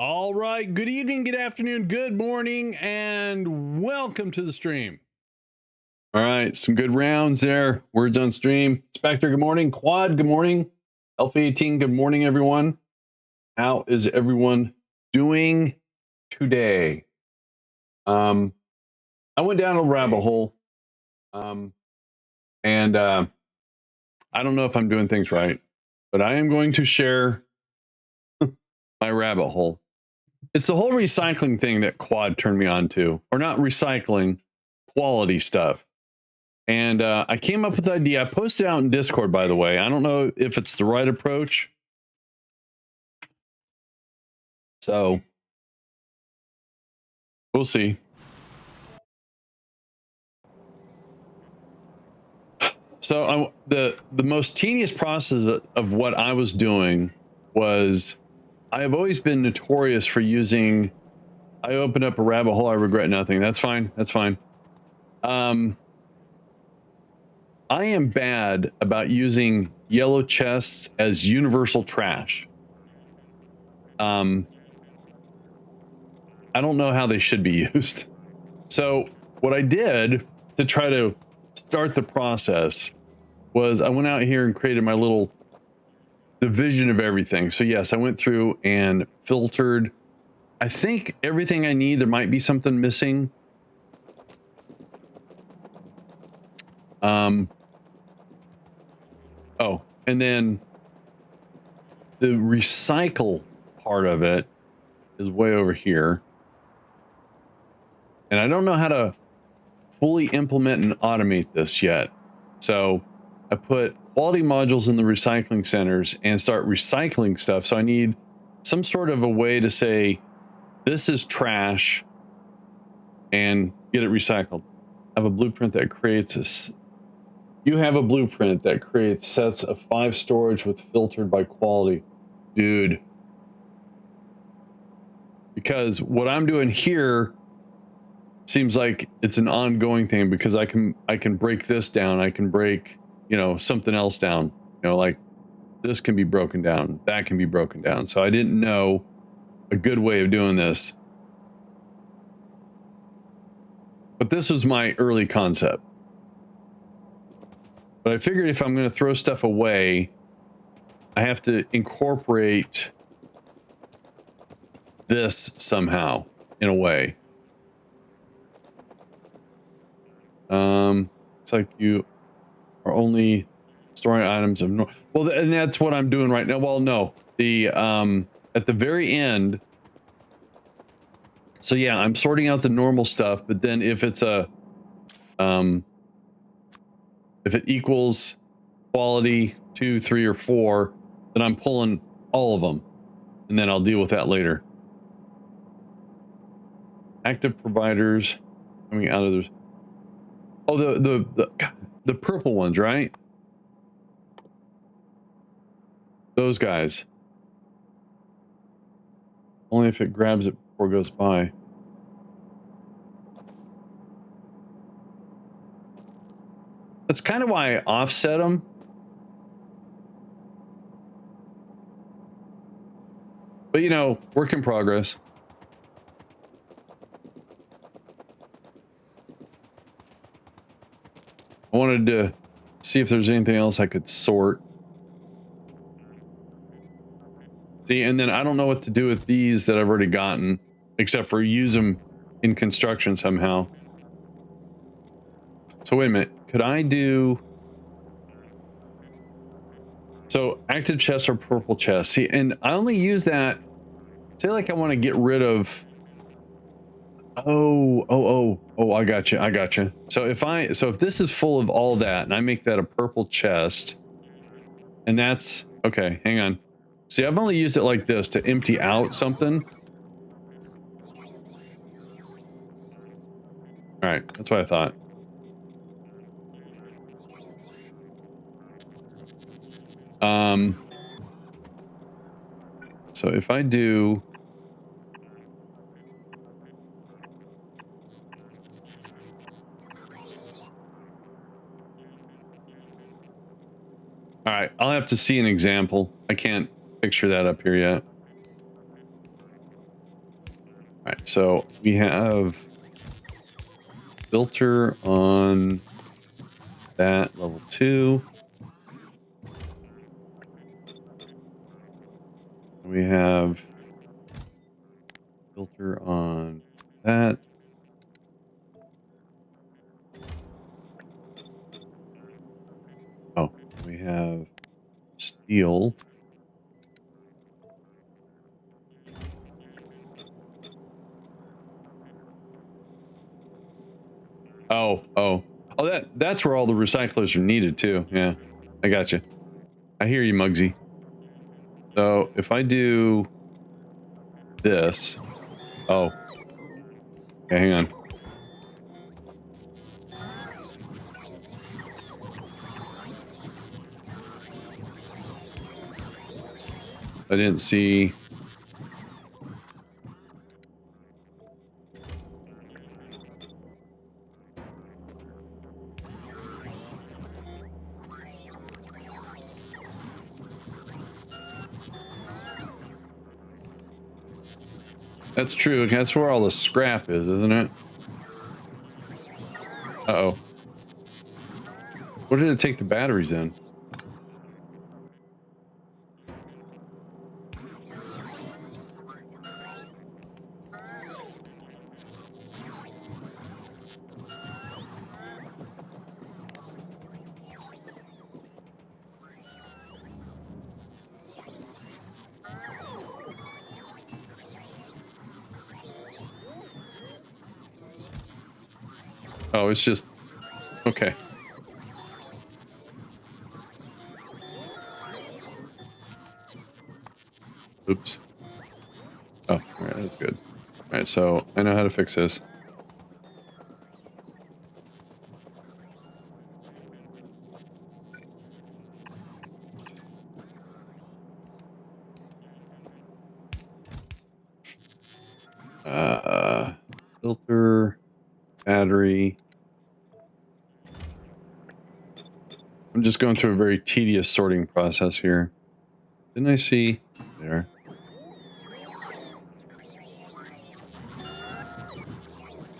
All right. Good evening, good afternoon, good morning, and welcome to the stream. All right. Some good rounds there. Words on stream. Spectre, good morning. Quad, good morning. Alpha 18, good morning, everyone. How is everyone doing today? I went down a rabbit hole, and I don't know if I'm doing things right, but I am going to share my rabbit hole. It's the whole recycling thing that Quad turned me on to, or not recycling, quality stuff. And I came up with the idea. I posted out in Discord, by the way. I don't know if it's the right approach. So we'll see. So the most tedious process of what I was doing was I have always been notorious for using. I opened up a rabbit hole. I regret nothing. That's fine. That's fine. I am bad about using yellow chests as universal trash. I don't know how they should be used. So what I did to try to start the process was I went out here and created my little division of everything. So yes, I went through and filtered. I think everything I need. There might be something missing. Oh, and then the recycle part of it is way over here. And I don't know how to fully implement and automate this yet. So I put quality modules in the recycling centers and start recycling stuff. So I need some sort of a way to say, this is trash and get it recycled. I have a blueprint that creates a, you have a blueprint that creates sets of 5 storage with filtered by quality. Dude. Because what I'm doing here seems like it's an ongoing thing, because I can break this down. I can break, you know, something else down, you know, like this can be broken down, that can be broken down. So I didn't know a good way of doing this, but this was my early concept. But I figured if I'm going to throw stuff away, I have to incorporate this somehow in a way. It's like you are only storing items of well, and that's what I'm doing right now. Well, no, the at the very end. So yeah, I'm sorting out the normal stuff, but then if it's a if it equals quality 2, 3, or 4, then I'm pulling all of them, and then I'll deal with that later. Active providers coming out of this. Oh, the purple ones, right? Those guys. Only if it grabs it before it goes by. That's kind of why I offset them. But, you know, work in progress. I wanted to see if there's anything else I could sort. See, and then I don't know what to do with these that I've already gotten, except for use them in construction somehow. So wait a minute, could I do... So active chests or purple chests. See, and I only use that, say like I want to get rid of... Oh, I got you. So if this is full of all that and I make that a purple chest, and that's okay, hang on. See, I've only used it like this to empty out something. All right, that's what I thought. So if I do... All right, I'll have to see an example. I can't picture that up here yet. All right, so we have filter on that level 2. We have filter on that. have steel. Oh, that's where all the recyclers are needed too. Yeah, I got you. I hear you, Muggsy. So if I do this, oh, okay, hang on. I didn't see. That's true. That's where all the scrap is, isn't it? Uh-oh. What did it take the batteries in? Oh, it's just... Okay. Oops. Oh, alright, that's good. Alright, so I know how to fix this. Filter, battery. I'm just going through a very tedious sorting process here. Didn't I see there?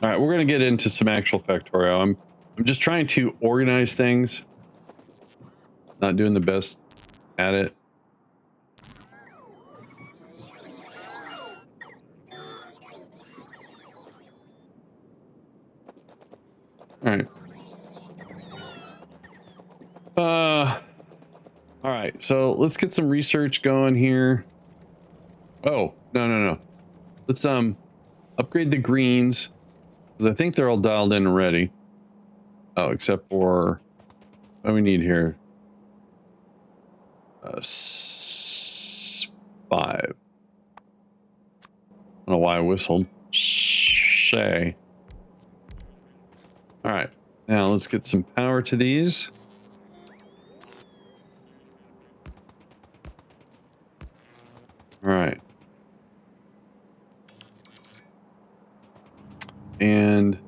All right, we're gonna get into some actual Factorio. I'm just trying to organize things. Not doing the best at it. All right. All right. So let's get some research going here. Oh, no. Let's upgrade the greens because I think they're all dialed in already. Oh, except for what do we need here? 5. I don't know why I whistled. Shay. All right. Now let's get some power to these. All right. And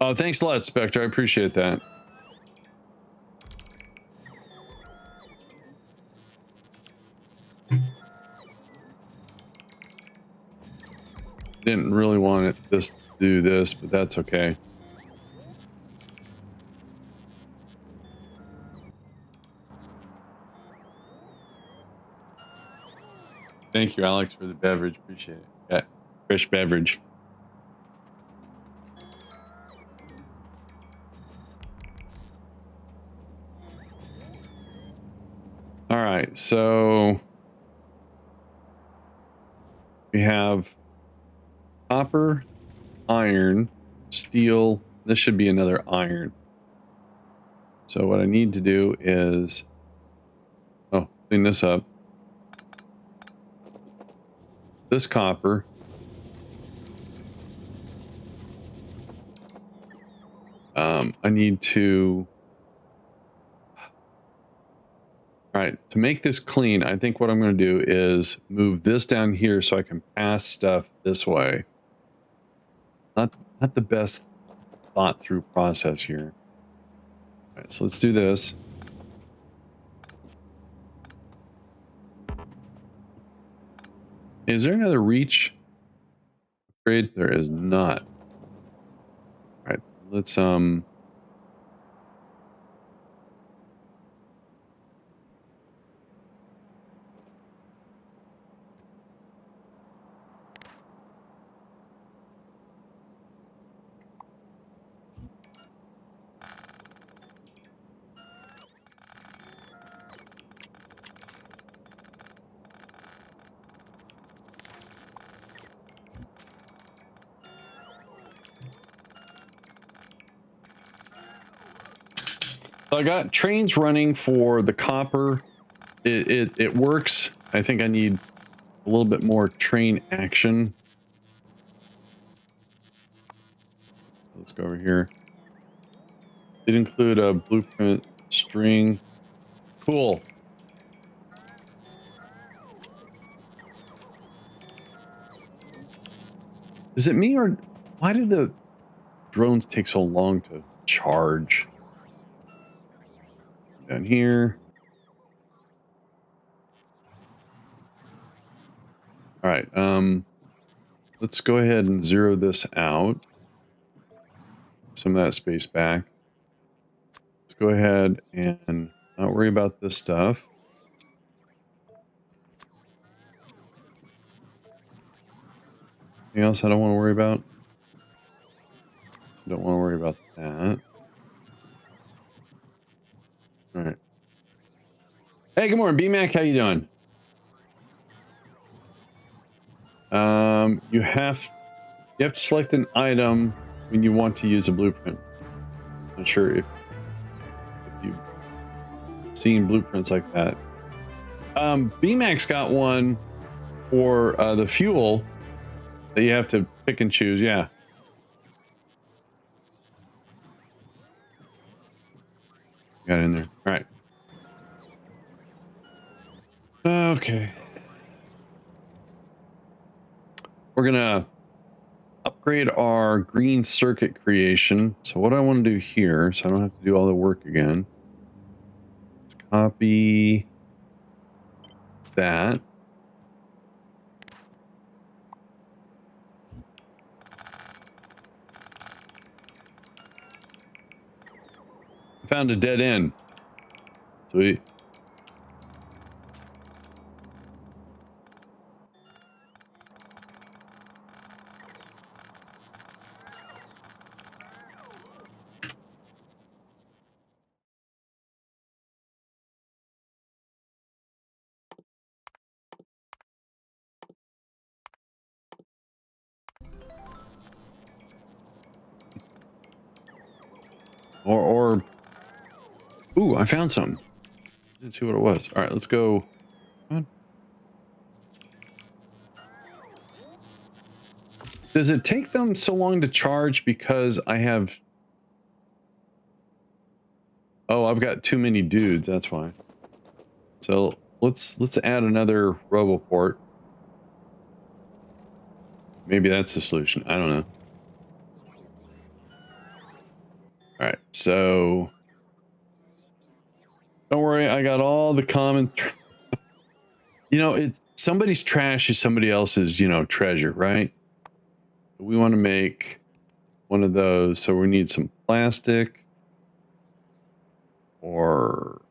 oh, thanks a lot, Spectre. I appreciate that. Didn't really want it to do this, but that's okay. Thank you, Alex, for the beverage. Appreciate it. Yeah, fresh beverage. All right, so we have copper, iron, steel. This should be another iron. So what I need to do is, oh, clean this up. This copper. I need to, all right, to make this clean, I think what I'm going to do is move this down here so I can pass stuff this way. Not the best thought through process here. All right, so let's do this. Is there another reach upgrade? There is not. All right, let's So I got trains running for the copper. It works. I think I need a little bit more train action. Let's go over here. It include a blueprint string. Cool. Is it me, or why do the drones take so long to charge? Down here. All right. Let's go ahead and zero this out. Some of that space back. Let's go ahead and not worry about this stuff. Anything else I don't want to worry about? Don't want to worry about that. All right. Hey, good morning, BMAC. How you doing? You have to select an item when you want to use a blueprint. Not sure if you've seen blueprints like that. BMAC's got one for the fuel that you have to pick and choose. Yeah. Got it in there. All right. Okay. We're gonna upgrade our green circuit creation. So what I want to do here, so I don't have to do all the work again. Let's copy that. I found a dead end. Sweet. Or ooh, I found some. Let's see what it was. All right, let's go. Does it take them so long to charge because I have... Oh, I've got too many dudes, that's why. So let's add another RoboPort. Maybe that's the solution. I don't know. All right, so don't worry, I got all the common... You know, somebody's trash is somebody else's, you know, treasure, right? We want to make one of those, so we need some plastic or...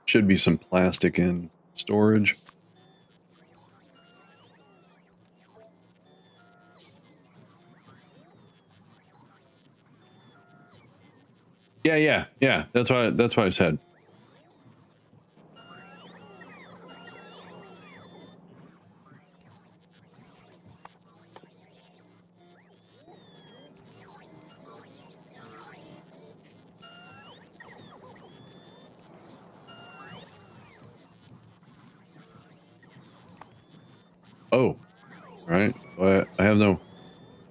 Should be some plastic in storage. Yeah. That's what I said. Oh, all right. Well, I have no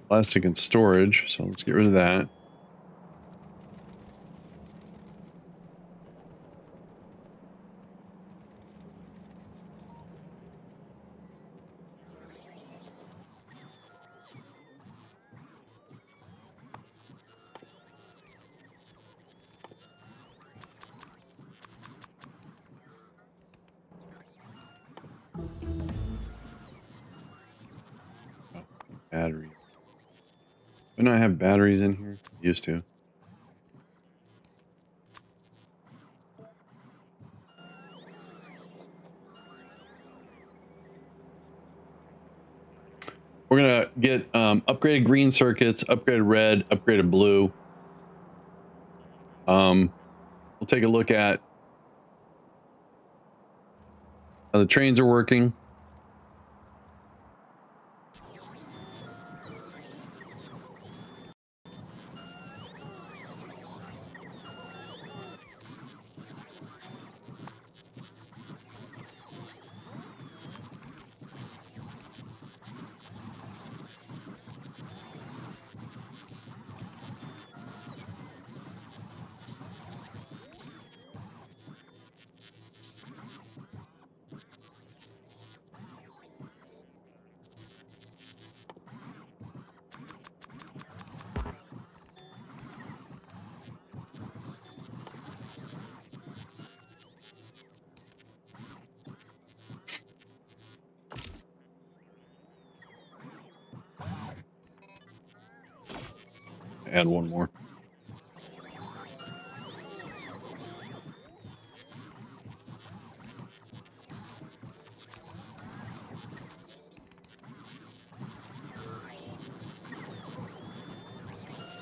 plastic in storage, so let's get rid of that. Oh, batteries. Do I have batteries in here? Used to. We're gonna get upgraded green circuits, upgraded red, upgraded blue. We'll take a look at how the trains are working. Add one more.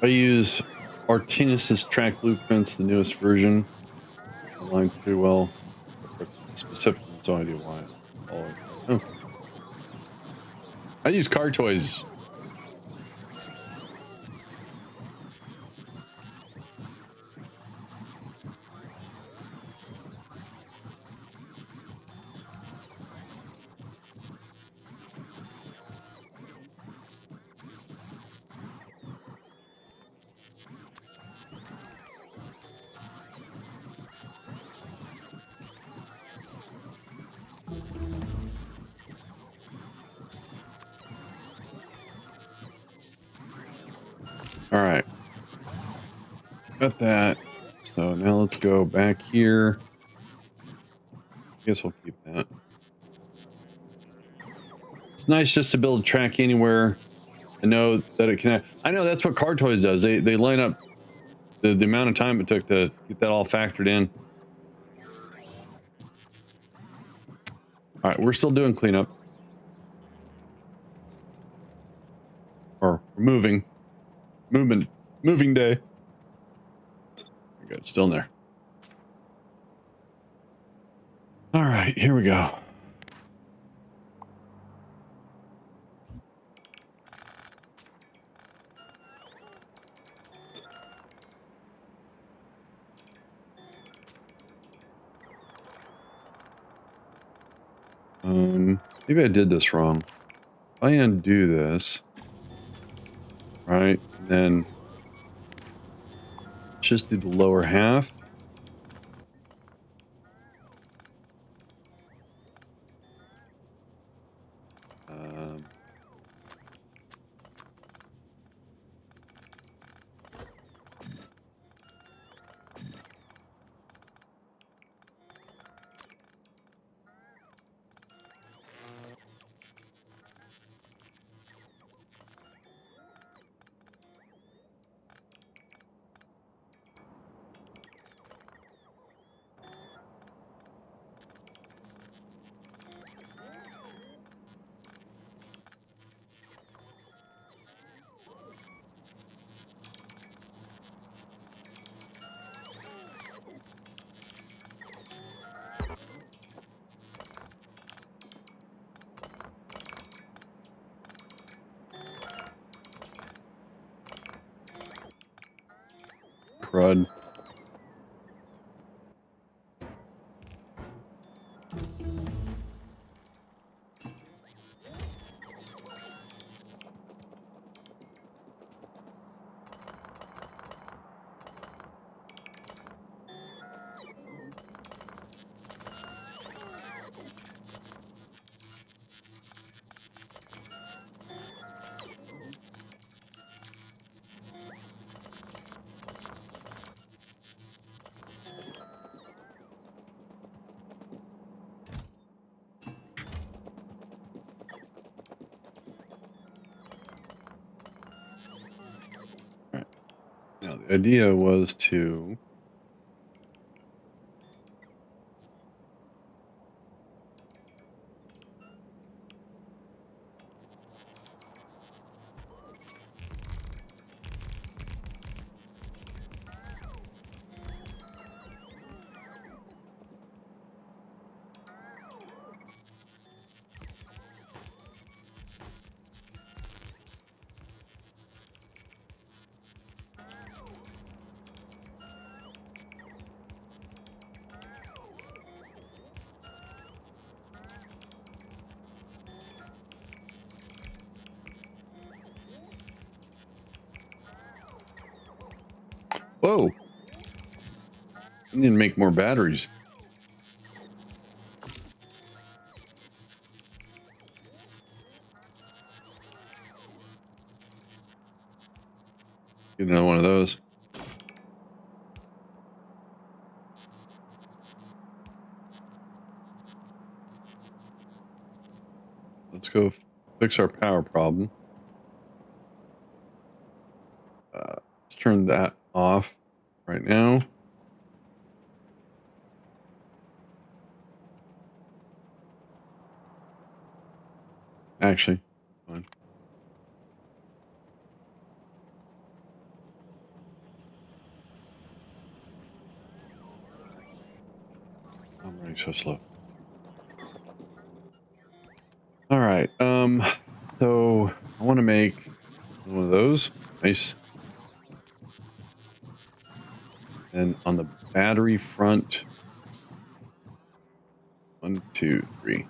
I use Artinus's track blueprints, the newest version. Aligned pretty well. Specific, so idea why. Oh. I use car toys. All right. Got that. So now let's go back here. I guess we'll keep that. It's nice just to build a track anywhere and know that it can. I know that's what Car Toys does. They line up the amount of time it took to get that all factored in. All right, we're still doing cleanup. Or moving day. Good, still in there. All right, here we go. Maybe I did this wrong. If I undo this, right, and then just do the lower half. Crud. Now, the idea was to Whoa. I need to make more batteries. Get another one of those. Let's go fix our power problem. Let's turn that off right now. Actually, fine. I'm running so slow. All right. So I want to make one of those. Nice. And on the battery front, 1, 2, 3.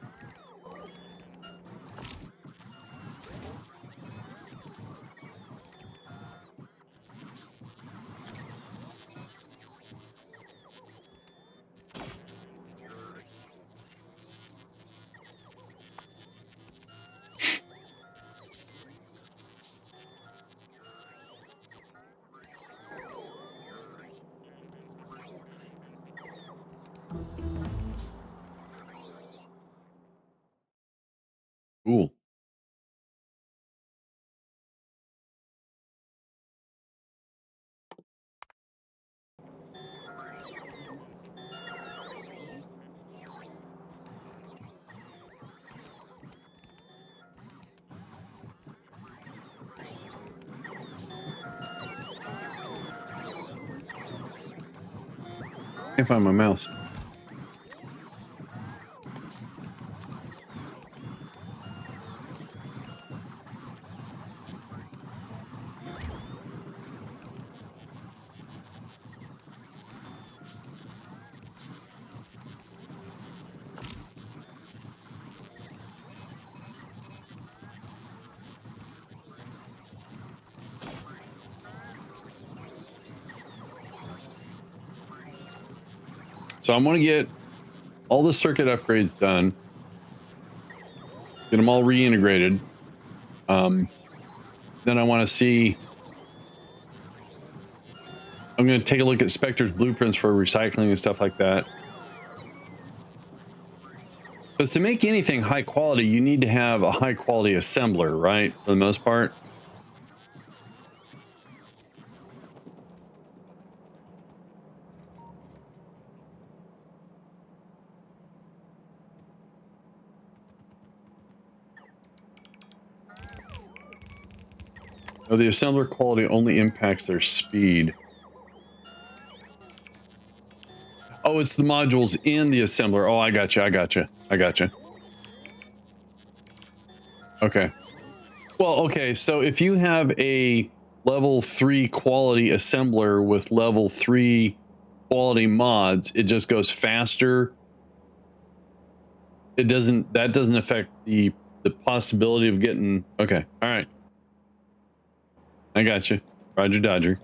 Cool. Can't find my mouse. So I'm going to get all the circuit upgrades done. Get them all reintegrated. Then I want to see. I'm going to take a look at Spectre's blueprints for recycling and stuff like that. Because to make anything high quality, you need to have a high quality assembler, right? For the most part. Oh, the assembler quality only impacts their speed. Oh, it's the modules in the assembler. Oh, I gotcha. I gotcha. I gotcha. Okay. Well, okay. So if you have a level 3 quality assembler with level 3 quality mods, it just goes faster. That doesn't affect the possibility of getting. Okay. All right. I got you. Roger Dodger.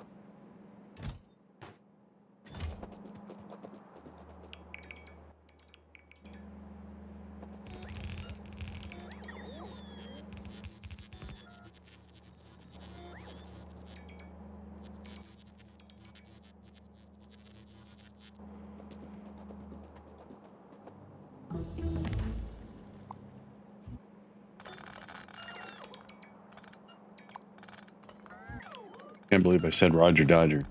Can't believe I said Roger Dodger.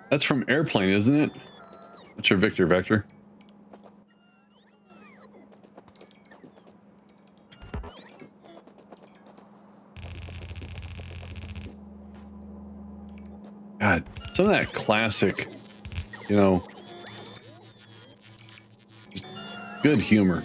That's from Airplane, isn't it? What's your Victor Vector? God, some of that classic, you know, just good humor.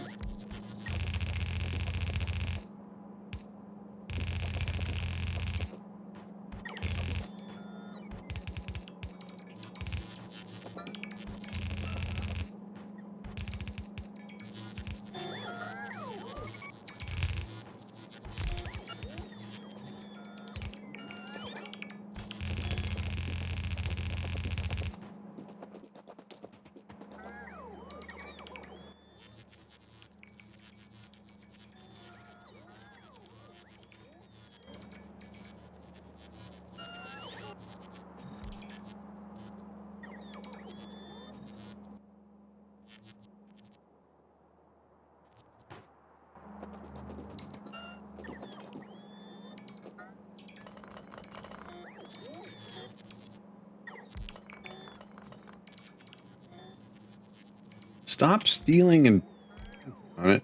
stop stealing and on it.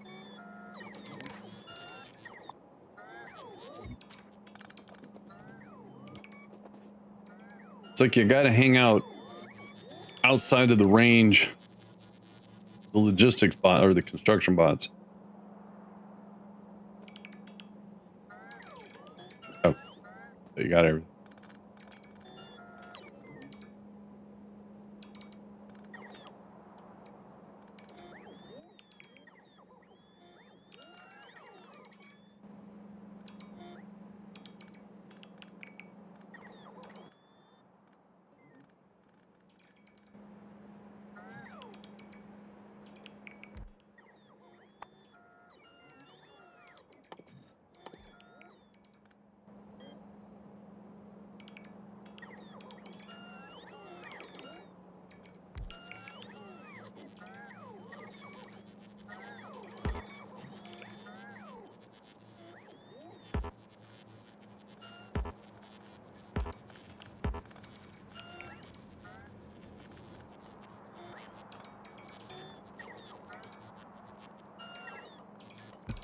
It's like you got to hang out outside of the range, the logistics bot or the construction bots. Oh, you got everything.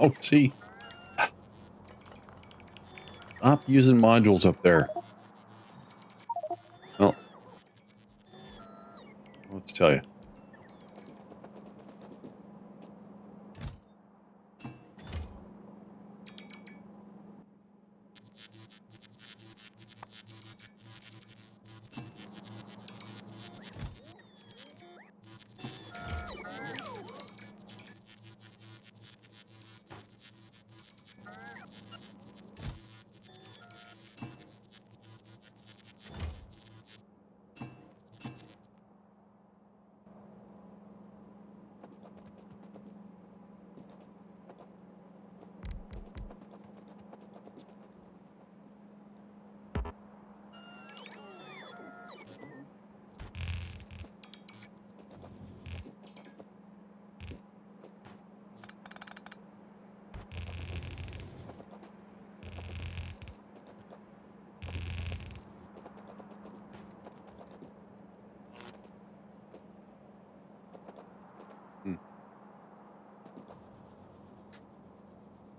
Oh, see. Stop using modules up there. Well, let's tell you.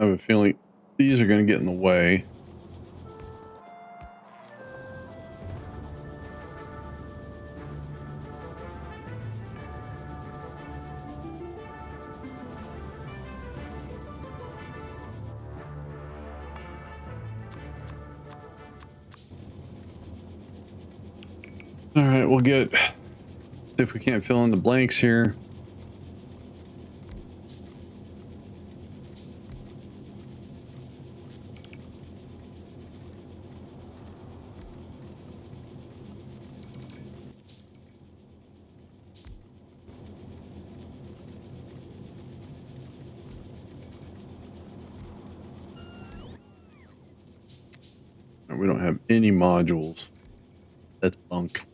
I have a feeling these are going to get in the way. All right, we'll get, see if we can't fill in the blanks here. We don't have any modules. That's bunk.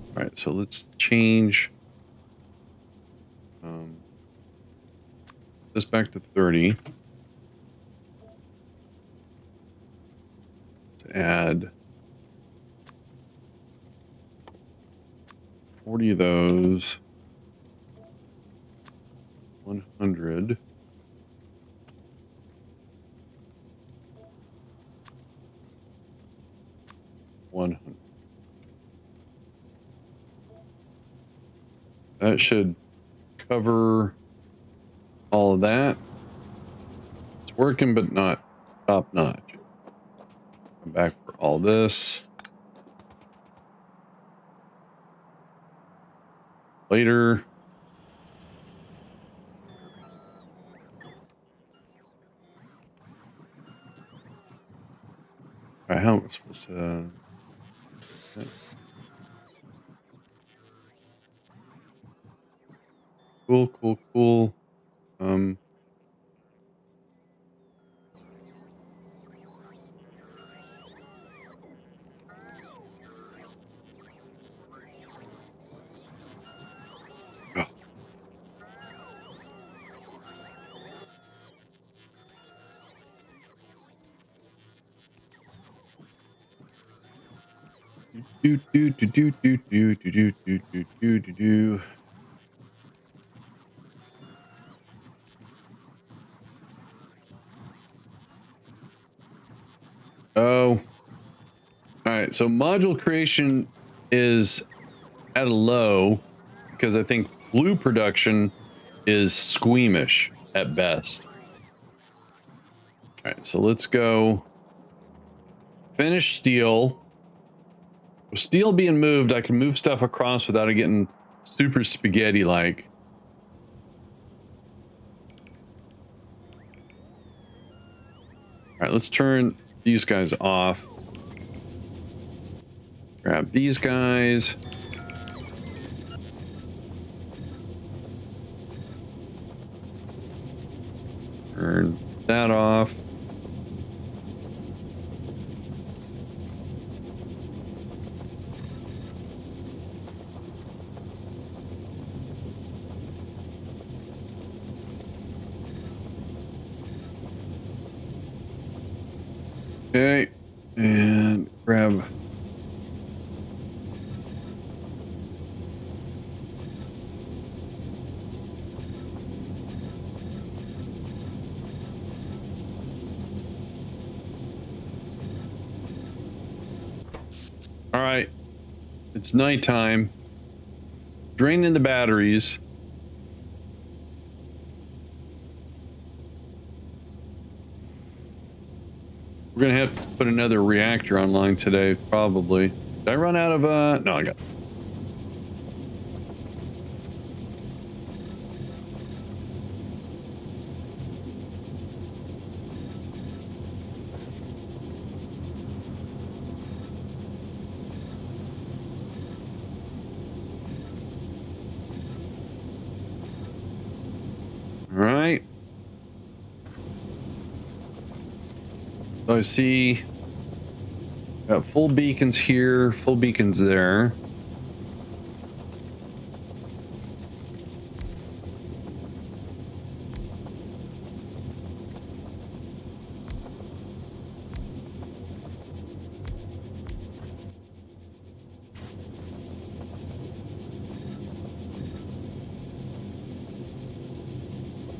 All right, so let's change this back to 30. To add 40 of those. 100. 100. That should cover all of that. It's working, but not top notch. Come back for all this. Later. All right, how am I supposed to... Cool, cool, cool. Oh. Do do do do do do do do do do do do do. Oh, all right. So module creation is at a low because I think blue production is squeamish at best. All right, so let's go finish steel. With steel being moved, I can move stuff across without it getting super spaghetti like. All right, let's turn these guys off. Grab these guys. Turn that off. Okay, and grab. All right, it's nighttime. Draining the batteries. We're gonna have to put another reactor online today, probably. Did I run out of no, I got. All right. So I see got full beacons here, full beacons there.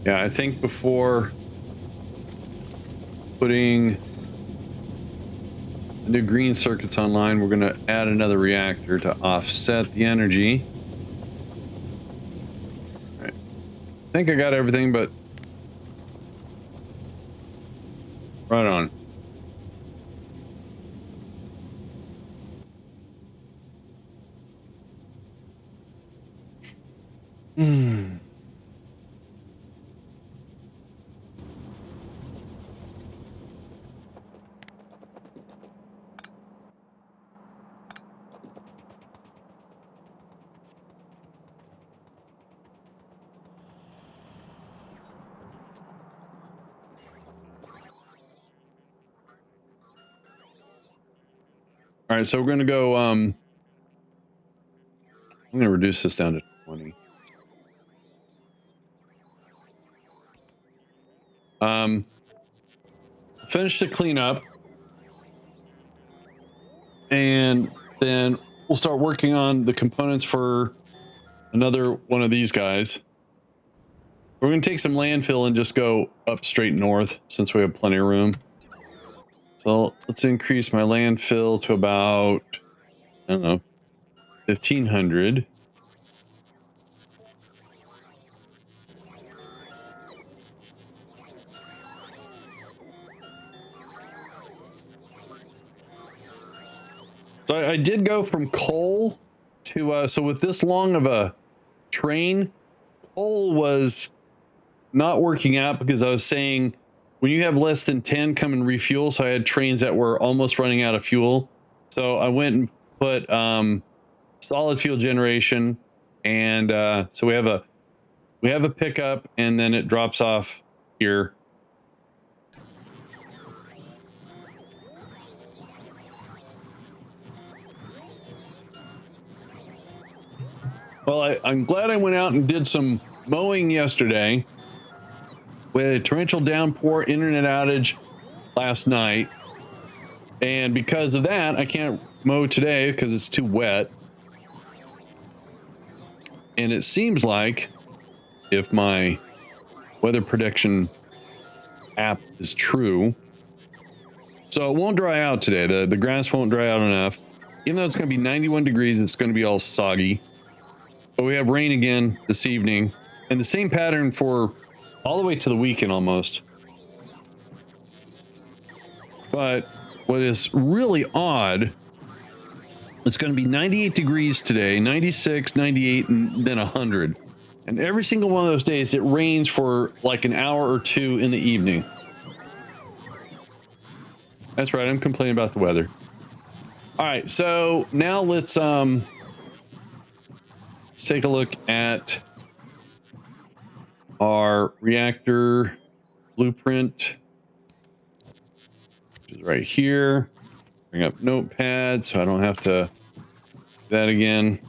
Yeah, I think before putting the new green circuits online, we're going to add another reactor to offset the energy. All right. I think I got everything, but right on. All right, so we're going to go, I'm going to reduce this down to 20. Finish the cleanup. And then we'll start working on the components for another one of these guys. We're going to take some landfill and just go up straight north since we have plenty of room. So let's increase my landfill to about, I don't know, 1,500. So I did go from coal to, so with this long of a train, coal was not working out because I was saying when you have less than 10 come and refuel, so I had trains that were almost running out of fuel. So I went and put solid fuel generation, and so we have a pickup, and then it drops off here. Well, I'm glad I went out and did some mowing yesterday. We had a torrential downpour, internet outage last night, and because of that, I can't mow today because it's too wet. And it seems like if my weather prediction app is true, So it won't dry out today. The grass won't dry out enough. Even though it's going to be 91 degrees, it's going to be all soggy. But we have rain again this evening. And the same pattern for all the way to the weekend almost. But what is really odd, it's going to be 98 degrees today, 96, 98, and then 100. And every single one of those days, it rains for like an hour or two in the evening. That's right, I'm complaining about the weather. All right, so now let's take a look at our reactor blueprint, which is right here. Bring up Notepad so I don't have to do that again.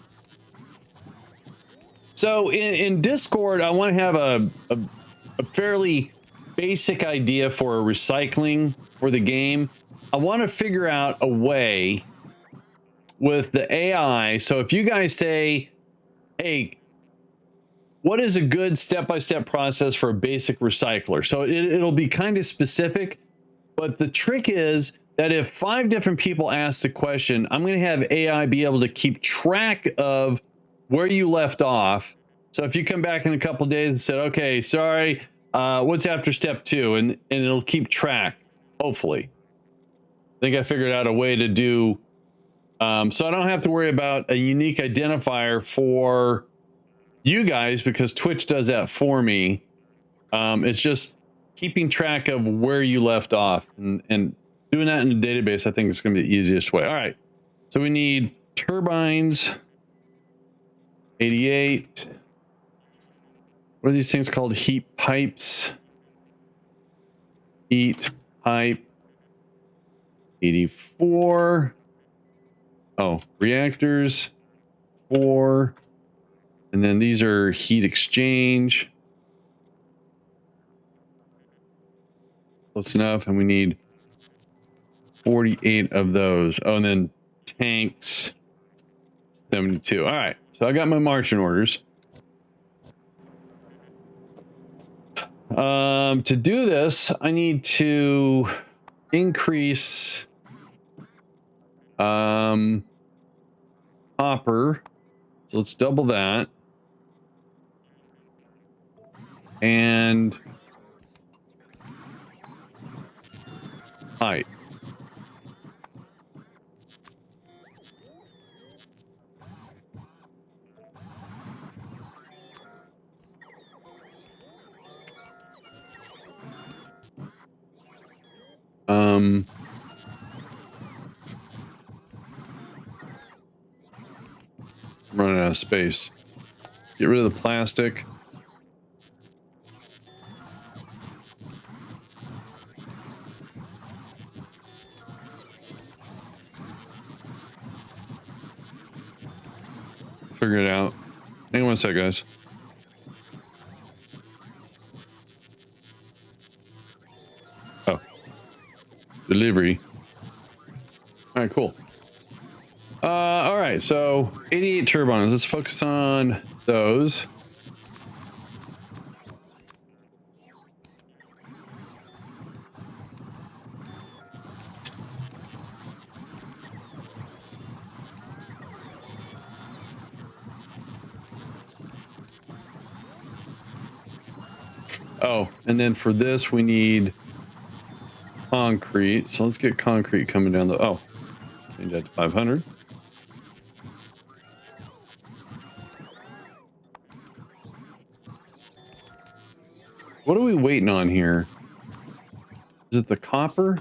So in Discord, I want to have a fairly basic idea for recycling for the game. I want to figure out a way with the AI. So if you guys say, hey, what is a good step-by-step process for a basic recycler? So it'll be kind of specific, but the trick is that if 5 different people ask the question, I'm going to have AI be able to keep track of where you left off. So if you come back in a couple of days and said, okay, sorry, what's after step 2? And it'll keep track, hopefully. I think I figured out a way to do, so I don't have to worry about a unique identifier for you guys because Twitch does that for me. It's just keeping track of where you left off and doing that in the database. I think it's going to be the easiest way. All right. So we need turbines, 88. What are these things called? Heat pipes. Heat pipe, 84. Oh, reactors, 4. And then these are heat exchange. Close enough. And we need 48 of those. Oh, and then tanks, 72. All right. So I got my marching orders. To do this, I need to increase copper. So let's double that. And height. Running out of space. Get rid of the plastic. Figure it out. Hang on one sec, guys. Oh. Delivery. All right, cool. All right, so 88 turbines. Let's focus on those. Oh, and then for this, we need concrete. So let's get concrete coming down the... Oh, change that to 500. What are we waiting on here? Is it the copper?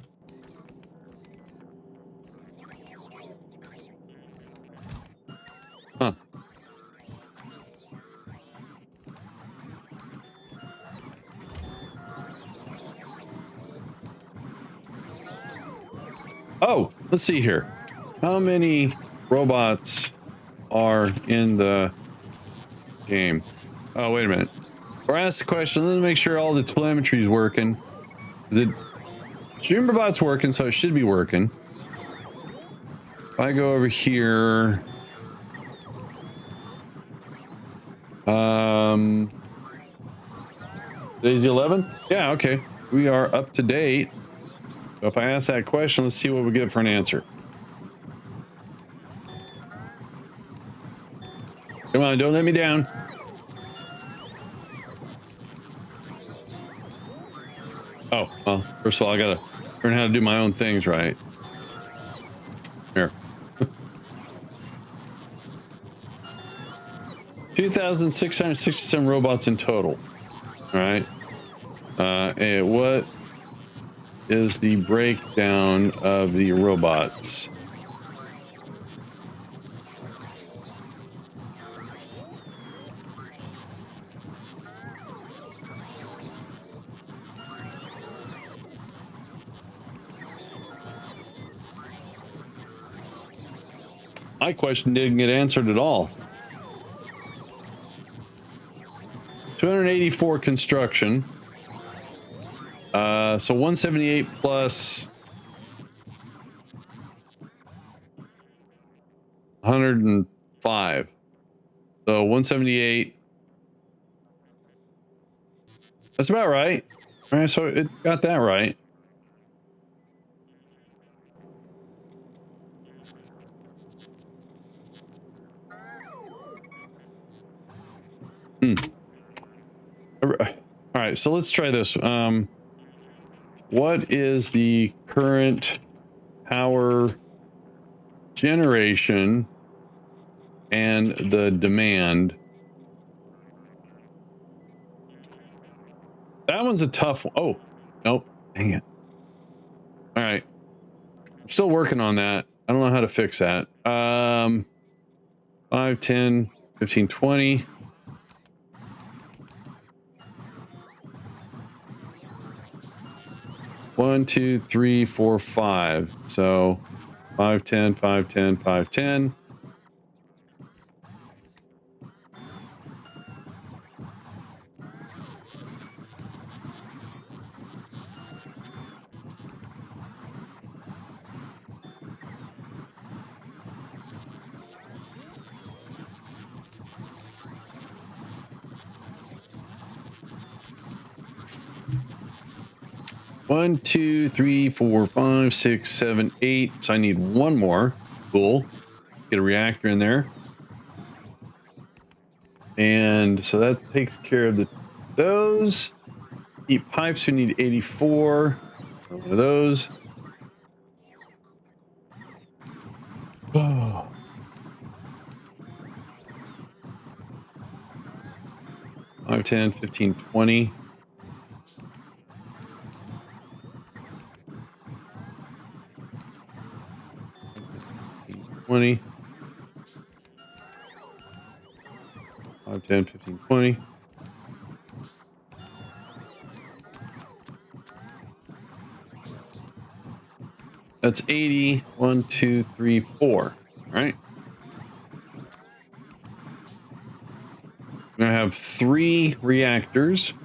Huh. Oh, let's see here. How many robots are in the game? Oh, wait a minute. Or ask the question, let's make sure all the telemetry is working. Is it... StreamRobot's working, so it should be working. If I go over here... Today's the 11th? Yeah, okay. We are up to date. So if I ask that question, let's see what we get for an answer. Come on, don't let me down. Oh, well, first of all, I gotta learn how to do my own things right. Here. 2,667 robots in total. All right. And what is the breakdown of the robots? My question didn't get answered at all. 284 construction. So 178 plus 105. So 178. That's about right. All right, so it got that right. All right, so let's try this. What is the current power generation and the demand? That one's a tough one. Oh, nope. Dang it. All right. I'm still working on that. I don't know how to fix that. 5, 10, 15, 20. One, 2, 3, 4, 5. So 5, 10, 5, 10, 5, 10. One, 2, 3, 4, 5, 6, 7, 8. So I need one more. Cool. Let's get a reactor in there. And so that takes care of those. Heat pipes, we need 84. One of those. Oh. 5, 10, 15, 20. $20. 5, 10, 15, 20. That's 80. 1, 2, 3, 4. All right. I'm going to have 3 reactors.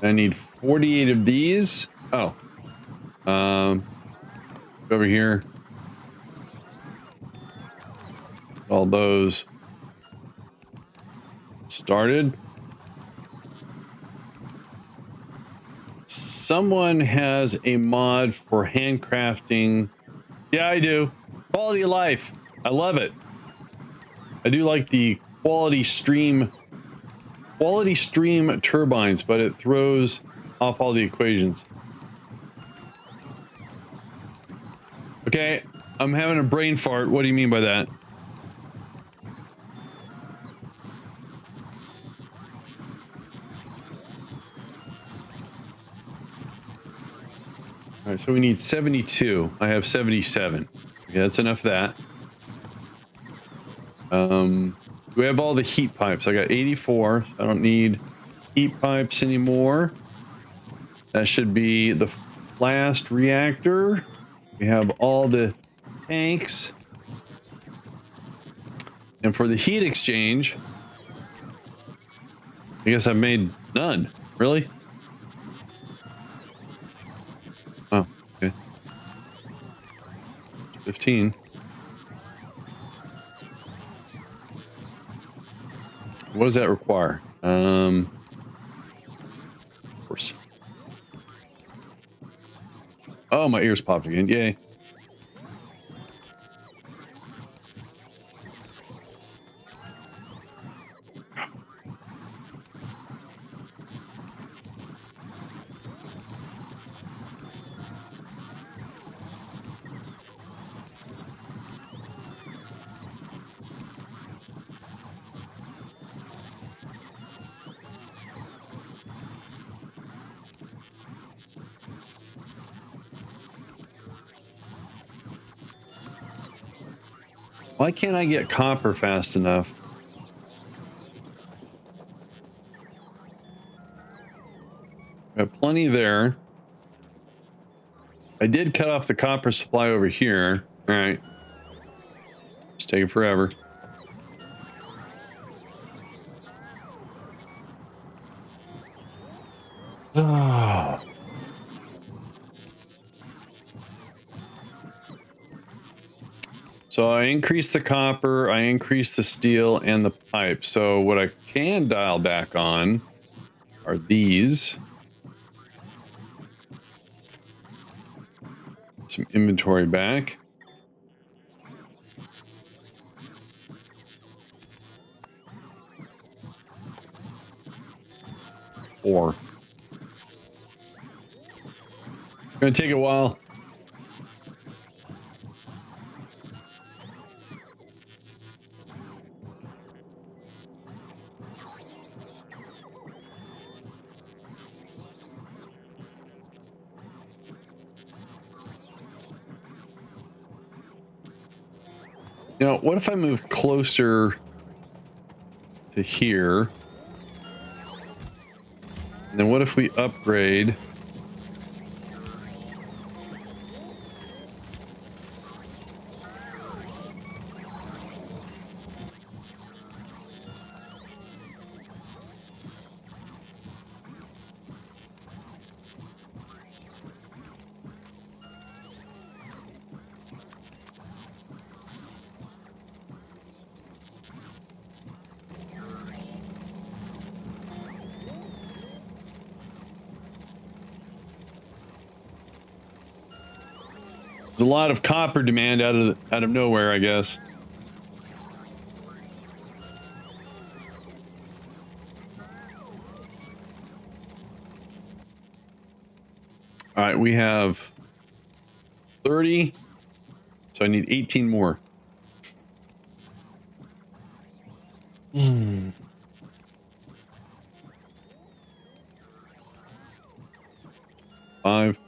I need 48 of these. Oh. Over here. All those started. Someone has a mod for handcrafting. Yeah, I do. Quality of life. I love it. I do like the quality stream turbines, but it throws off all the equations. Okay, I'm having a brain fart. What do you mean by that? All right, so we need 72. I have 77. Okay, that's enough of that. We have all the heat pipes. I got 84. So I don't need heat pipes anymore. That should be the last reactor. We have all the tanks. And for the heat exchange, I guess I've made none. Really? Oh, okay. 15. What does that require? Oh, my ears popped again. Yay. Why can't I get copper fast enough? Got plenty there. I did cut off the copper supply over here. All right. It's taking forever. Oh. So I increased the copper, I increased the steel and the pipe. So what I can dial back on are these. Some inventory back. Four. Gonna take a while. You know, what if I move closer to here? And then what if we upgrade? There's a lot of copper demand out of nowhere, I guess. All right, we have 30, so I need 18 more. Hmm. Five.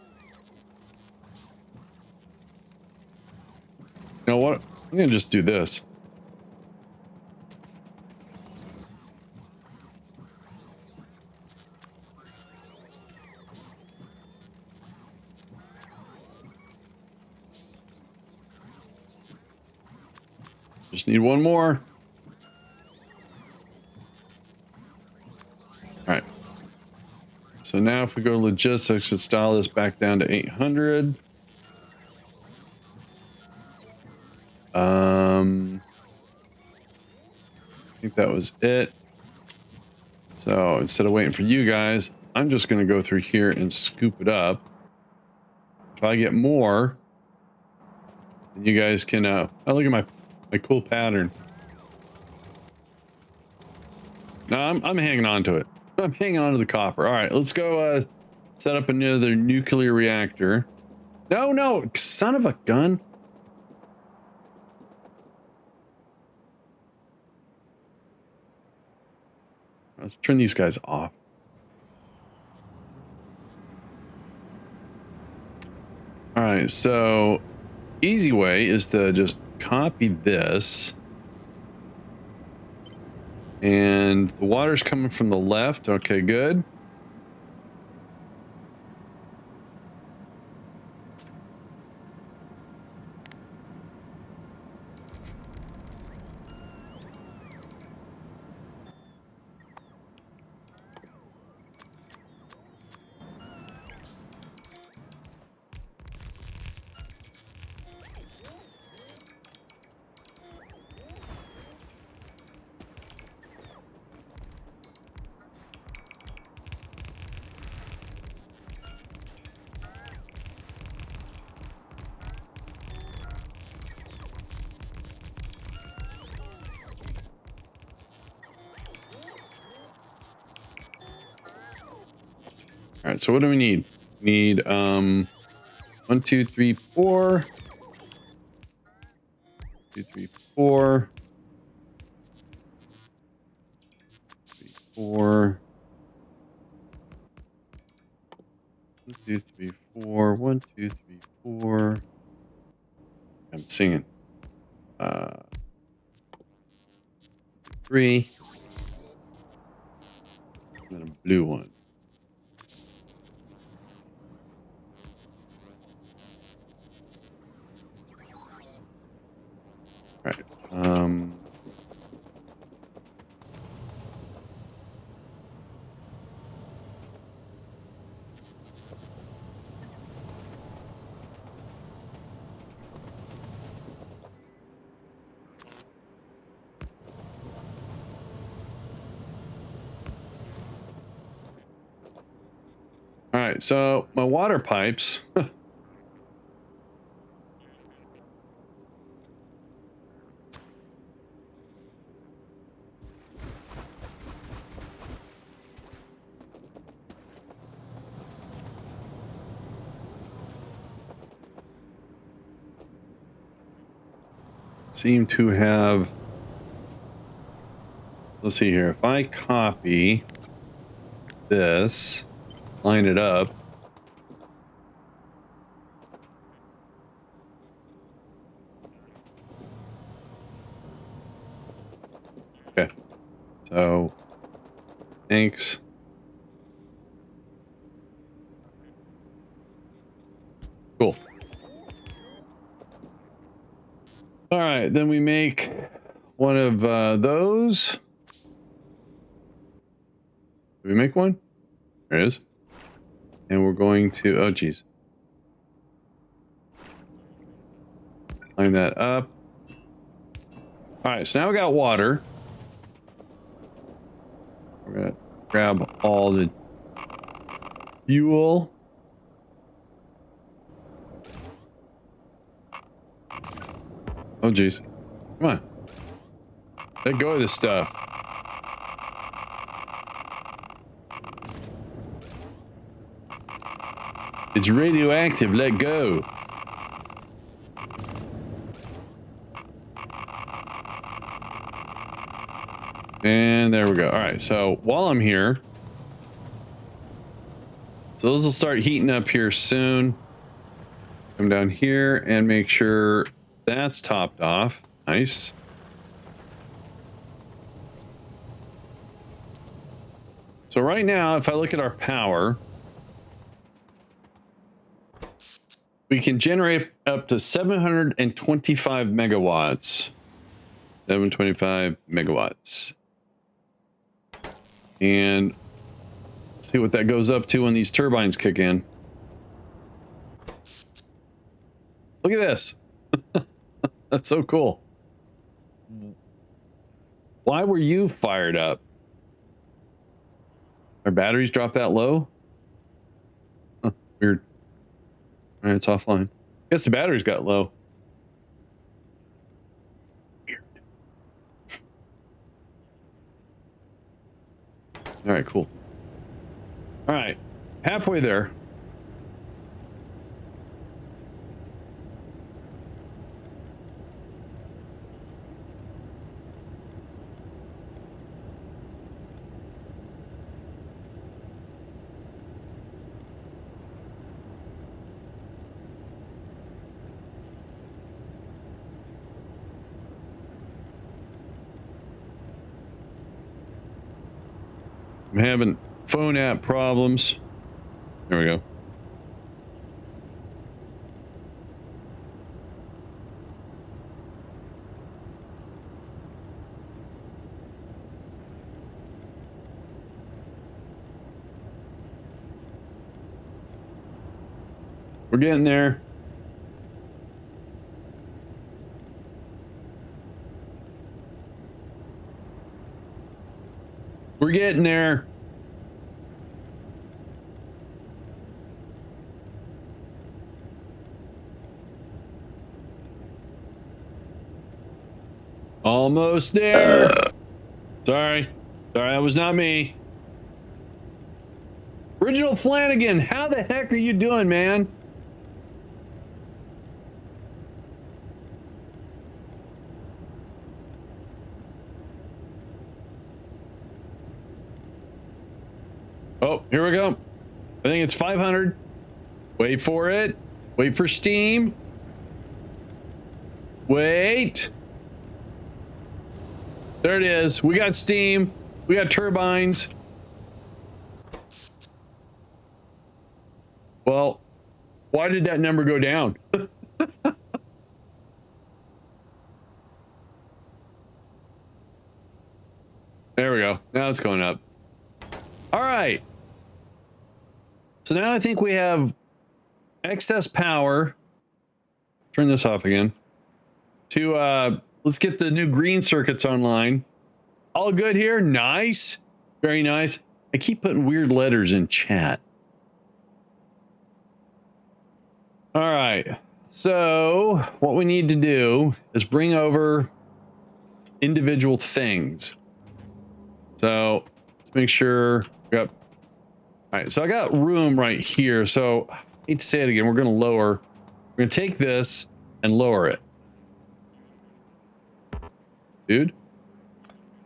You know what? I'm gonna just do this. Just need one more. All right. So now if we go to logistics, let's dial this back down to 800. I think that was it. So instead of waiting for you guys, I'm just going to go through here and scoop it up. If I get more, then you guys can, oh, look at my cool pattern. No, I'm hanging on to it. I'm hanging on to the copper. All right, let's go set up another nuclear reactor. No, son of a gun. Let's turn these guys off. All right, so easy way is to just copy this. And the water's coming from the left. Okay, good. All right, so what do we need? We need 1, 2, 3, 4. 2, 3, 4. 3, 4. 1, 2, 3, 4. 1, 2, 3, 4. I'm singing. 3. And then a blue one. All right. All right, so my water pipes seem to have, let's see here, if I copy this, line it up, okay, so thanks. Cool. All right, then we make one of those. Did we make one? There it is. And we're going to, oh geez. Line that up. All right, so now we got water. We're gonna grab all the fuel. Oh geez. Come on. Let go of this stuff. It's radioactive. Let go. And there we go. All right. So while I'm here, so those will start heating up here soon. Come down here and make sure that's topped off. Nice. So right now, if I look at our power, we can generate up to 725 megawatts. 725 megawatts. And see what that goes up to when these turbines kick in. Look at this. That's so cool. Why were you fired up? Our batteries dropped that low? Huh, weird. All right, it's offline. Guess the batteries got low. Weird. All right, cool. All right, halfway there. I'm having phone app problems. There we go. We're getting there. We're getting there. Almost there. Sorry. Sorry, that was not me. Original Flanagan, how the heck are you doing, man? Oh, here we go. I think it's 500. Wait for it. Wait for steam. Wait. There it is. We got steam. We got turbines. Well, why did that number go down? There we go. Now it's going up. All right. So now I think we have excess power. Turn this off again. To let's get the new green circuits online. All good here. Nice. Very nice. I keep putting weird letters in chat. All right. So what we need to do is bring over individual things. So let's make sure we got. All right. So I got room right here. So I hate to say it again. We're going to lower. We're going to take this and lower it. Dude.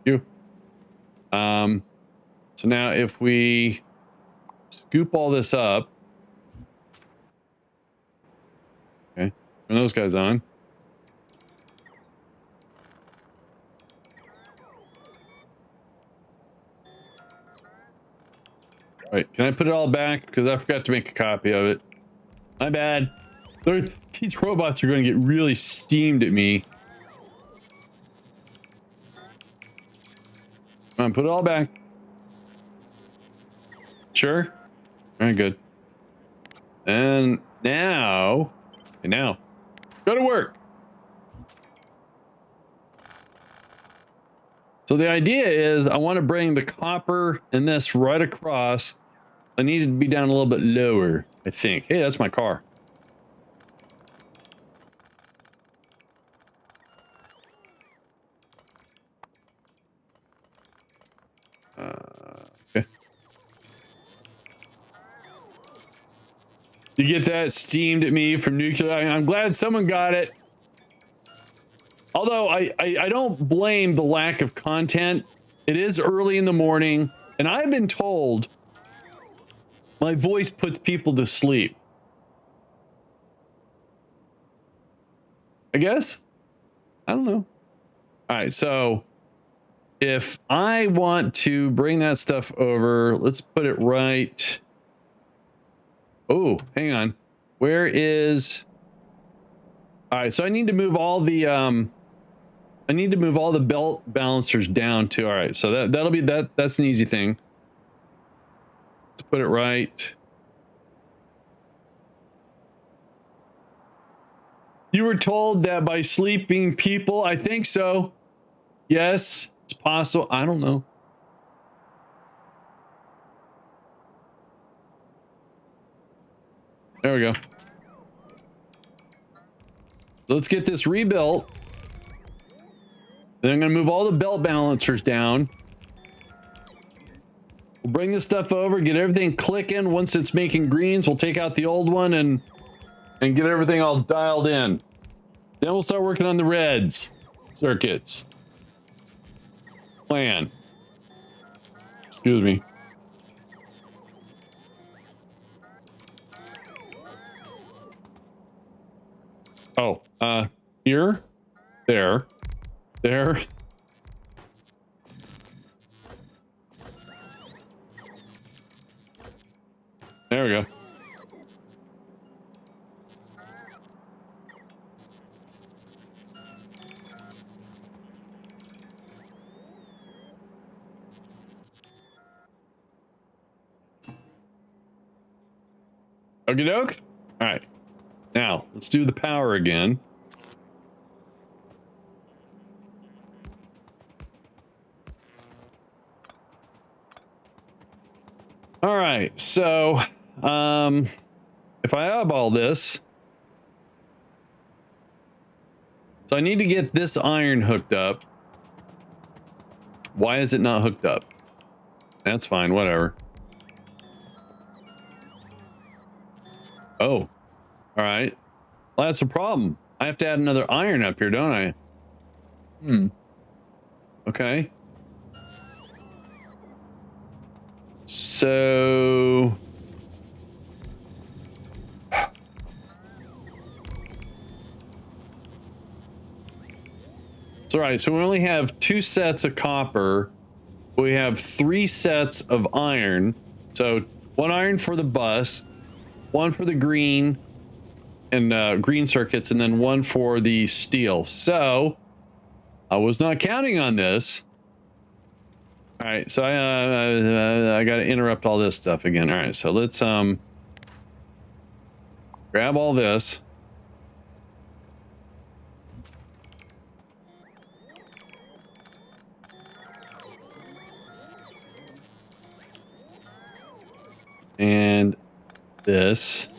You. So now if we scoop all this up. Okay. Turn those guys on. All right. Can I put it all back? Because I forgot to make a copy of it. My bad. These robots are going to get really steamed at me. Come on, put it all back. Sure. All right, good. And now, go to work. So the idea is I want to bring the copper and this right across. I need it to be down a little bit lower, I think. Hey, that's my car. Okay. You get that steamed at me from nuclear? I'm glad someone got it. Although I don't blame the lack of content. It is early in the morning, and I've been told my voice puts people to sleep. I guess? I don't know. All right, so if I want to bring that stuff over, let's put it right. Oh, hang on. Where is... All right, so I need to move all the belt balancers down too. All right, so that'll be that. That's an easy thing. Let's put it right. You were told that by sleeping people? I think so. Yes, it's possible. I don't know. There we go. Let's get this rebuilt. Then I'm going to move all the belt balancers down. We'll bring this stuff over, get everything clicking. Once it's making greens, we'll take out the old one and get everything all dialed in. Then we'll start working on the reds circuits. Plan. Excuse me. Oh, here, there. There. There we go. Okie doke. All right. Now, let's do the power again. All right, so if I eyeball this, so I need to get this iron hooked up. Why is it not hooked up? That's fine, whatever. Oh, all right. Well, that's a problem. I have to add another iron up here, don't I? Okay. So... It's all right. So we only have 2 sets of copper. We have 3 sets of iron. So 1 iron for the bus, 1 for the green and green circuits, and then 1 for the steel. So I was not counting on this. All right, so I got to interrupt all this stuff again. All right, so let's grab all this. And this.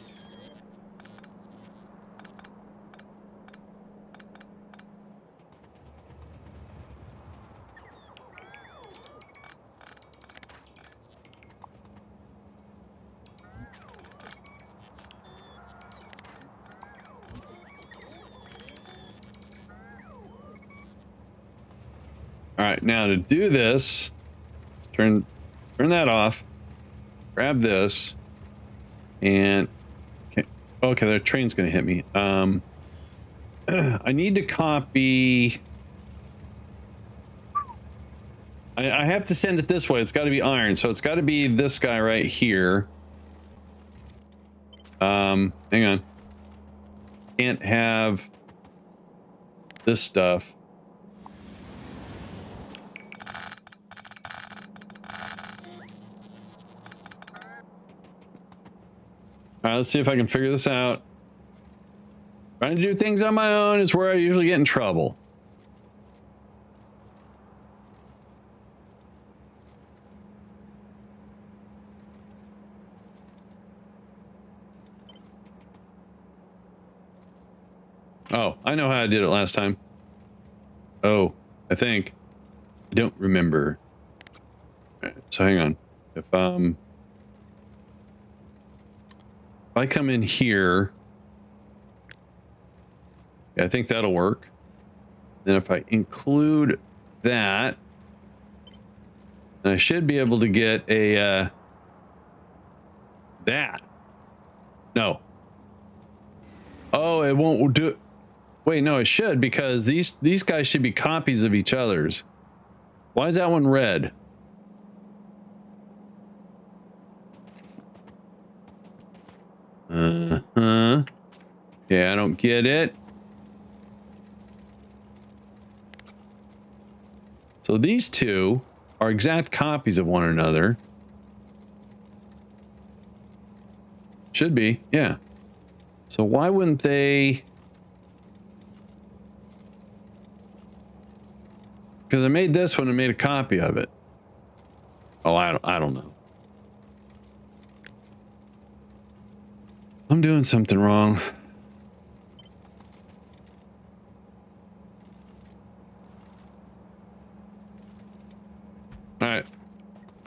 All right, now to do this, turn that off. Grab this, and okay, the train's gonna hit me. I need to copy. I have to send it this way. It's got to be iron, so it's got to be this guy right here. Hang on. Can't have this stuff. All right, let's see if I can figure this out. Trying to do things on my own is where I usually get in trouble. Oh, I know how I did it last time. Oh, I think. I don't remember. All right, so hang on. If I come in here, yeah, I think that'll work. Then if I include that, then I should be able to get a that. No. Oh, it won't do it. Wait, no, it should, because these guys should be copies of each other's. Why is that one red? Yeah, I don't get it. So these two are exact copies of one another. Should be, yeah. So why wouldn't they? Because I made this one and made a copy of it. Oh, I don't know. I'm doing something wrong. All right,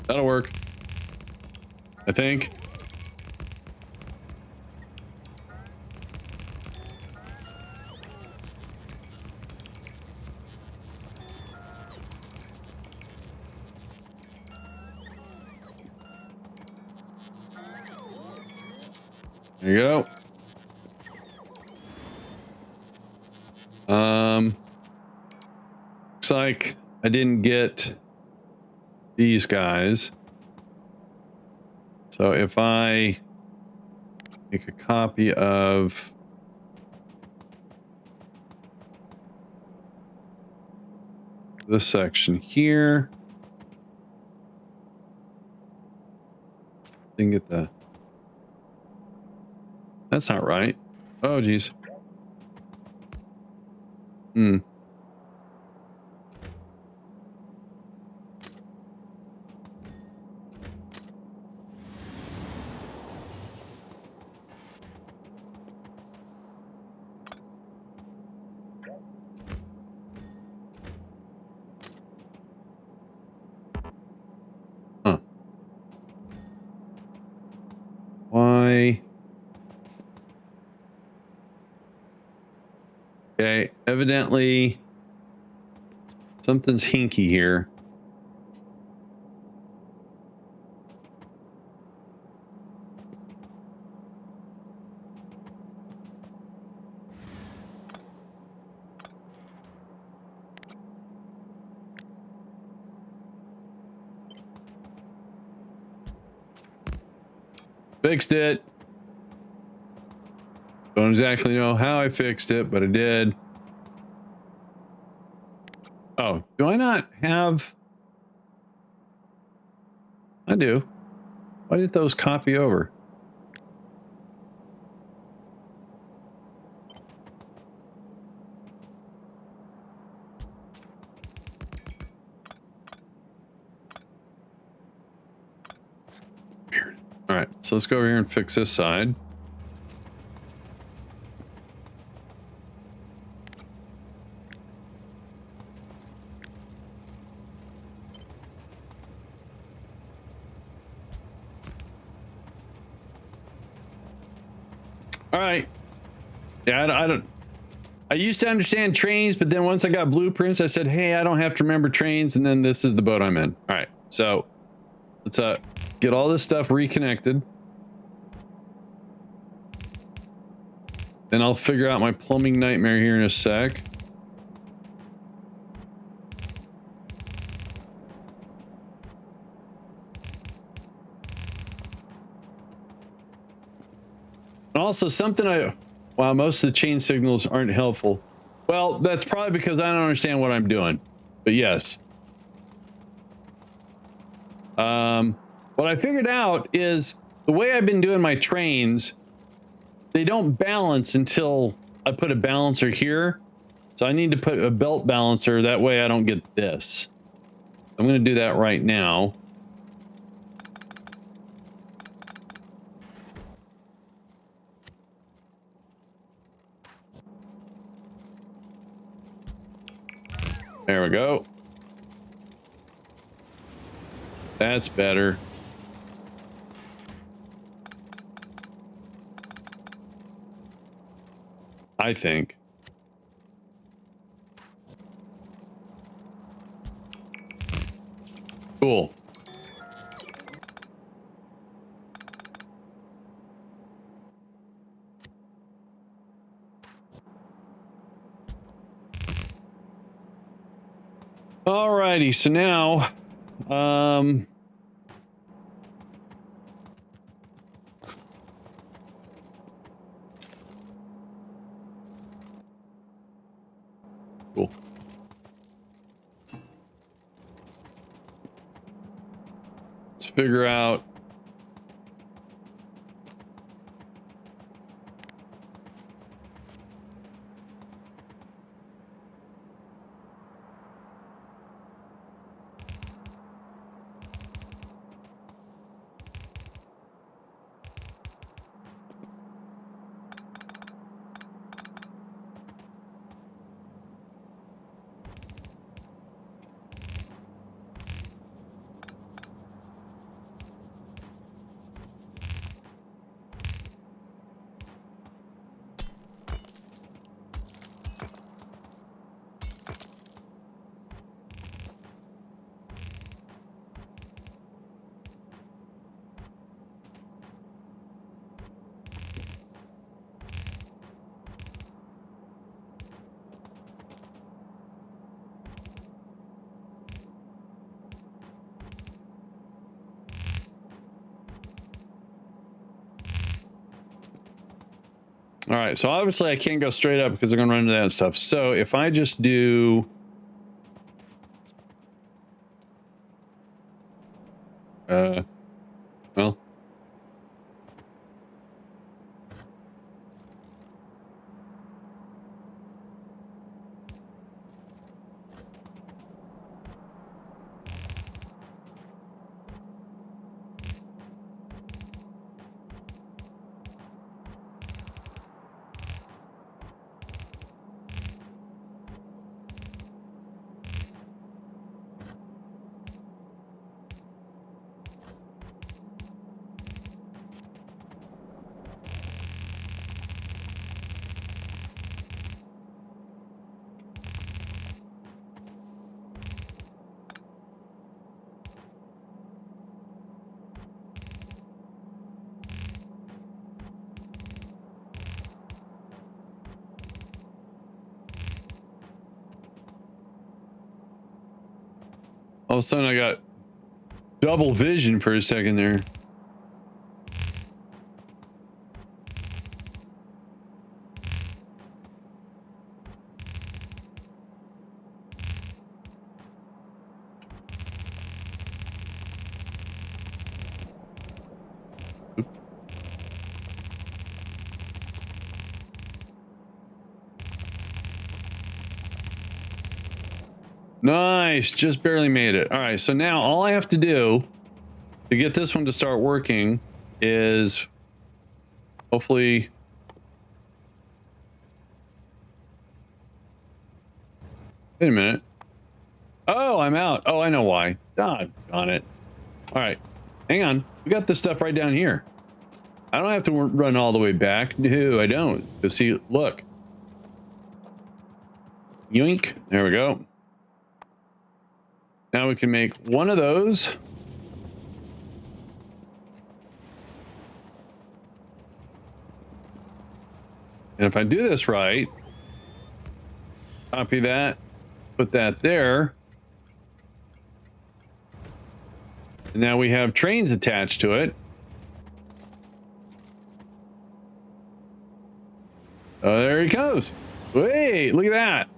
that'll work, I think. There you go. Looks like I didn't get these guys. So if I make a copy of this section here, didn't get the. That's not right. Oh, geez. Huh. Why? Okay, evidently something's hinky here. Fixed it. Don't exactly know how I fixed it, but I did. Oh, do I not have... I do. Why did those copy over? Weird. All right, so let's go over here and fix this side. All right. Yeah, I don't... I used to understand trains, but then once I got blueprints, I said, hey, I don't have to remember trains, and then this is the boat I'm in. All right, so let's get all this stuff reconnected. Then I'll figure out my plumbing nightmare here in a sec. And also something wow, most of the chain signals aren't helpful. Well, that's probably because I don't understand what I'm doing, but yes. What I figured out is the way I've been doing my trains, they don't balance until I put a balancer here. So I need to put a belt balancer. That way I don't get this. I'm going to do that right now. There we go. That's better. I think. Cool. Alrighty, so now, cool. Let's figure out. All right, so obviously I can't go straight up because they're going to run into that stuff. So if I just do... well... All of a sudden I got double vision for a second there. Nice, just barely made it. All right, so now all I have to do to get this one to start working is hopefully... Wait a minute. Oh, I'm out. Oh, I know why. Doggone it. All right, hang on. We got this stuff right down here. I don't have to run all the way back. No, I don't. Because see, look. Yoink. There we go. Now we can make one of those. And if I do this right, copy that, put that there. And now we have trains attached to it. Oh, there he goes. Wait, look at that.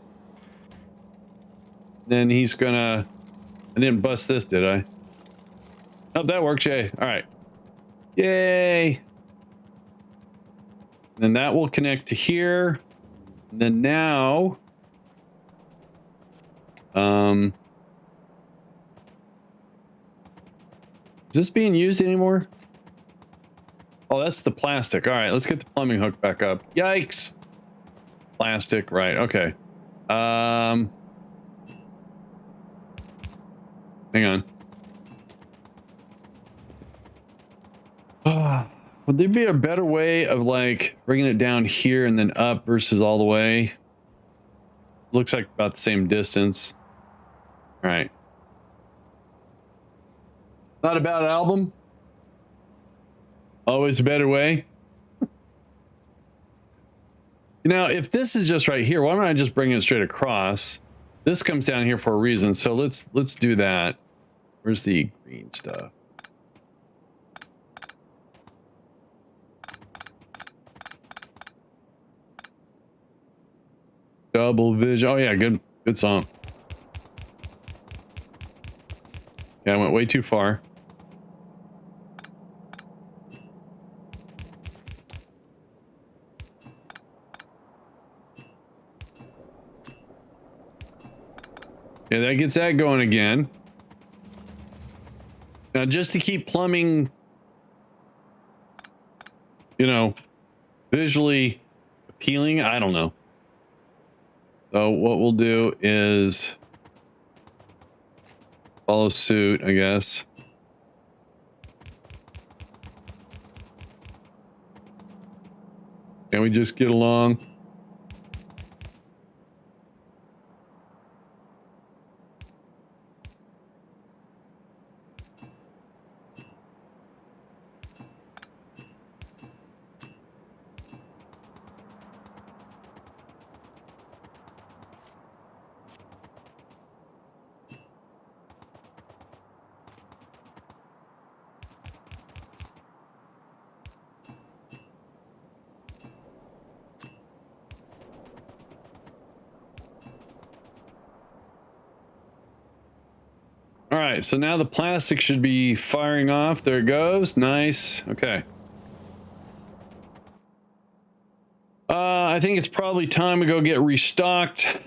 Then he's gonna... I didn't bust this, did I? Oh, that works, yay. All right. Yay. Then that will connect to here. And then now... is this being used anymore? Oh, that's the plastic. All right, let's get the plumbing hook back up. Yikes. Plastic, right, okay. Hang on. Would there be a better way of like bringing it down here and then up versus all the way? Looks like about the same distance. All right. Not a bad album. Always a better way. You know, if this is just right here, why don't I just bring it straight across? This comes down here for a reason, so let's do that. Where's the green stuff? Double vision. Oh yeah, good song. Yeah, I went way too far. Yeah, that gets that going again. Now, just to keep plumbing, you know, visually appealing, I don't know. So what we'll do is follow suit, I guess. Can we just get along? All right, so now the plastic should be firing off. There it goes. Nice. Okay. I think it's probably time to go get restocked.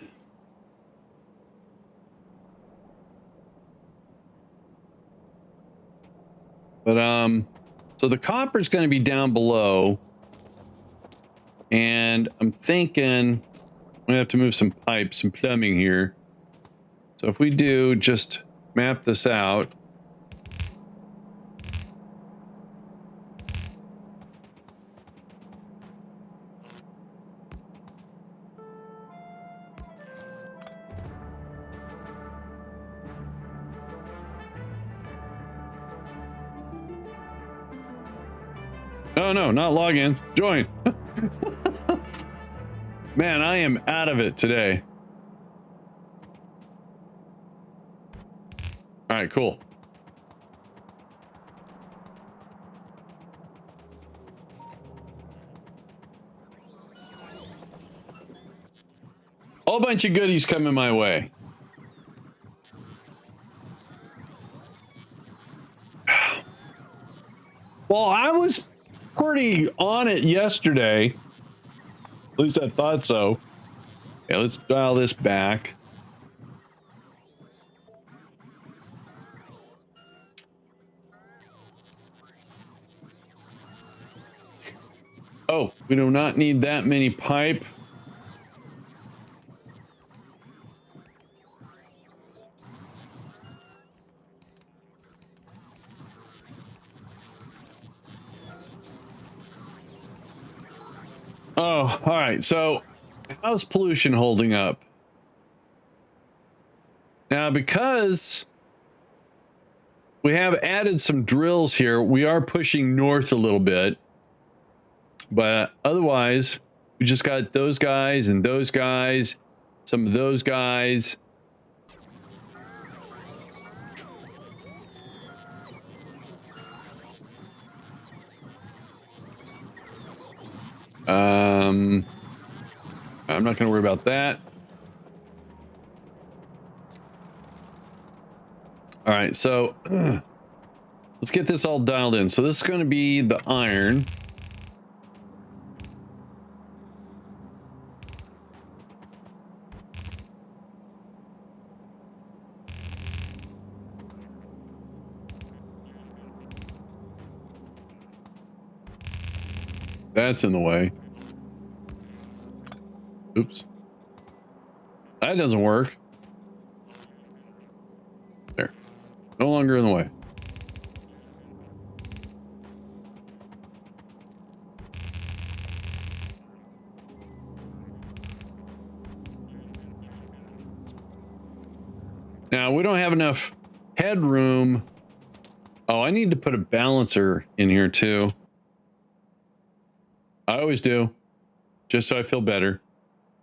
But so the copper's going to be down below, and I'm thinking I'm gonna have to move some pipes, some plumbing here. So if we do just map this out. Oh no, not log in. Join. Man, I am out of it today. right, cool. Whole bunch of goodies coming my way. Well, I was pretty on it yesterday. At least I thought so. Yeah, let's dial this back. Oh, we do not need that many pipe. Oh, all right. So how's pollution holding up? Now, because we have added some drills here, we are pushing north a little bit. But otherwise, we just got those guys and those guys, some of those guys. I'm not going to worry about that. All right, so let's get this all dialed in. So this is going to be the iron. That's in the way. Oops. That doesn't work. There. No longer in the way. Now, we don't have enough headroom. Oh, I need to put a balancer in here too. I always do. Just so I feel better.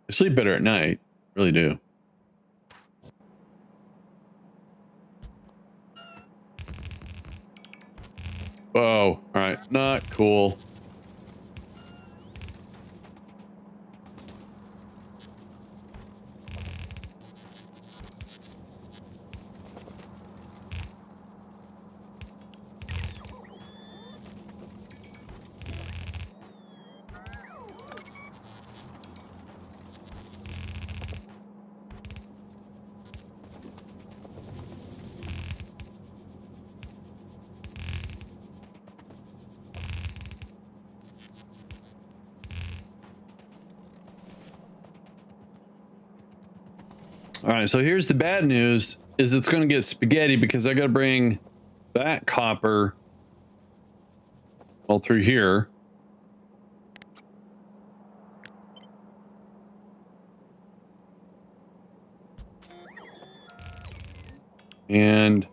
I sleep better at night. Really do. Whoa. All right. Not cool. All right, so here's the bad news is it's going to get spaghetti because I got to bring that copper all through here. And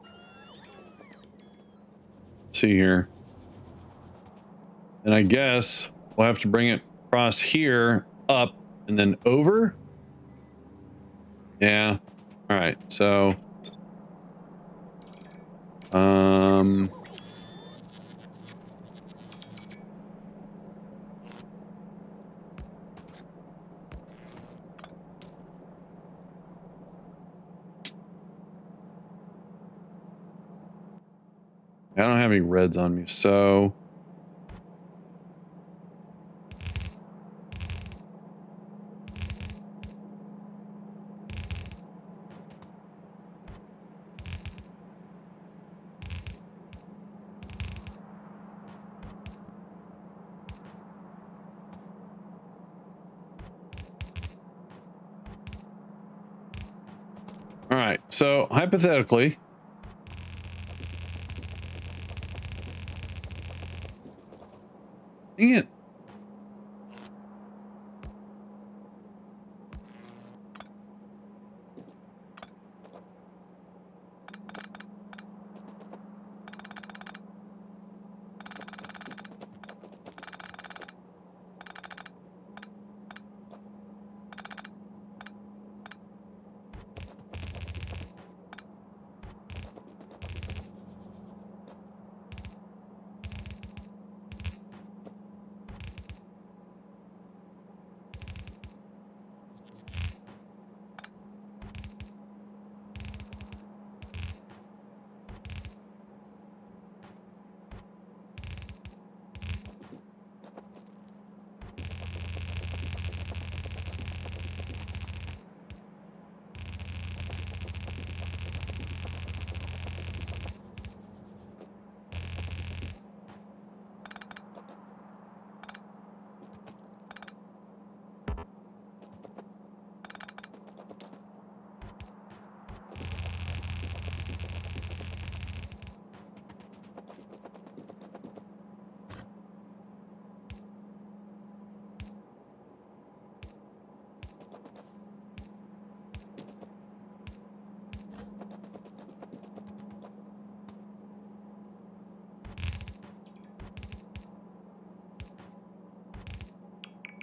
see here. And I guess we'll have to bring it across here, up, and then over. Yeah. All right. So, I don't have any reds on me, so all right. So hypothetically, dang it.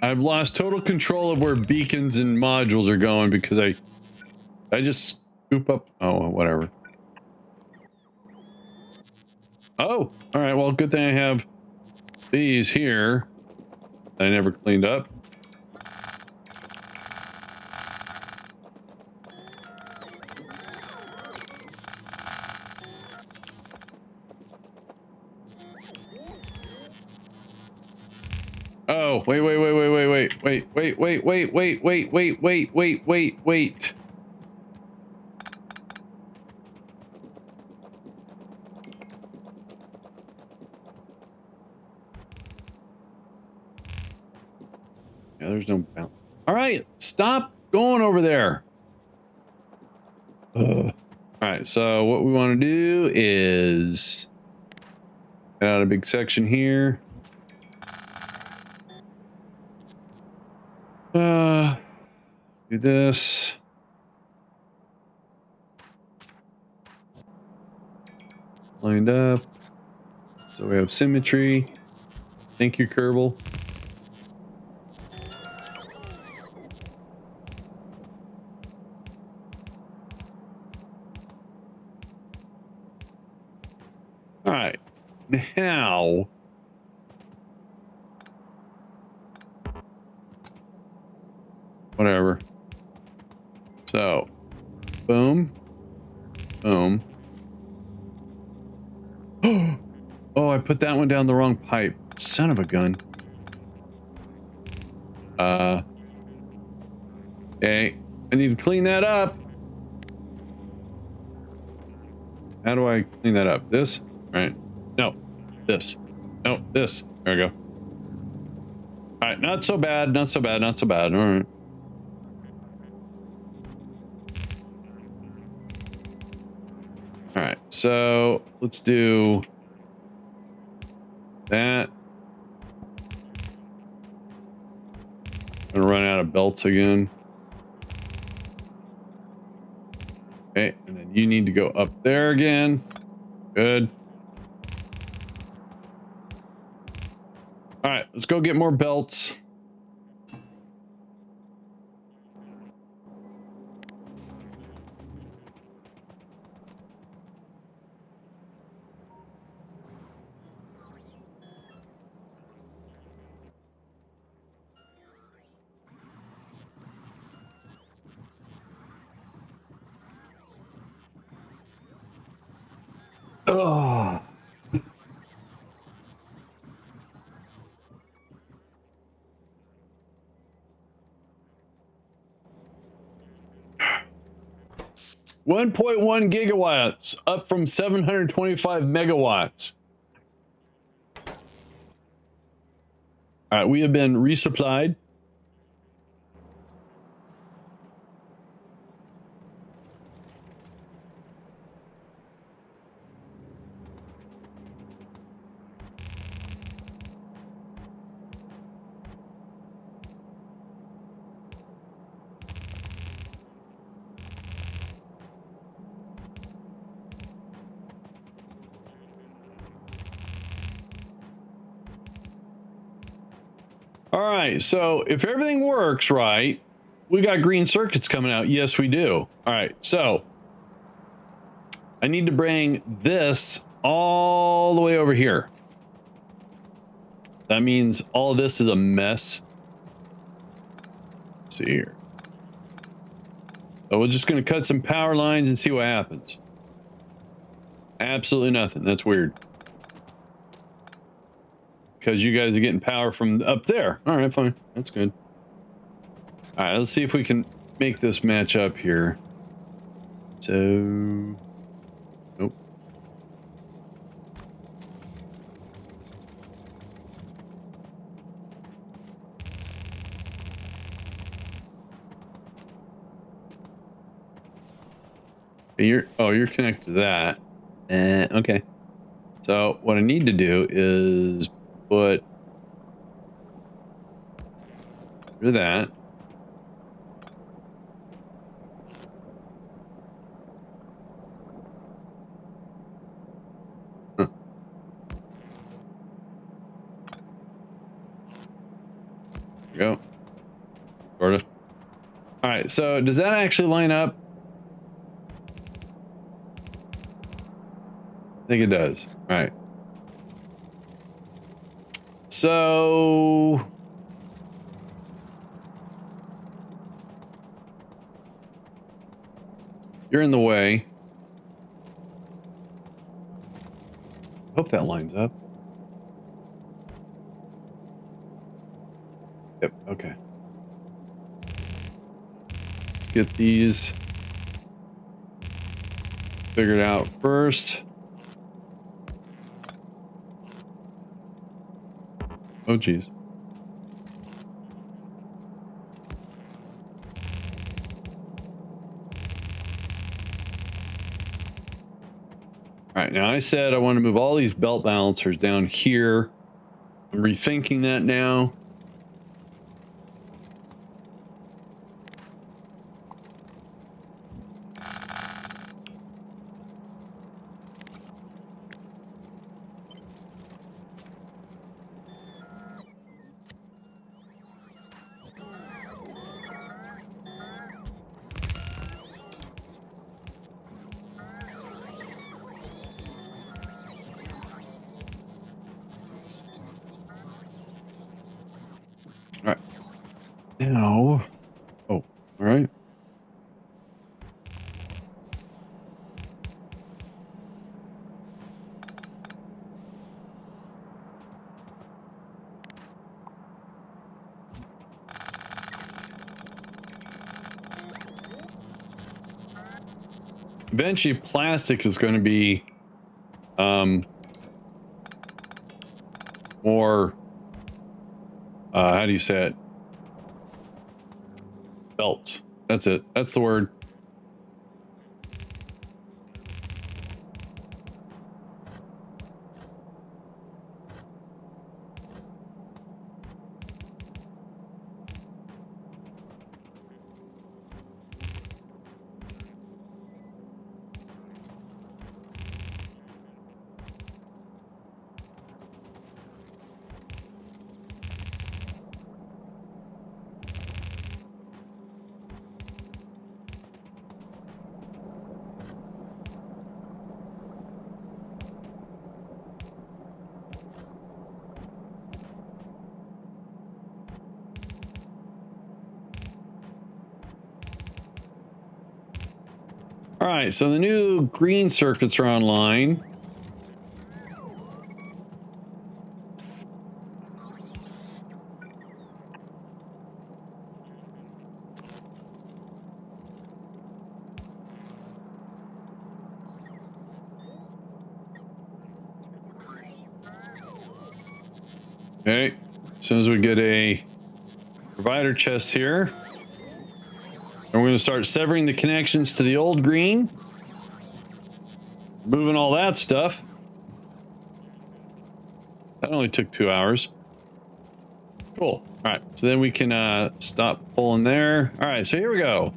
I've lost total control of where beacons and modules are going because I just scoop up. Oh, whatever. Oh, all right. Well, good thing I have these here that I never cleaned up. Oh, wait. Yeah, there's no balance. All right, stop going over there. All right, so what we want to do is get out a big section here. Do this. Lined up. So we have symmetry. Thank you, Kerbal. All right. Now. Whatever. So. Boom. Boom. Oh, I put that one down the wrong pipe. Son of a gun. Okay. I need to clean that up. How do I clean that up? This? Right. No. This. No, this. There we go. All right. Not so bad. Not so bad. Not so bad. All right. All right. So let's do that. I'm gonna run out of belts again. Okay. And then you need to go up there again. Good. All right. Let's go get more belts. Oh. $1.1 gigawatts, up from 725 megawatts. All right, we have been resupplied. All right, so if everything works right, we got green circuits coming out. Yes, we do. All right, so I need to bring this all the way over here. That means all of this is a mess. Let's see here. So we're just going to cut some power lines and see what happens. Absolutely nothing. That's weird. Because you guys are getting power from up there. All right, fine. That's good. All right, let's see if we can make this match up here. So, nope. You're connected to that. Okay. So what I need to do is put that. Huh. There we go. Sort of. All right, so does that actually line up? I think it does. All right. So you're in the way. Hope that lines up. Yep, okay. Let's get these figured out first. Oh, geez. All right, now I said I want to move all these belt balancers down here. I'm rethinking that now. All right. Now, oh, all right. Eventually, plastic is going to be more, how do you say it? Belts. That's it. That's the word. All right, so the new green circuits are online. Okay, as soon as we get a provider chest here, and we're going to start severing the connections to the old green, moving all that stuff. That only took 2 hours. Cool. All right, so then we can stop pulling there. All right, so here we go.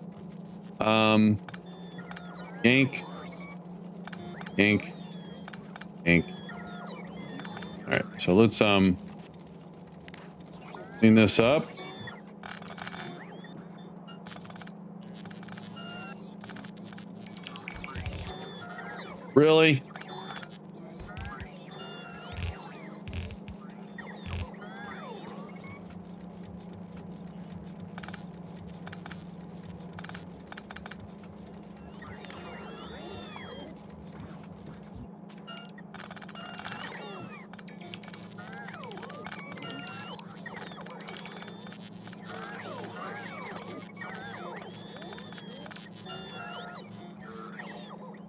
Yank, yank, yank. All right, so let's clean this up. Really?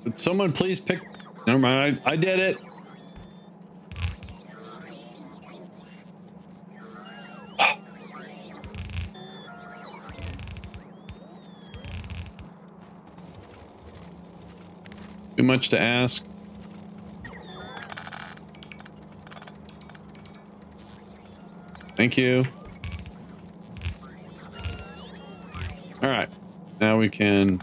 Could someone please pick? Never mind. I did it. Too much to ask. Thank you. All right. Now we can.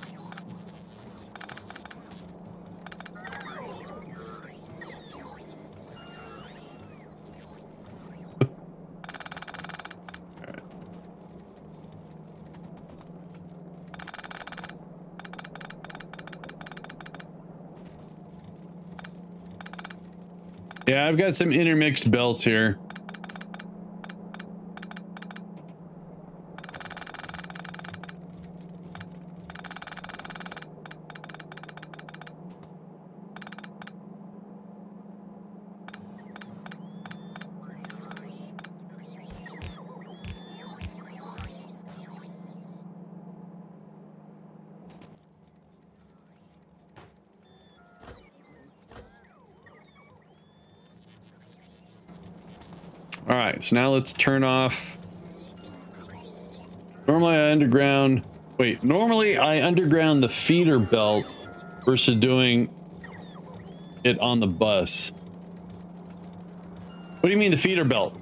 Yeah, I've got some intermixed belts here. All right, so now let's turn off. Normally I underground the feeder belt versus doing it on the bus. What do you mean the feeder belt?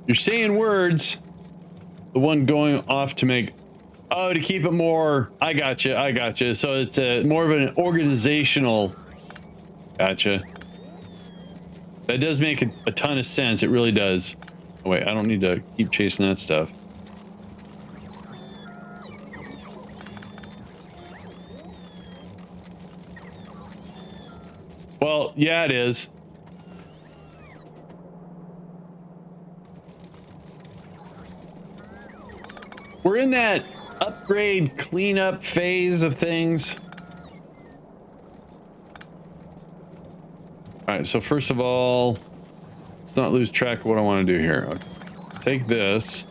You're saying words. The one going off to make, oh, to keep it more. I gotcha. So it's more of an organizational. Gotcha. That does make a ton of sense. It really does. Oh, wait, I don't need to keep chasing that stuff. Well, yeah, it is. We're in that upgrade cleanup phase of things. All right, so first of all, let's not lose track of what I want to do here. Okay, let's take this.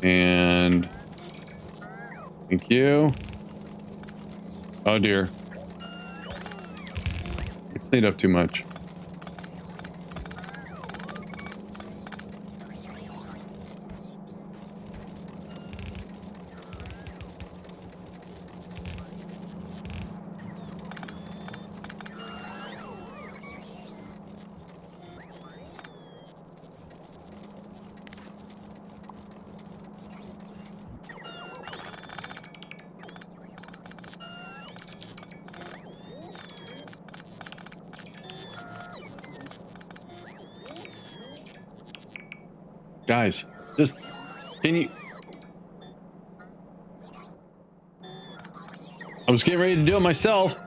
And thank you. Oh dear. I cleaned up too much. Guys, just, can you... I was getting ready to do it myself.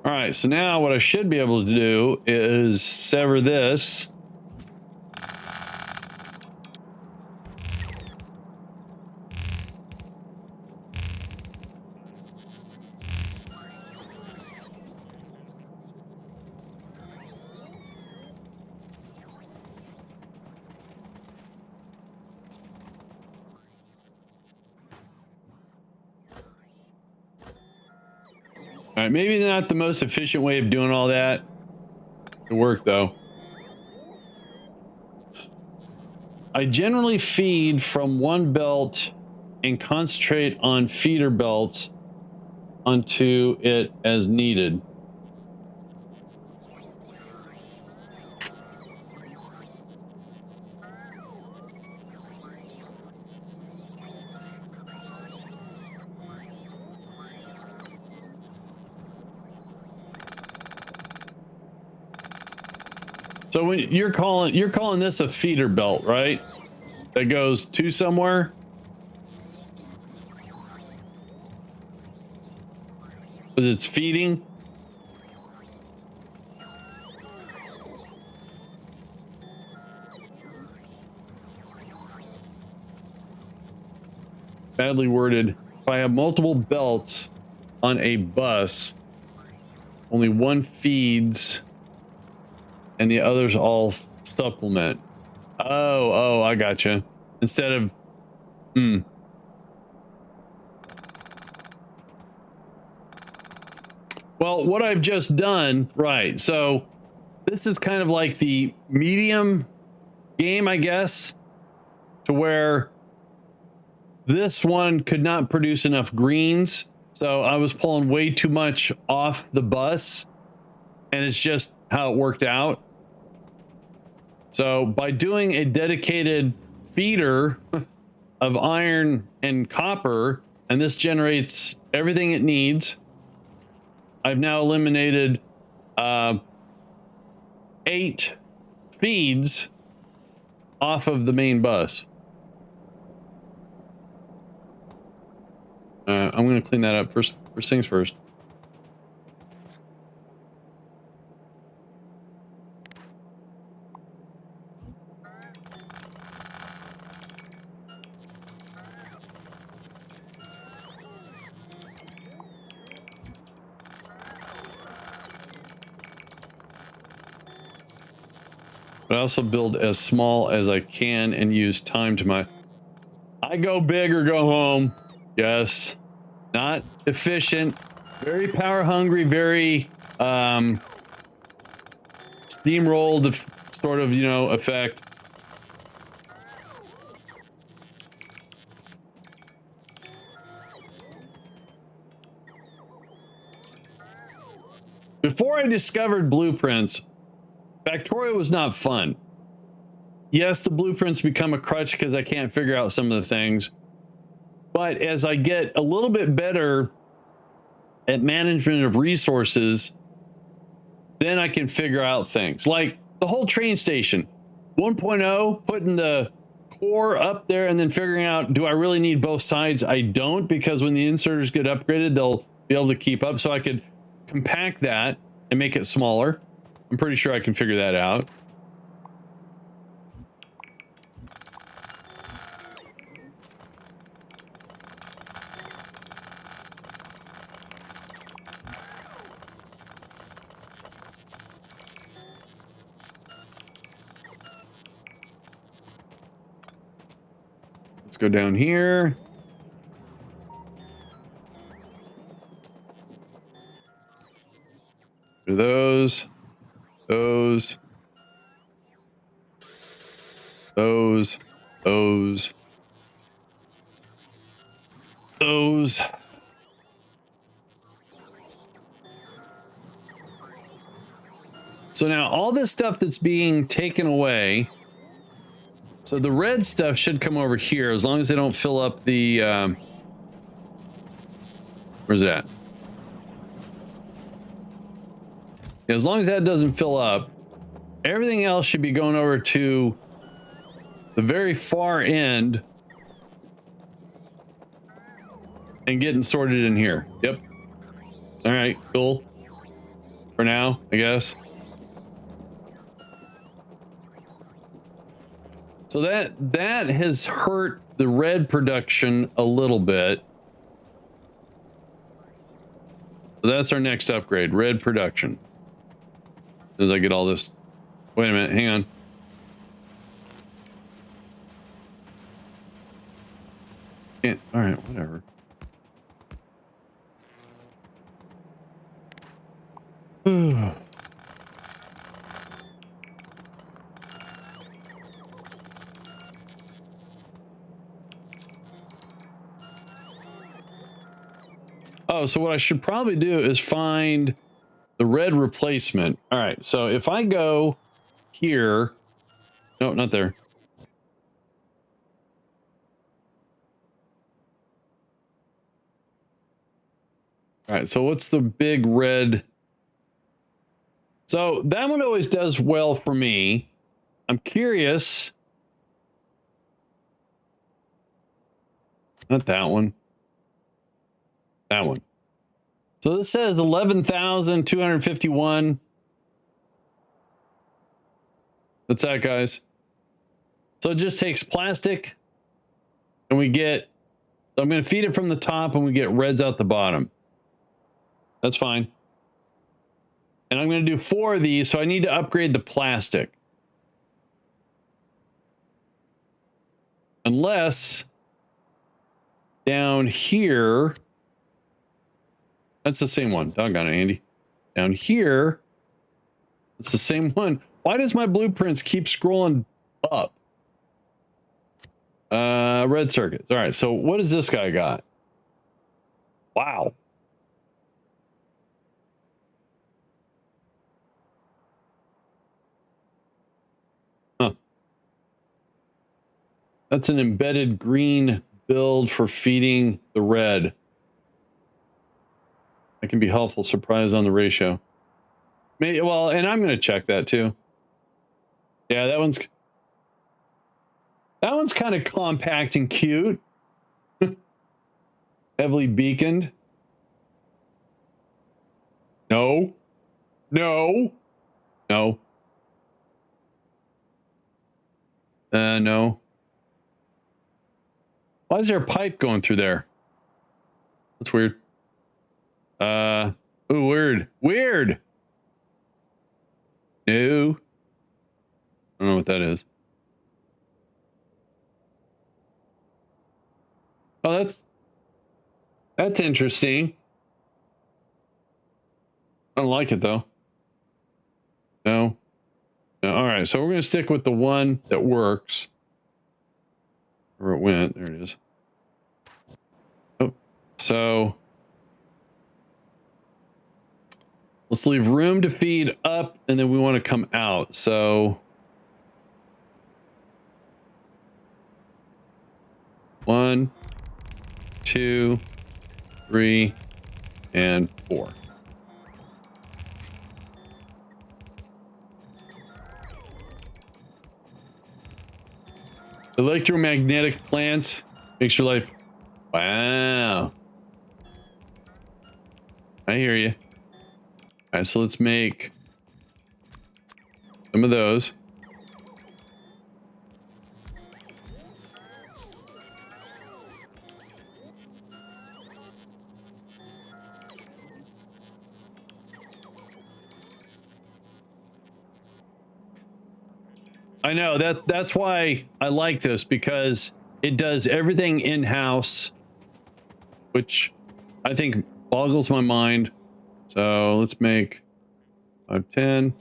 All right, so now what I should be able to do is sever this. All right, maybe not the most efficient way of doing all that. It worked though. I generally feed from one belt and concentrate on feeder belts onto it as needed. So when you're calling this a feeder belt, right? That goes to somewhere. Because it's feeding. Badly worded. If I have multiple belts on a bus, only one feeds and the others all supplement. Oh, I gotcha. Instead of, Well, what I've just done, right, so this is kind of like the medium game, I guess, to where this one could not produce enough greens. So I was pulling way too much off the bus, and it's just how it worked out. So by doing a dedicated feeder of iron and copper, and this generates everything it needs, I've now eliminated 8 feeds off of the main bus. I'm going to clean that up first things first. But I also build as small as I can and use time to my... I go big or go home. Yes. Not efficient. Very power hungry. Very steamrolled sort of, you know, effect. Before I discovered blueprints, Factorio was not fun. Yes, the blueprints become a crutch because I can't figure out some of the things. But as I get a little bit better at management of resources, then I can figure out things. Like the whole train station. 1.0, putting the core up there and then figuring out, do I really need both sides? I don't, because when the inserters get upgraded, they'll be able to keep up. So I could compact that and make it smaller. I'm pretty sure I can figure that out. Let's go down here. Do those. Those. So now all this stuff that's being taken away, so the red stuff should come over here as long as they don't fill up the, where's it at? Yeah, as long as that doesn't fill up, everything else should be going over to the very far end and getting sorted in here. Yep. All right, cool. For now, I guess. So that has hurt the red production a little bit. So that's our next upgrade, red production. As I get all this, wait a minute, hang on. Yeah, all right, whatever. Oh, so what I should probably do is find the red replacement. All right, so if I go here, no, not there. All right, so what's the big red? So that one always does well for me. I'm curious. Not that one. That one. So this says 11,251. What's that, guys? So it just takes plastic and we get, so I'm going to feed it from the top and we get reds out the bottom. That's fine. And I'm going to do 4 of these, so I need to upgrade the plastic. Unless down here, that's the same one. Doggone it, Andy. Down here, it's the same one. Why does my blueprints keep scrolling up? Red circuits. All right, so what does this guy got? Wow. Huh. That's an embedded green build for feeding the red. That can be helpful. Surprise on the ratio. Maybe, well, and I'm going to check that too. Yeah, that one's kind of compact and cute. Heavily beaconed. No. No. No. No. Why is there a pipe going through there? That's weird. Ooh, weird. Weird. No. I don't know what that is. Oh, that's interesting. I don't like it though. No. No. All right, so we're going to stick with the one that works. Where it went. There it is. Oh, so let's leave room to feed up, and then we want to come out. So 1, 2, 3, and 4. Electromagnetic plants makes your life. Wow. I hear you. All right, so let's make some of those. I know that's why I like this, because it does everything in-house, which I think boggles my mind. So let's make 5, 10.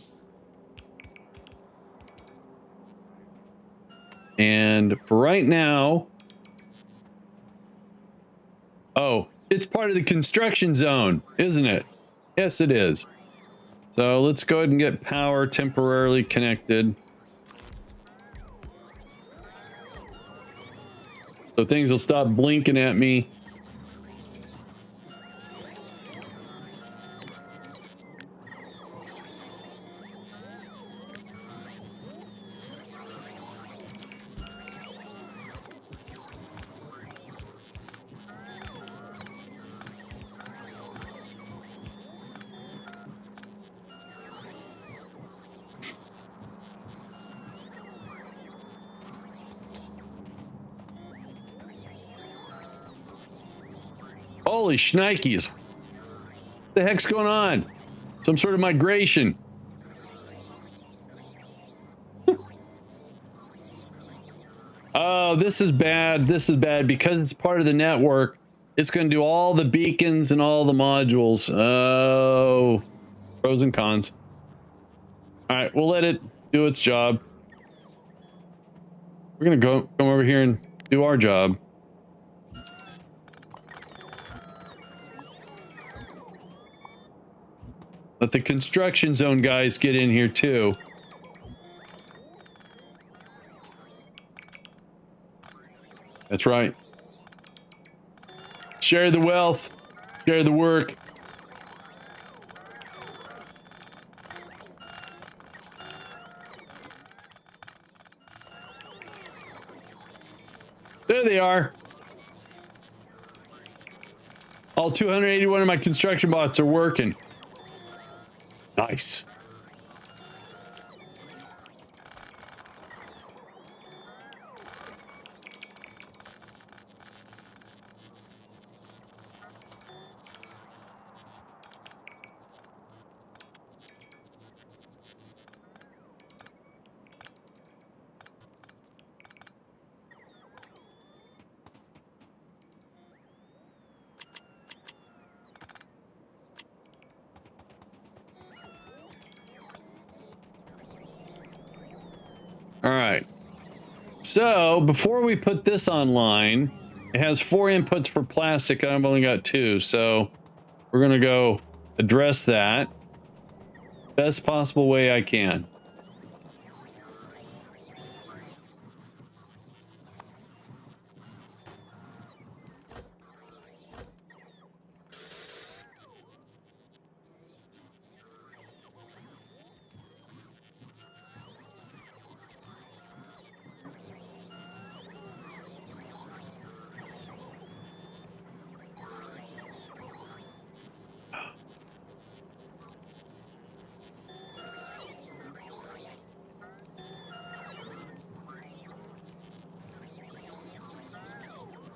And for right now, oh, it's part of the construction zone, isn't it? Yes, it is. So let's go ahead and get power temporarily connected. So things will stop blinking at me. Holy shnikes. What the heck's going on? Some sort of migration. Oh, this is bad. This is bad because it's part of the network. It's going to do all the beacons and all the modules. Oh, pros and cons. All right, we'll let it do its job. We're going to come over here and do our job. Let the construction zone guys get in here too. That's right. Share the wealth. Share the work. There they are. All 281 of my construction bots are working. Nice. All right. So before we put this online, it has 4 inputs for plastic, and I've only got 2. So we're going to go address that best possible way I can.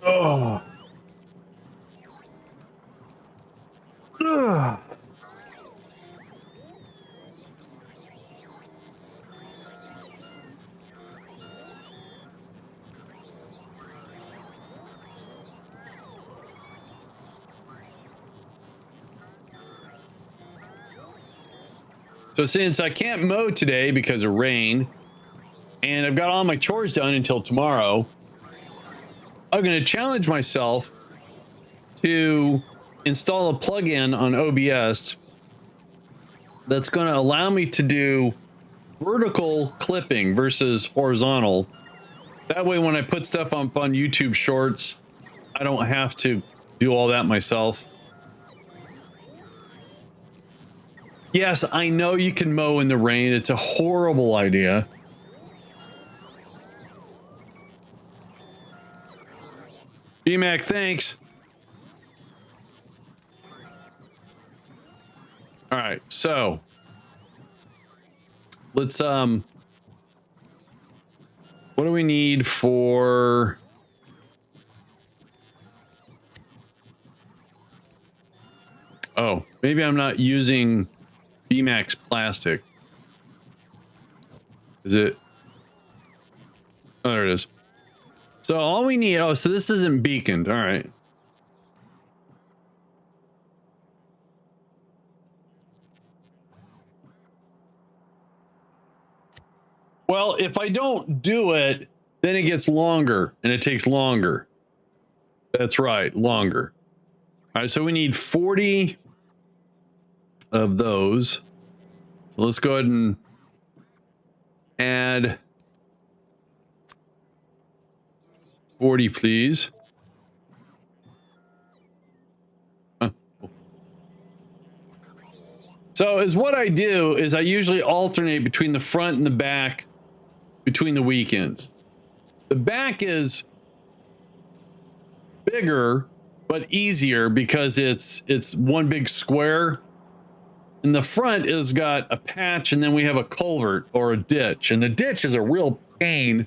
Oh. Ugh. So since I can't mow today because of rain, and I've got all my chores done until tomorrow, I'm going to challenge myself to install a plugin on OBS that's going to allow me to do vertical clipping versus horizontal. That way, when I put stuff up on YouTube Shorts, I don't have to do all that myself. Yes, I know you can mow in the rain. It's a horrible idea. BMAC, thanks. All right, so let's what do we need for oh, maybe I'm not using BMAX plastic. Is it? Oh, there it is. So all we need, oh, so this isn't beaconed. All right. Well, if I don't do it, then it gets longer and it takes longer. That's right, longer. All right, so we need 40 of those. So let's go ahead and add 40, please. So is what I do is I usually alternate between the front and the back between the weekends. The back is bigger but easier because it's one big square, and the front has got a patch, and then we have a culvert or a ditch, and the ditch is a real pain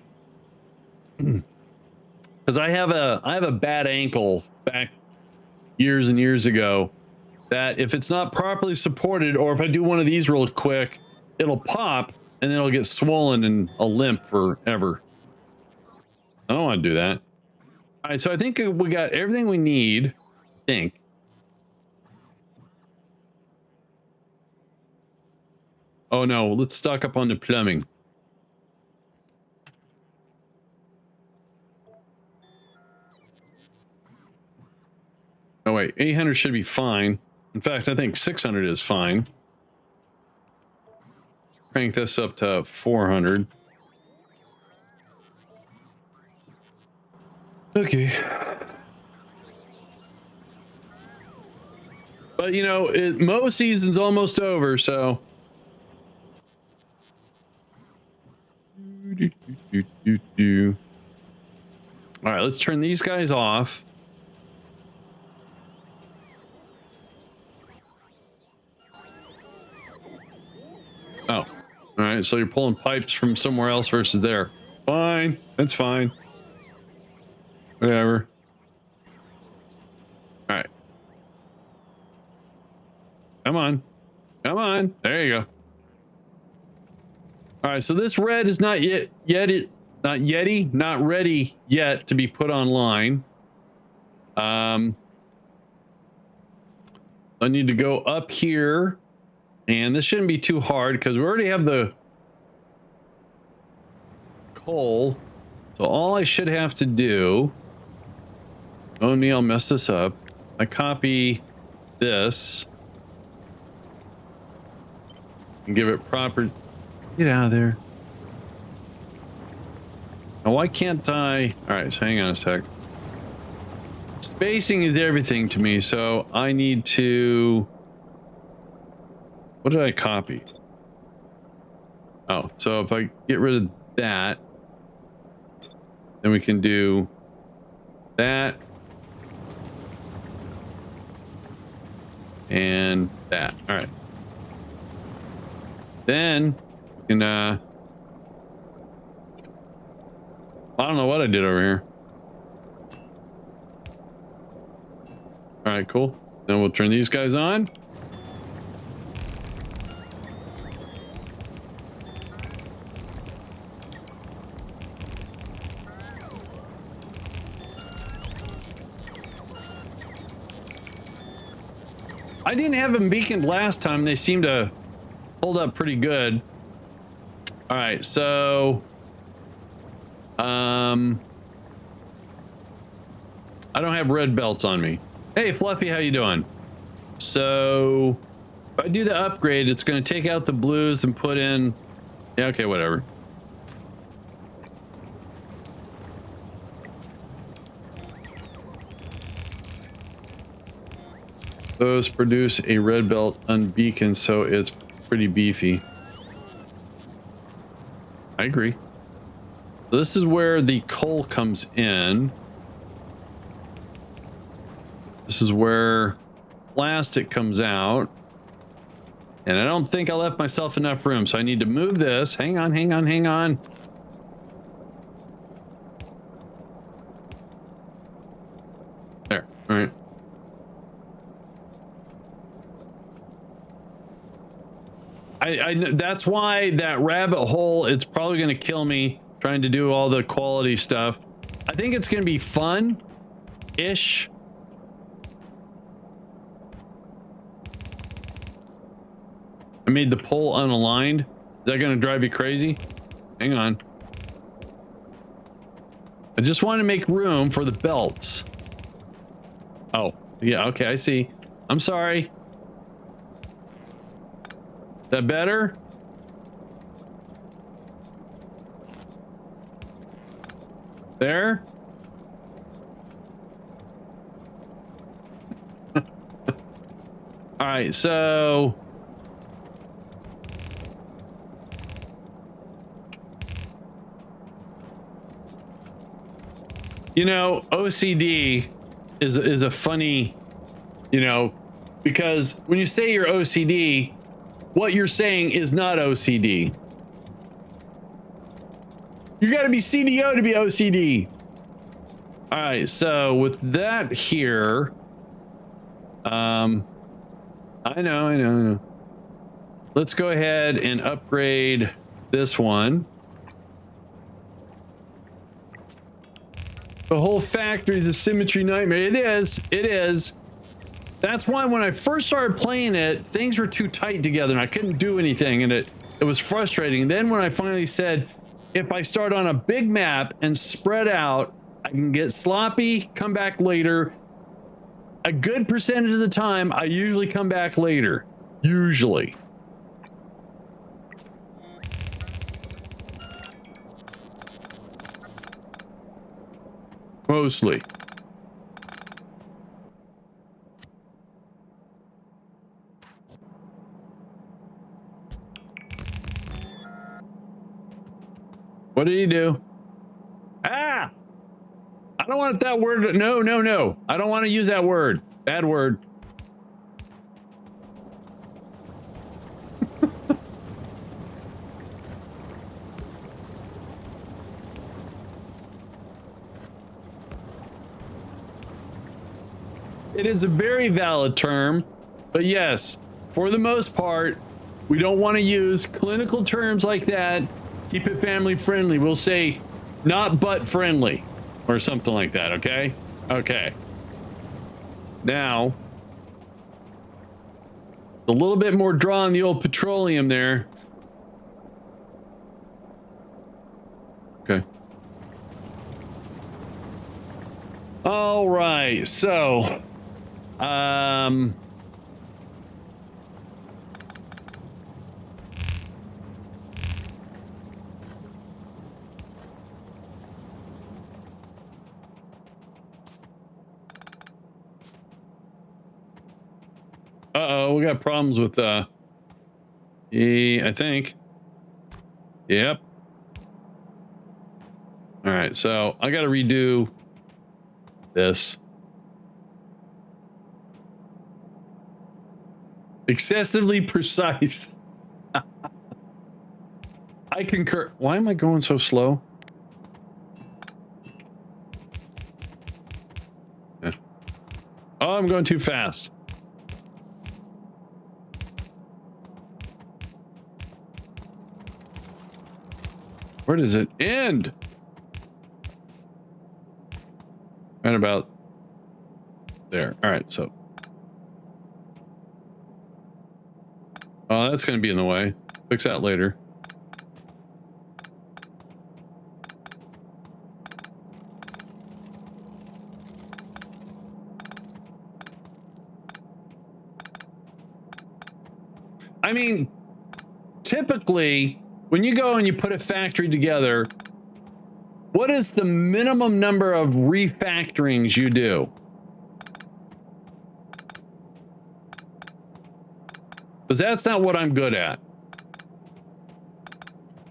because I have a bad ankle back years and years ago that if it's not properly supported, or if I do one of these real quick, it'll pop and then it'll get swollen and I'll limp forever. I don't want to do that. All right, so I think we got everything we need. I think. Oh no, let's stock up on the plumbing. Oh wait, 800 should be fine. In fact, I think 600 is fine. Crank this up to 400. Okay. But you know, mow season's almost over, so. All right, let's turn these guys off. Oh, all right. So you're pulling pipes from somewhere else versus there. Fine. That's fine. Whatever. All right. Come on. Come on. There you go. All right. So this red is not not ready yet to be put online. I need to go up here, and this shouldn't be too hard because we already have the coal. So all I should have to do, oh me, I'll mess this up. I copy this and give it proper, get out of there. Now why can't I, all right, so hang on a sec. Spacing is everything to me, so I need to, what did I copy? Oh, so if I get rid of that, then we can do that and that. All right. Then we can, I don't know what I did over here. All right, cool. Then we'll turn these guys on. I didn't have them beaconed last time. They seem to hold up pretty good. All right, so I don't have red belts on me. Hey, Fluffy, how you doing? So if I do the upgrade, it's going to take out the blues and put in, yeah, okay, whatever. Those produce a red belt unbeaconed, so it's pretty beefy. I agree. So this is where the coal comes in. This is where plastic comes out. And I don't think I left myself enough room, so I need to move this. Hang on, hang on, hang on. There, all right. That's why that rabbit hole, it's probably going to kill me trying to do all the quality stuff. I think it's going to be fun-ish. I made the pole unaligned. Is that going to drive you crazy? Hang on. I just want to make room for the belts. Oh, yeah, okay, I see. I'm sorry. That better? There? All right, so you know, OCD is a funny, you know, because when you say you're OCD, what you're saying is not OCD. You got to be CDO to be OCD. All right, so with that here, I know. Let's go ahead and upgrade this one. The whole factory is a symmetry nightmare. It is. It is. That's why when I first started playing it, things were too tight together and I couldn't do anything, and it was frustrating. Then when I finally said, if I start on a big map and spread out, I can get sloppy, come back later. A good percentage of the time, I usually come back later. Usually. Mostly. What did he do? Ah! I don't want that word. No, no, no. I don't want to use that word. Bad word. It is a very valid term, but yes, for the most part, we don't want to use clinical terms like that. Keep it family friendly. We'll say not butt friendly or something like that. Okay. Okay. Now a little bit more draw on the old petroleum there, Okay. All right. So, uh-oh, we got problems with, I think. Yep. All right, so I got to redo this. Excessively precise. I concur. Why am I going so slow? Yeah. Oh, I'm going too fast. Where does it end? Right about there. All right, so. Oh, that's going to be in the way. Fix that later. I mean, typically, when you go and you put a factory together, what is the minimum number of refactorings you do? Because that's not what I'm good at.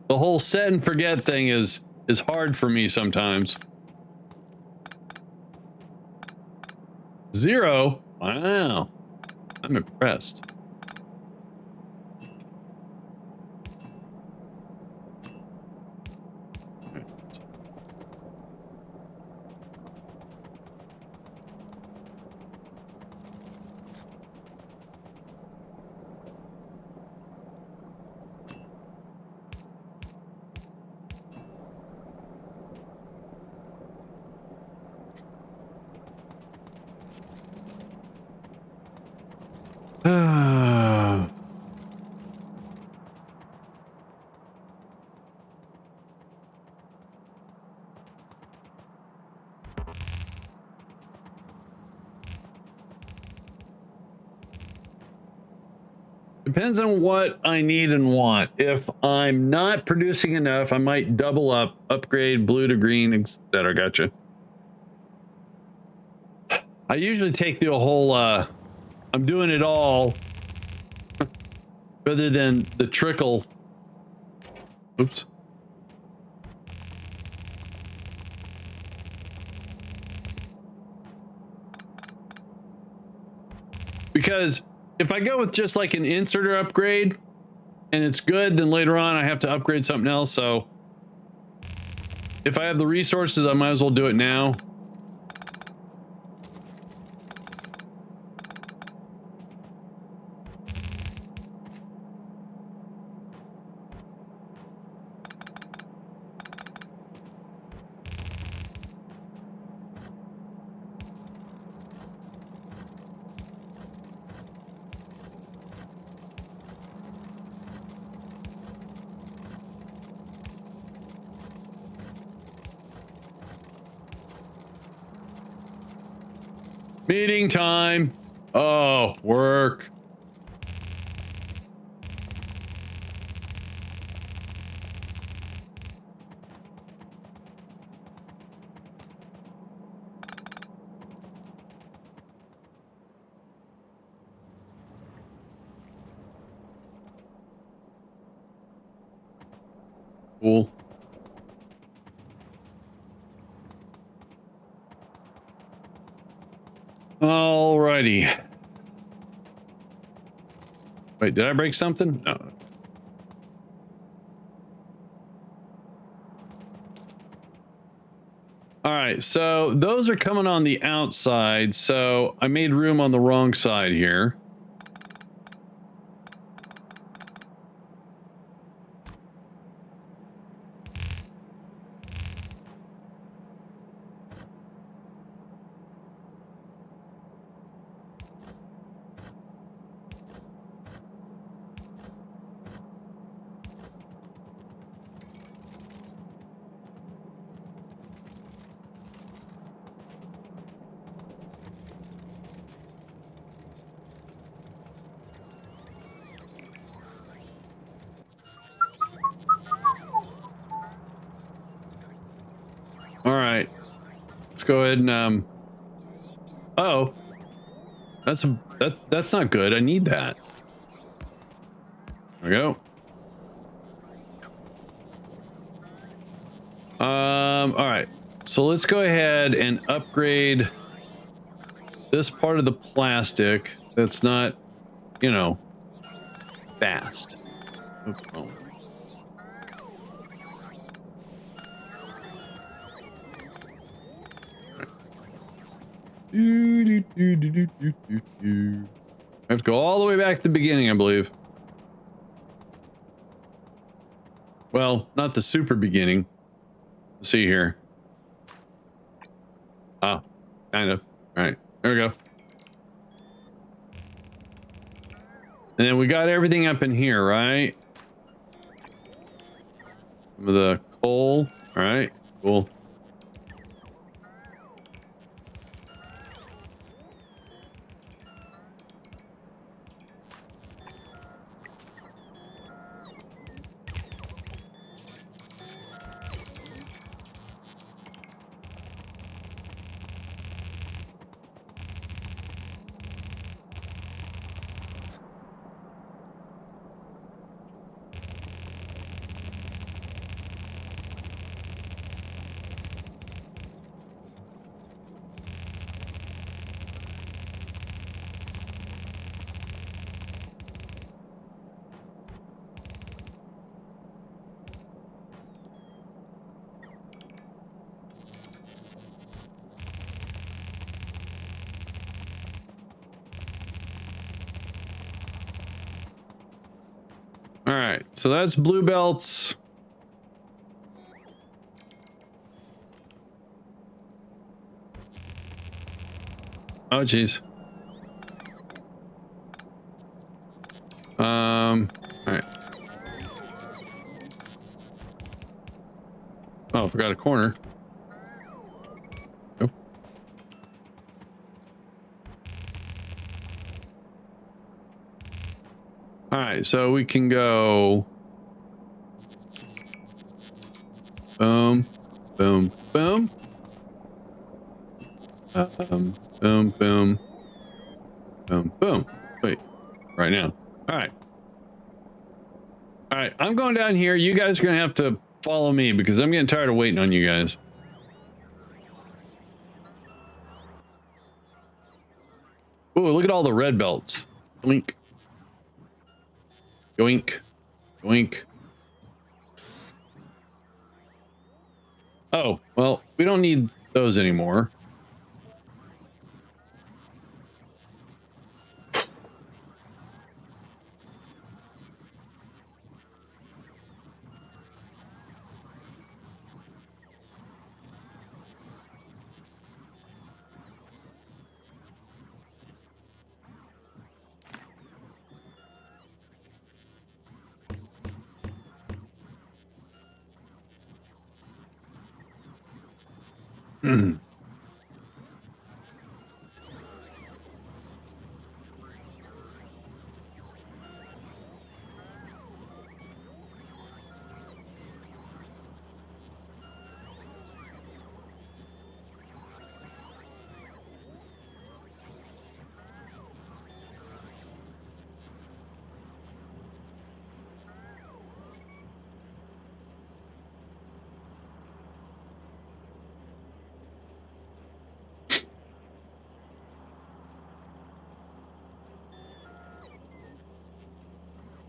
The whole set and forget thing is hard for me sometimes. 0? Wow. I'm impressed. Depends on what I need and want. If I'm not producing enough, I might double up, upgrade blue to green, etc. Gotcha. I usually take the whole, I'm doing it all rather than the trickle. Oops. Because if I go with just like an inserter upgrade and it's good, then later on I have to upgrade something else. So if I have the resources, I might as well do it now. Meeting time. Oh, work. Cool. Alrighty. Wait, did I break something? No. All right, so those are coming on the outside, so I made room on the wrong side here. go ahead and oh, that's not good. I need that. There we go. All right. So let's go ahead and upgrade this part of the plastic that's not, you know, fast. Oh. I have to go all the way back to the beginning, I believe. Well, not the super beginning. Let's see here. Ah, kind of. All right, there we go. And then we got everything up in here, right? Some of the coal. All right, cool. All right, so that's blue belts. Oh, geez. All right. Oh, I forgot a corner. Oh. All right, so we can go. Boom, boom, boom. Boom, boom, boom, boom. Wait, right now. All right. All right, I'm going down here. You guys are going to have to follow me because I'm getting tired of waiting on you guys. Ooh, look at all the red belts. Yoink. Yoink. Yoink. Oh, well, we don't need those anymore.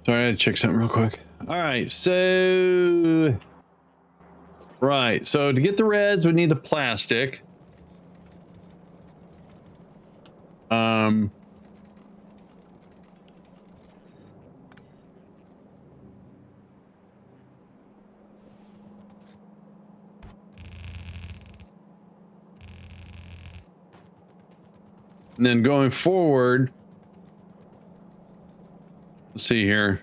Sorry, I had to check something real quick. All right, so... Right, so to get the reds, we need the plastic. And then going forward, let's see here.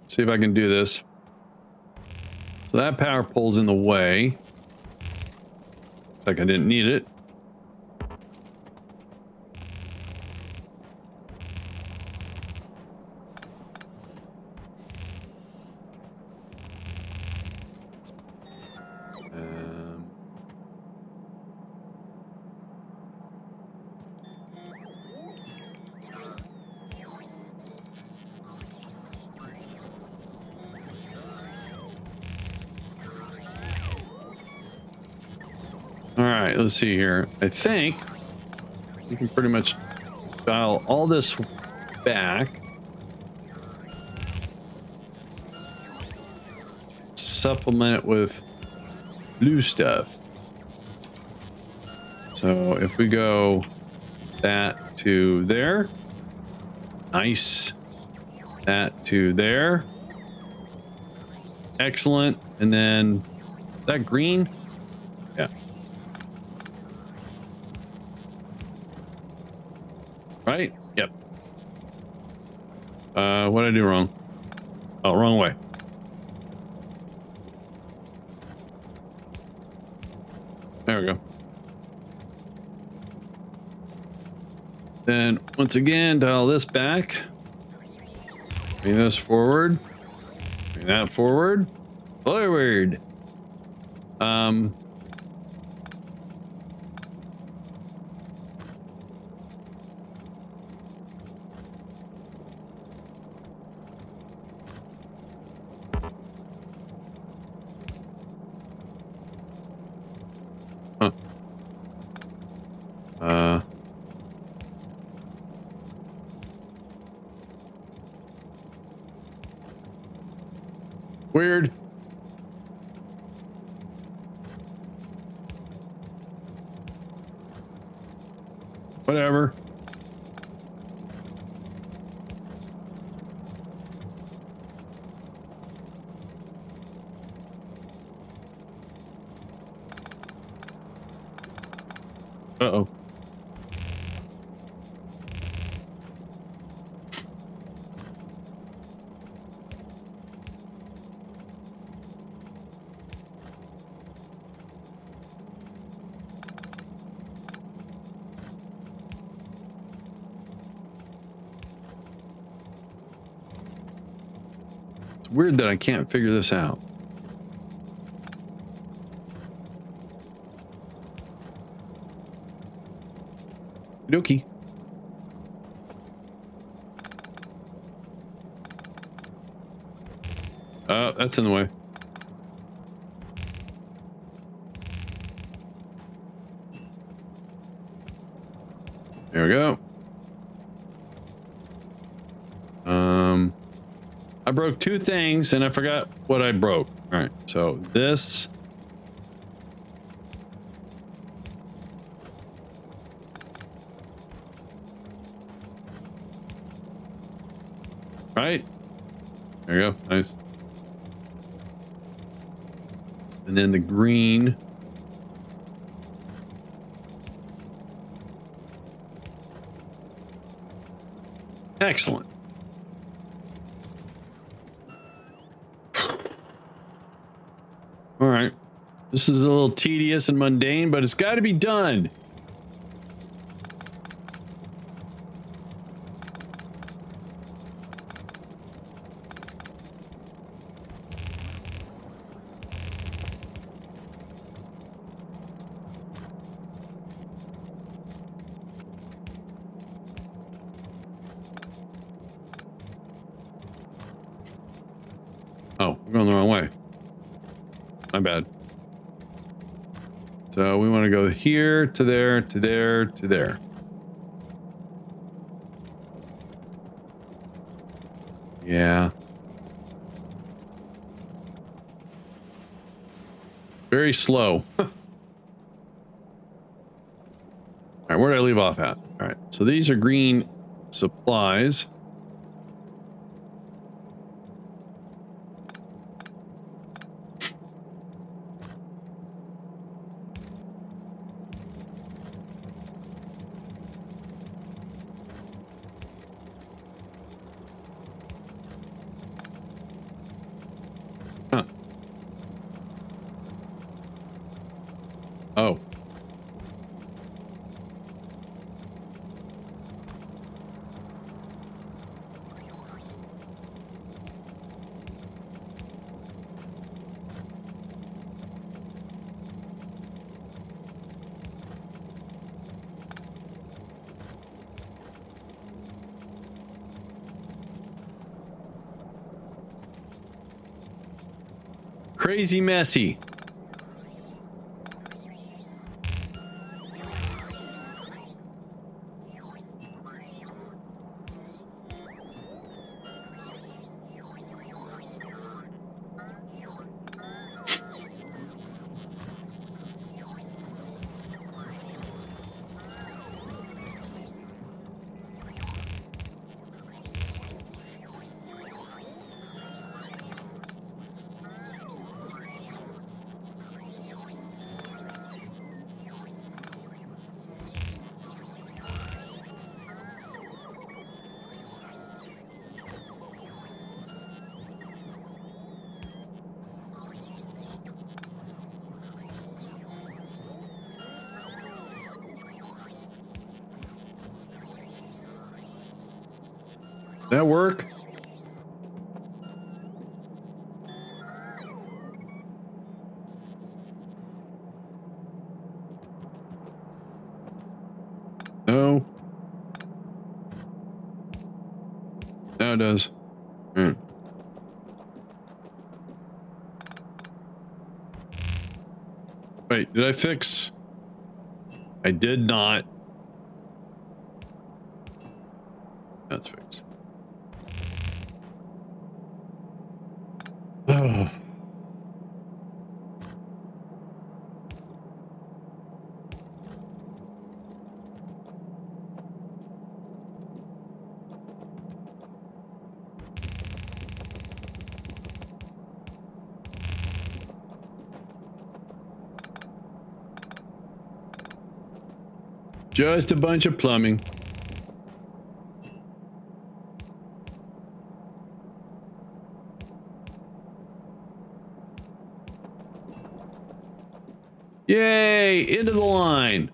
Let's see if I can do this. So that power pole's in the way. Like I didn't need it. right, let's see here. I think we can pretty much dial all this back. Supplement it with blue stuff. So if we go that to there, nice. That to there, excellent. And then that green, yeah. Right? Yep. What did I do wrong? Oh, wrong way. There we go. Then once again, dial this back. Bring this forward. Bring that forward. Forward. Weird. Whatever. Uh-oh. It's weird that I can't figure this out. Okey-dokey. That's in the way. There we go. I broke two things and I forgot what I broke. All right, so this. Right? There you go. Nice. And then the green. Excellent. All right. This is a little tedious and mundane, but it's got to be done. Oh, we're going the wrong way. My bad. So we want to go here to there, to there, to there. Yeah. Very slow. All right, where did I leave off at? All right, so these are green supplies. Huh. Oh. Crazy messy. That work? No. Now it does. Hmm. Wait, did I fix? I did not. That's fixed. Oh. Just a bunch of plumbing. Yay! Into the line.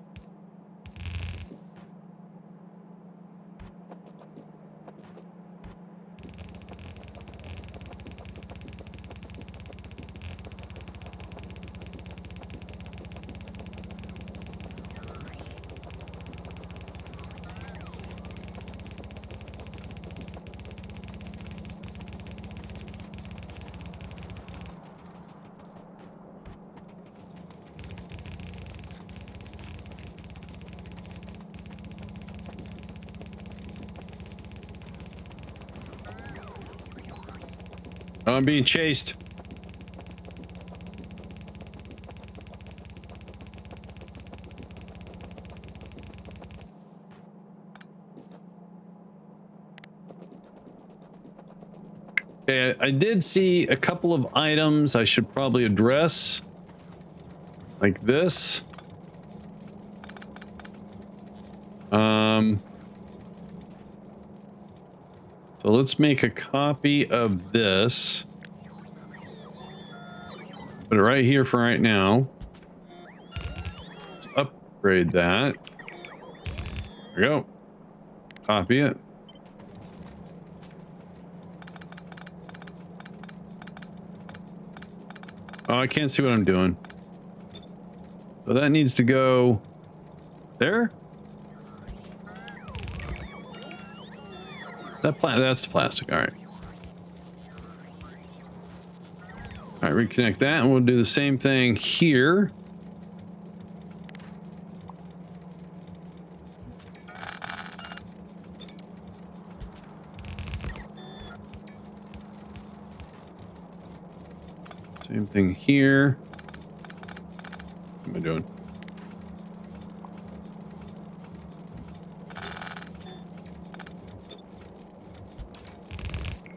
Oh, I'm being chased. Okay, I did see a couple of items I should probably address. Like this. So let's make a copy of this. Put it right here for right now. Let's upgrade that. There we go. Copy it. Oh, I can't see what I'm doing. So that needs to go there. That's plastic. All right. All right, reconnect that, and we'll do the same thing here. Same thing here. What am I doing?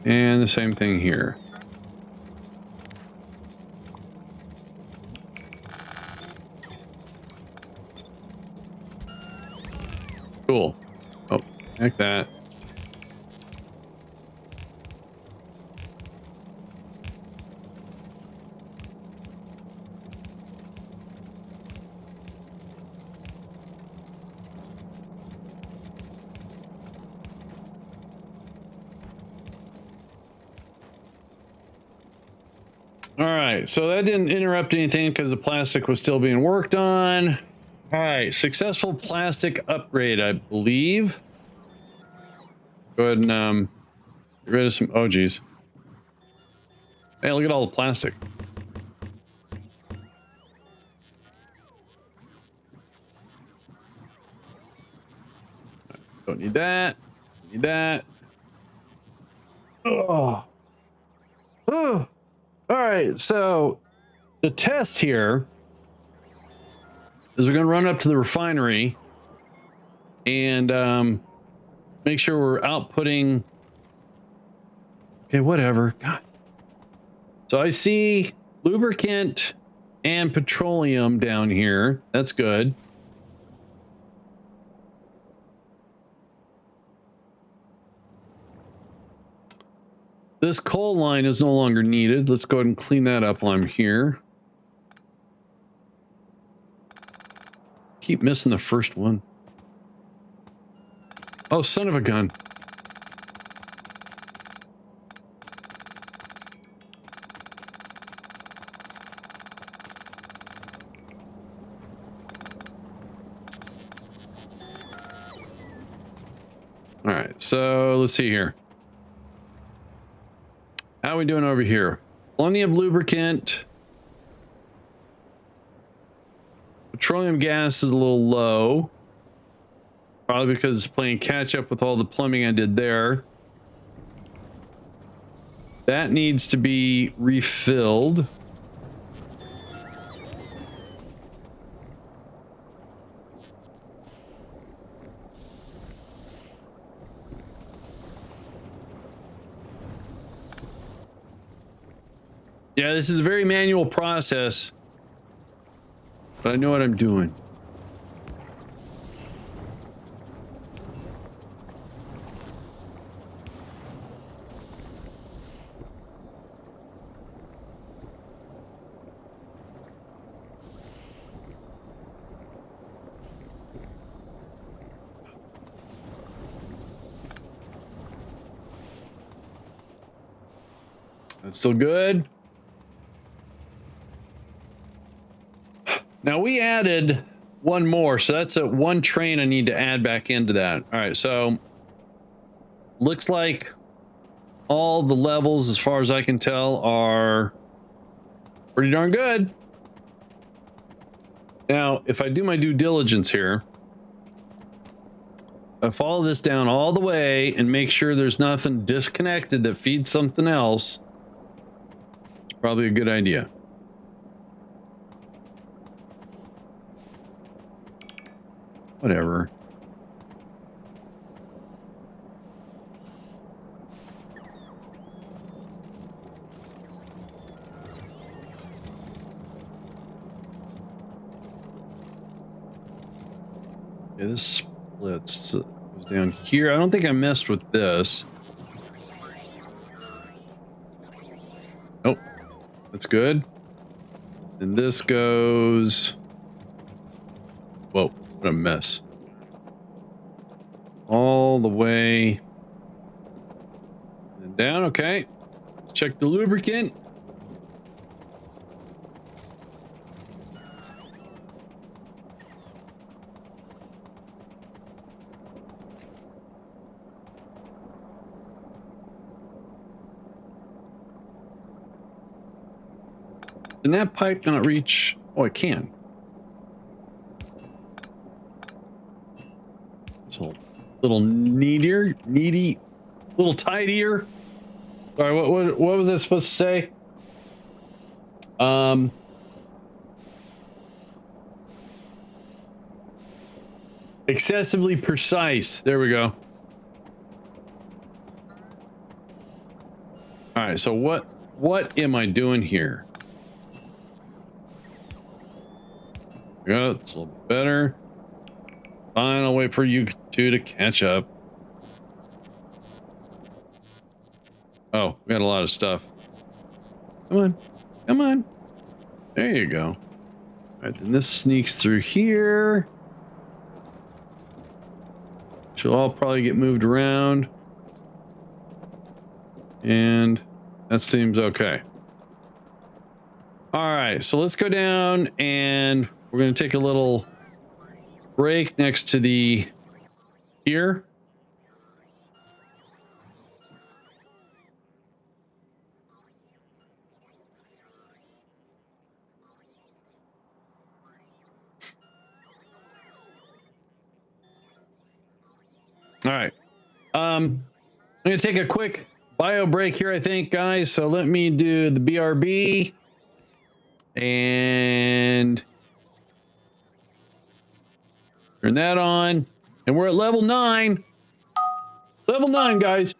And the same thing here. Cool. Oh, like that. All right, so that didn't interrupt anything because the plastic was still being worked on. All right, successful plastic upgrade, I believe. Go ahead and get rid of some. Oh, geez. Hey, look at all the plastic. Don't need that. Need that. Oh. Oh. All right, so the test here is we're going to run up to the refinery and make sure we're outputting. Okay, whatever. God. So I see lubricant and petroleum down here. That's good. This coal line is no longer needed. Let's go ahead and clean that up while I'm here. Keep missing the first one. Oh, son of a gun. right, so let's see here. How are we doing over here? Plenty of lubricant. Petroleum gas is a little low. Probably because it's playing catch up with all the plumbing I did there. That needs to be refilled. Yeah, this is a very manual process, but I know what I'm doing. That's still good. Now we added one more, so that's a one train I need to add back into that. All right, so looks like all the levels, as far as I can tell, are pretty darn good. Now, if I do my due diligence here, I follow this down all the way and make sure there's nothing disconnected that feeds something else. It's probably a good idea. Whatever. Yeah, this splits. It goes down here. I don't think I messed with this. Nope. That's good. And this goes... Whoa, what a mess. All the way and down. Okay. Let's check the lubricant. Can that pipe not reach? Oh, it can. It's a little needy, little tidier. Sorry, what was I supposed to say? Excessively precise. There we go. All right, so what am I doing here? Yeah, it's a little better. Fine, I'll wait for you two to catch up. Oh, we got a lot of stuff. Come on. Come on. There you go. All right, then this sneaks through here. She'll all probably get moved around. And that seems okay. All right, so let's go down and we're going to take a little break next to the here. All right. I'm going to take a quick bio break here, I think, guys. So let me do the BRB and turn that on. And we're at level 9. Level 9, guys.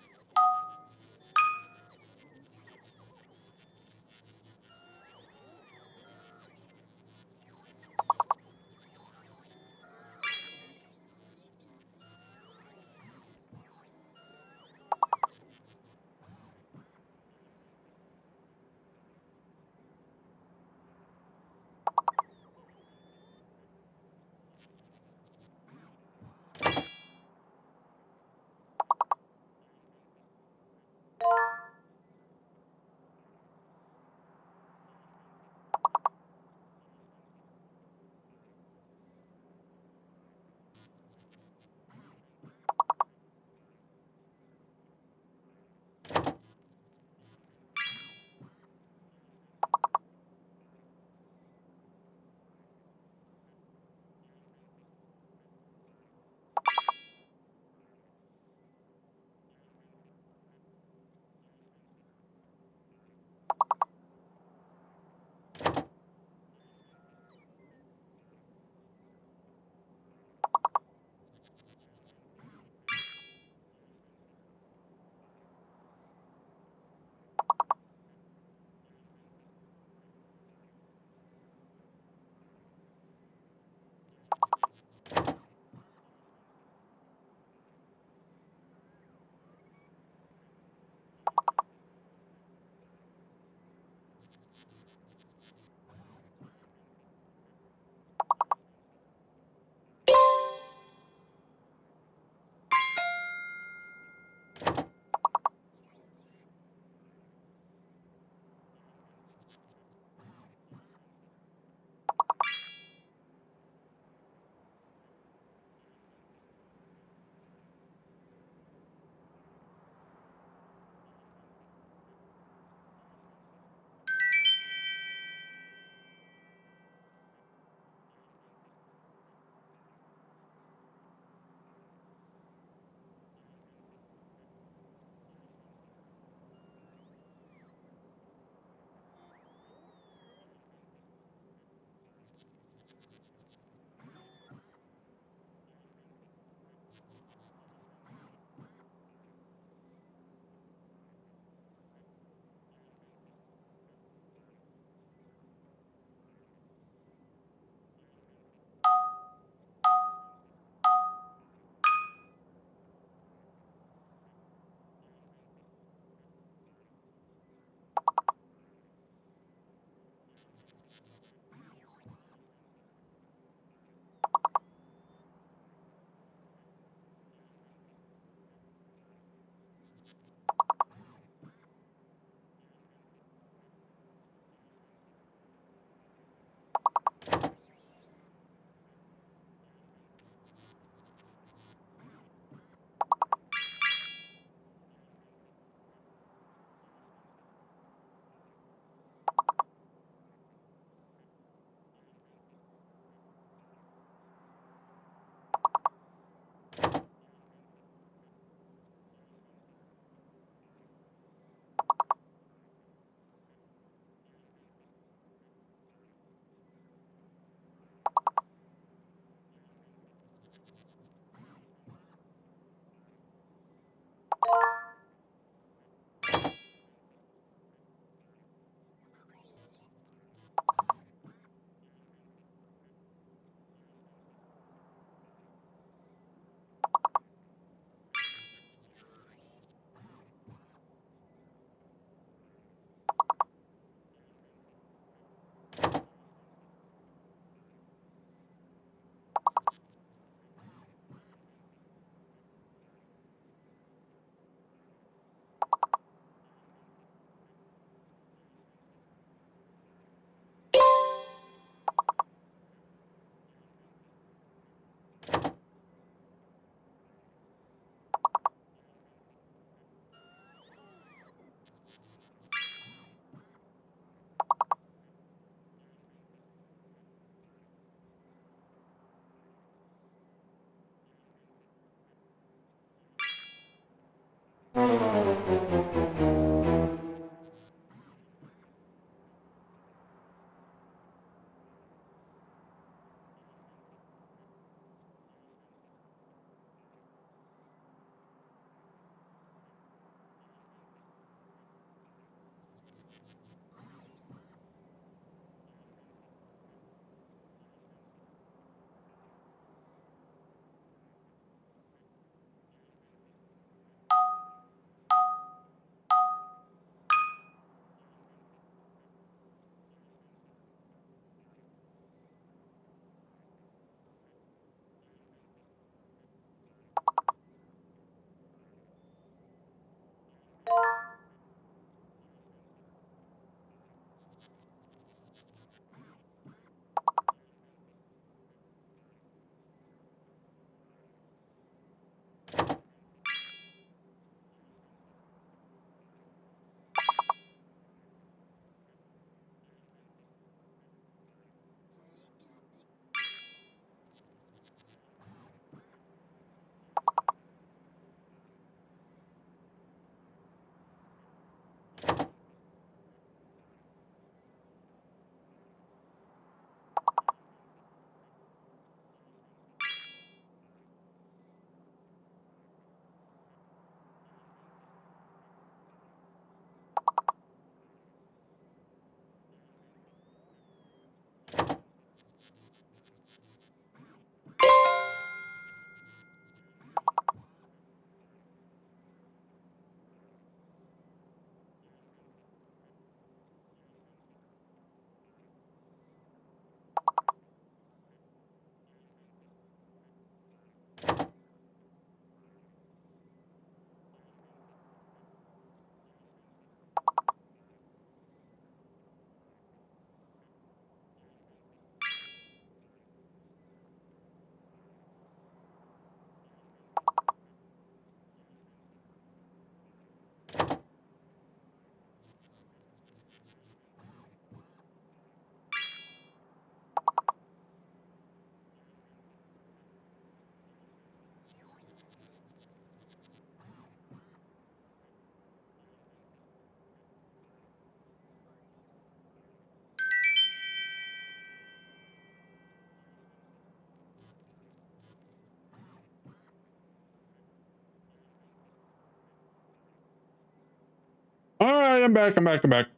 All right, I'm back. I'm back.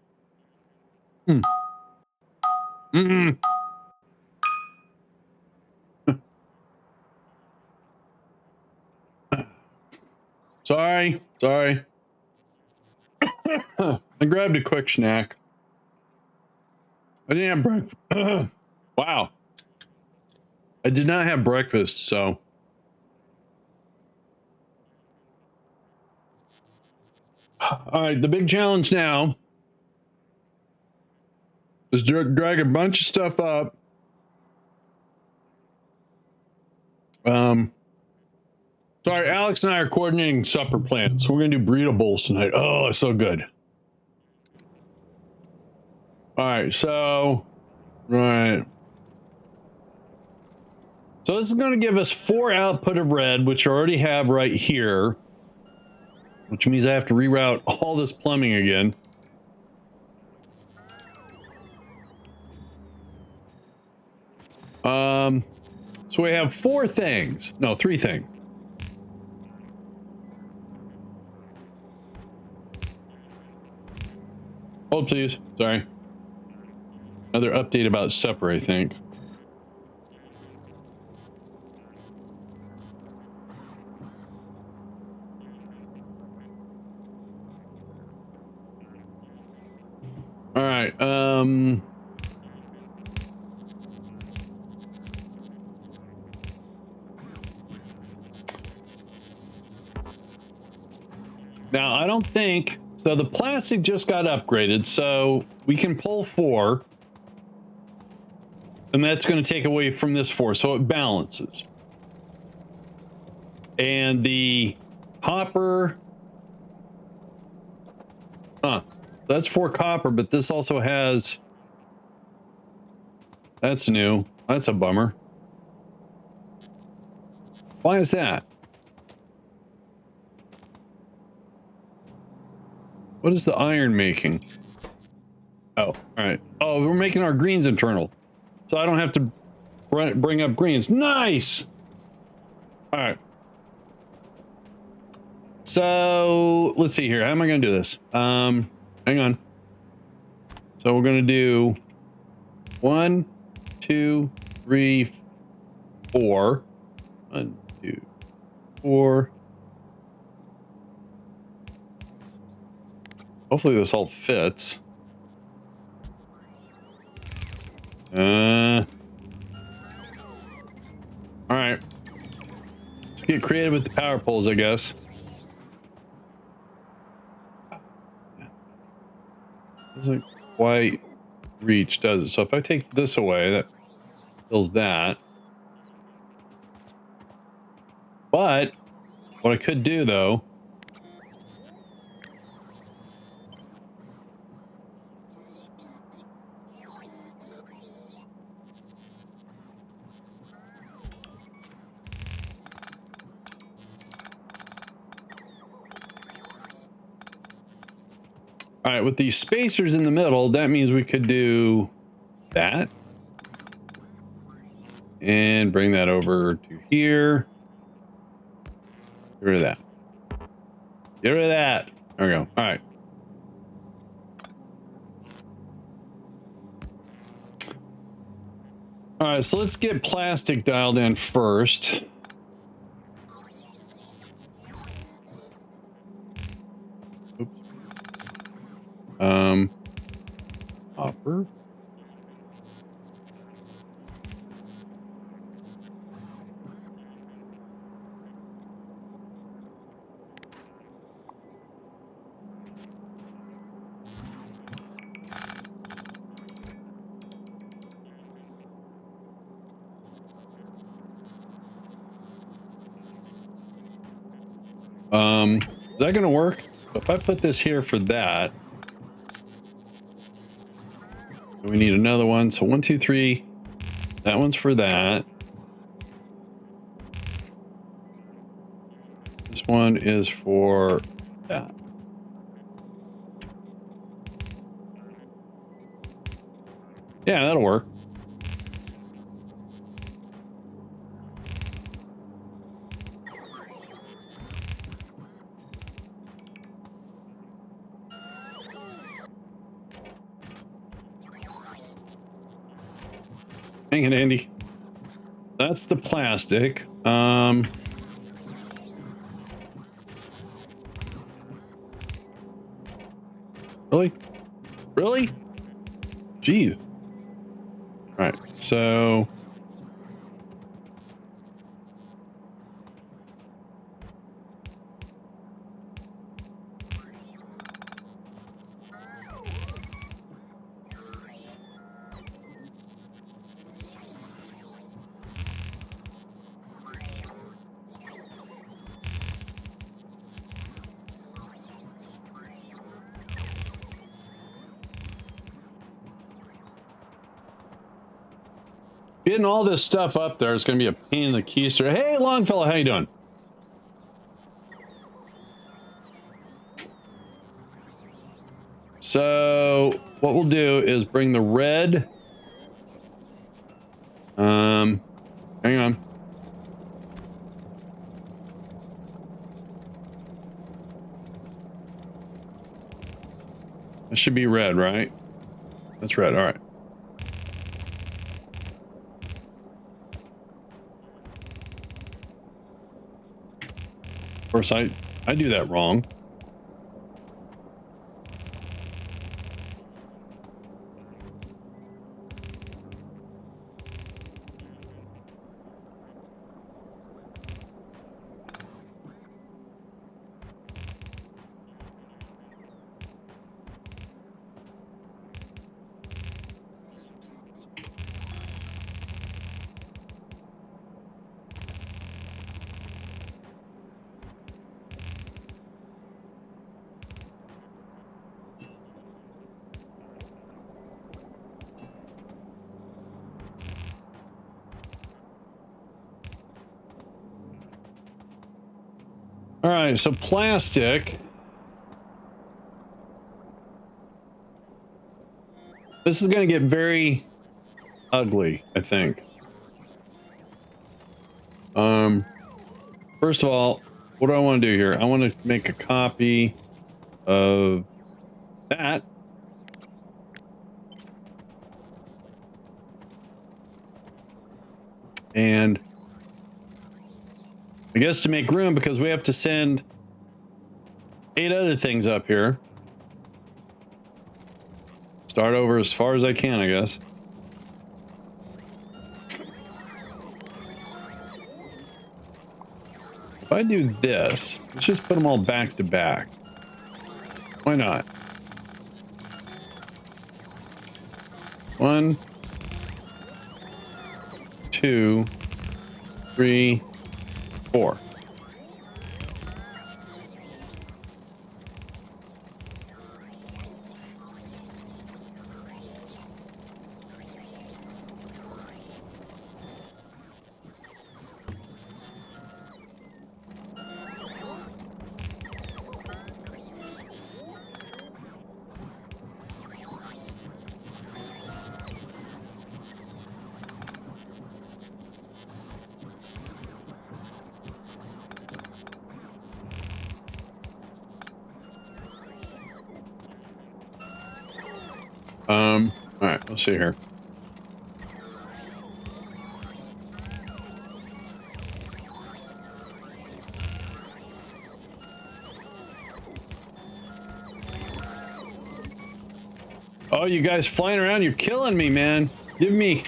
Mm-mm. Sorry. I grabbed a quick snack. I didn't have breakfast. Wow. I did not have breakfast, so. All right, the big challenge now is drag a bunch of stuff up. Sorry, Alex and I are coordinating supper plans. So we're gonna do burrito bowls tonight. Oh, it's so good. All right, so right. So this is going to give us 4 output of red, which I already have right here, which means I have to reroute all this plumbing again. So we have 4 things. No, 3 things. Hold, please. Sorry. Another update about supper, I think. All right. Now, I don't think... So the plastic just got upgraded, so we can pull 4. And that's going to take away from this 4, so it balances. And the copper... That's 4 copper, but this also has... That's new. That's a bummer. Why is that? What is the iron making? Oh, all right. Oh, we're making our greens internal. So I don't have to bring up greens. Nice! All right. So let's see here. How am I going to do this? Hang on. So we're going to do 1, 2, 3, 4. 1, 2, 4. Hopefully this all fits. All right. Let's get creative with the power poles, I guess. Doesn't quite reach, does it? So if I take this away, that fills that. But what I could do, though, all right, with these spacers in the middle, that means we could do that. And bring that over to here. Get rid of that. Get rid of that. There we go. All right. All right, so let's get plastic dialed in first. Oops. Copper. Is that gonna work? If I put this here for that, we need another one. So 1, 2, 3. That one's for that. This one is for that. Yeah, that'll work. Hang it, Andy. That's the plastic. Really? Really? Jeez. All right, so getting all this stuff up there is going to be a pain in the keister. Hey, Longfellow, how you doing? So what we'll do is bring the red. Hang on. That should be red, right? That's red. All right. Of course, I do that wrong. All right, so plastic. This is going to get very ugly, I think. First of all, what do I want to do here? I want to make a copy of that. And I guess to make room, because we have to send 8 other things up here. Start over as far as I can, I guess. If I do this, let's just put them all back to back. Why not? 1, 2, 3, 4. All right, let's see here. Oh, you guys flying around, you're killing me, man. Give me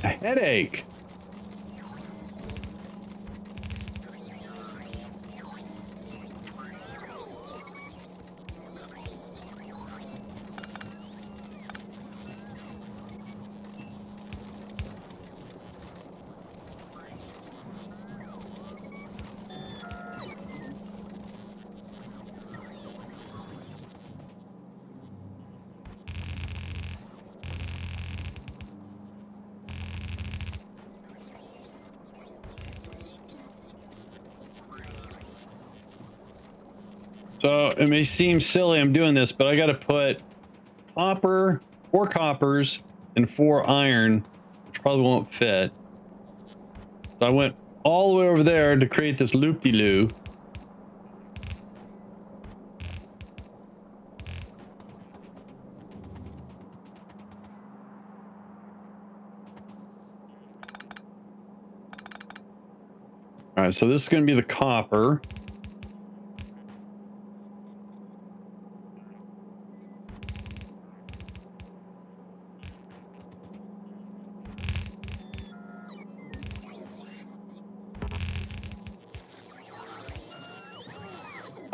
a headache. So it may seem silly I'm doing this, but I got to put copper, 4 coppers, and 4 iron, which probably won't fit. So I went all the way over there to create this loop-de-loo. All right, so this is going to be the copper.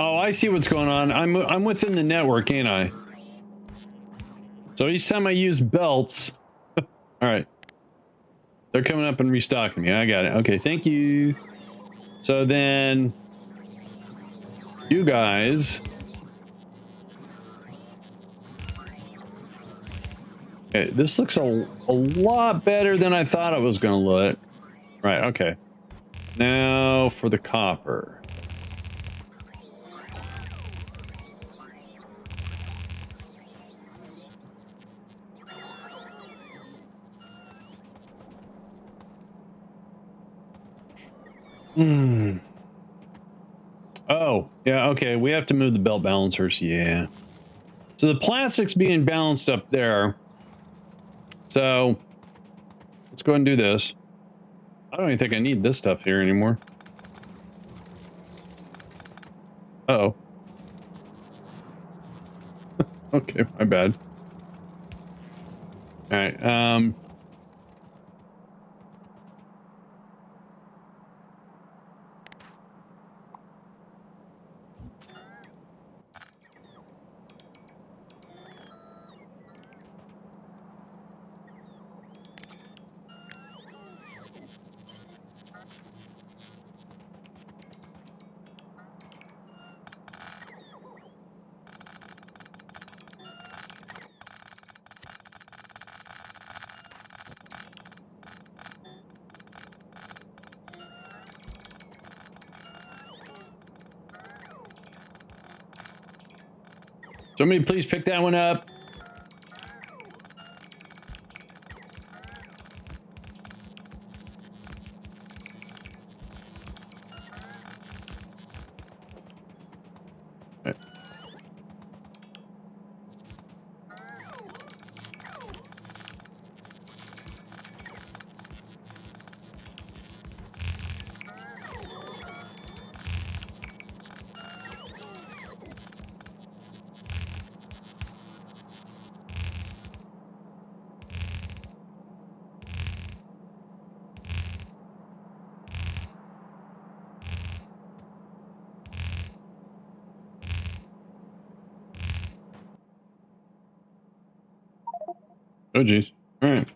Oh, I see what's going on. I'm within the network, ain't I? So each time I use belts, all right, they're coming up and restocking me. I got it. Okay, thank you. So then, you guys. Okay, this looks a lot better than I thought it was going to look. Right. Okay. Now for the copper. Oh, yeah, okay. We have to move the belt balancers. Yeah. So the plastic's being balanced up there. So let's go ahead and do this. I don't even think I need this stuff here anymore. Uh-oh. Okay, my bad. All right, somebody please pick that one up. Oh, geez. All right.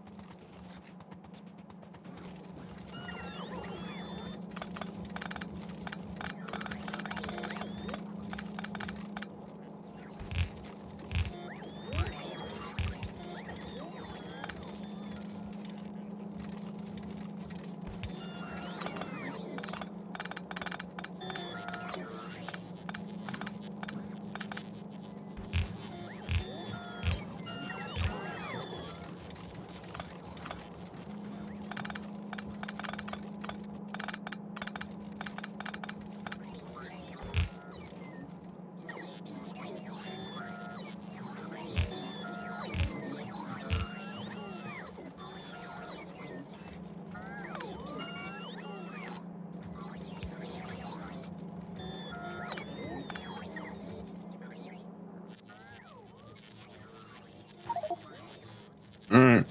All right.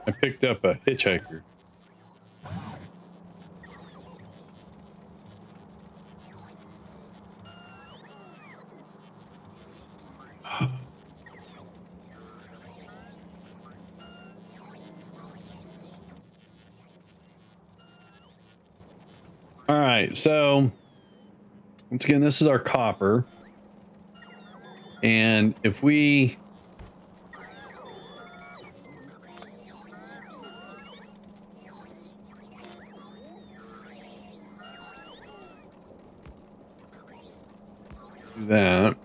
I picked up a hitchhiker. All right, so once again, this is our copper. And if we do that,